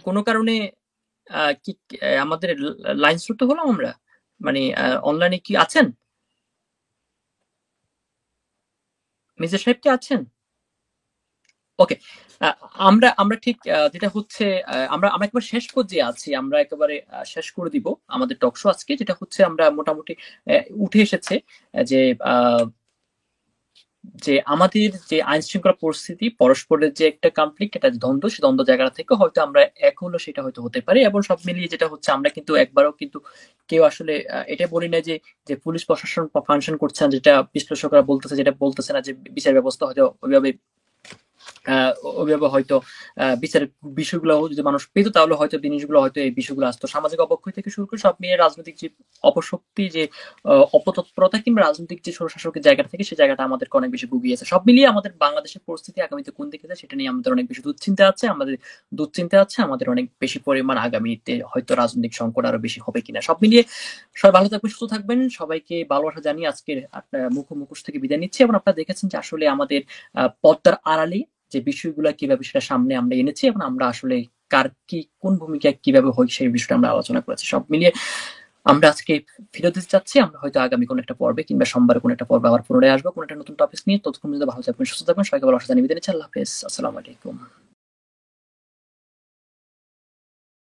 কোনো কারণে কি আমাদের লাইন শ্রুত হলাম আমরা, মানে অনলাইনে কি আছেন? মির্জা সাহেব কি আছেন? ওকে, আমরা ঠিক যেটা হচ্ছে আমরা একেবারে শেষ পর্যায়ে আছি, আমরা একেবারে শেষ করে দিব আমাদের টক শো আজকে। যেটা হচ্ছে আমরা মোটামুটি উঠে এসেছে যে আমাদের যে আইন শৃঙ্খলা পরিস্থিতি, পরস্পরের যে একটা কনফ্লিক্ট, একটা দ্বন্দ্ব, সেই দ্বন্দ্ব জায়গা থেকে হয়তো আমরা এক হলো, সেটা হয়তো হতে পারে। এবং সব মিলিয়ে যেটা হচ্ছে, আমরা কিন্তু একবারও কিন্তু কেউ আসলে এটা বলি না যে পুলিশ প্রশাসন ফাংশন করছে না, যেটা বিশ্লেষকরা বলতেছে, যেটা বলতেছে না যে বিচার ব্যবস্থা হয়তো ওইভাবে হয়তো বিচারের বিষয়গুলো যদি মানুষ পেত, তাহলে হয়তো জিনিসগুলো হয়তো এই বিষয়গুলো আসতো। সামাজিক অবক্ষয় থেকে শুরু করে সব মিলিয়ে রাজনৈতিক যে অপশক্তি, যে অপতৎপরতা, কিংবা রাজনৈতিক যে স্বৈরশাসকের জায়গা থেকে, সেই জায়গাটা আমাদেরকে অনেক বেশি ভুগিয়েছে। সব মিলিয়ে আমাদের বাংলাদেশের পরিস্থিতি আগামীতে কোন দিকে যায়, সেটা নিয়ে আমাদের অনেক বেশি দুশ্চিন্তা আছে। আমাদের অনেক বেশি পরিমাণ আগামীতে হয়তো রাজনৈতিক সংকট আরো বেশি হবে কিনা। সব মিলিয়ে সবাই ভালো থাকবেন, সুস্থ থাকবেন। সবাইকে ভালোবাসা জানিয়ে আজকের মুখোশ থেকে বিদায় নিচ্ছি। এবং আপনারা দেখেছেন যে আসলে আমাদের পর্দার আড়ালে যে বিষয়গুলো কিভাবে সেটা সামনে আমরা এনেছি, এবং আমরা আসলে কার কি কোন ভূমিকা কিভাবে হয় সেই বিষয়টা আমরা আলোচনা করেছি। সব মিলিয়ে আমরা আজকে ফিরে দিতে চাচ্ছি। আমরা হয়তো আগামী কোন একটা পর্বে কিংবা সোমবার কোন একটা পর্বে আবার পুনরায় আসবো কোন একটা নতুন টপিক নিয়ে। ততক্ষণ পর্যন্ত ভালো থাকবেন, সুস্থ থাকবেন। সবাইকে ভালোবাসা জানিয়ে বিদায় নিচ্ছি। আল্লাহ হাফেজ, আসসালামু আলাইকুম।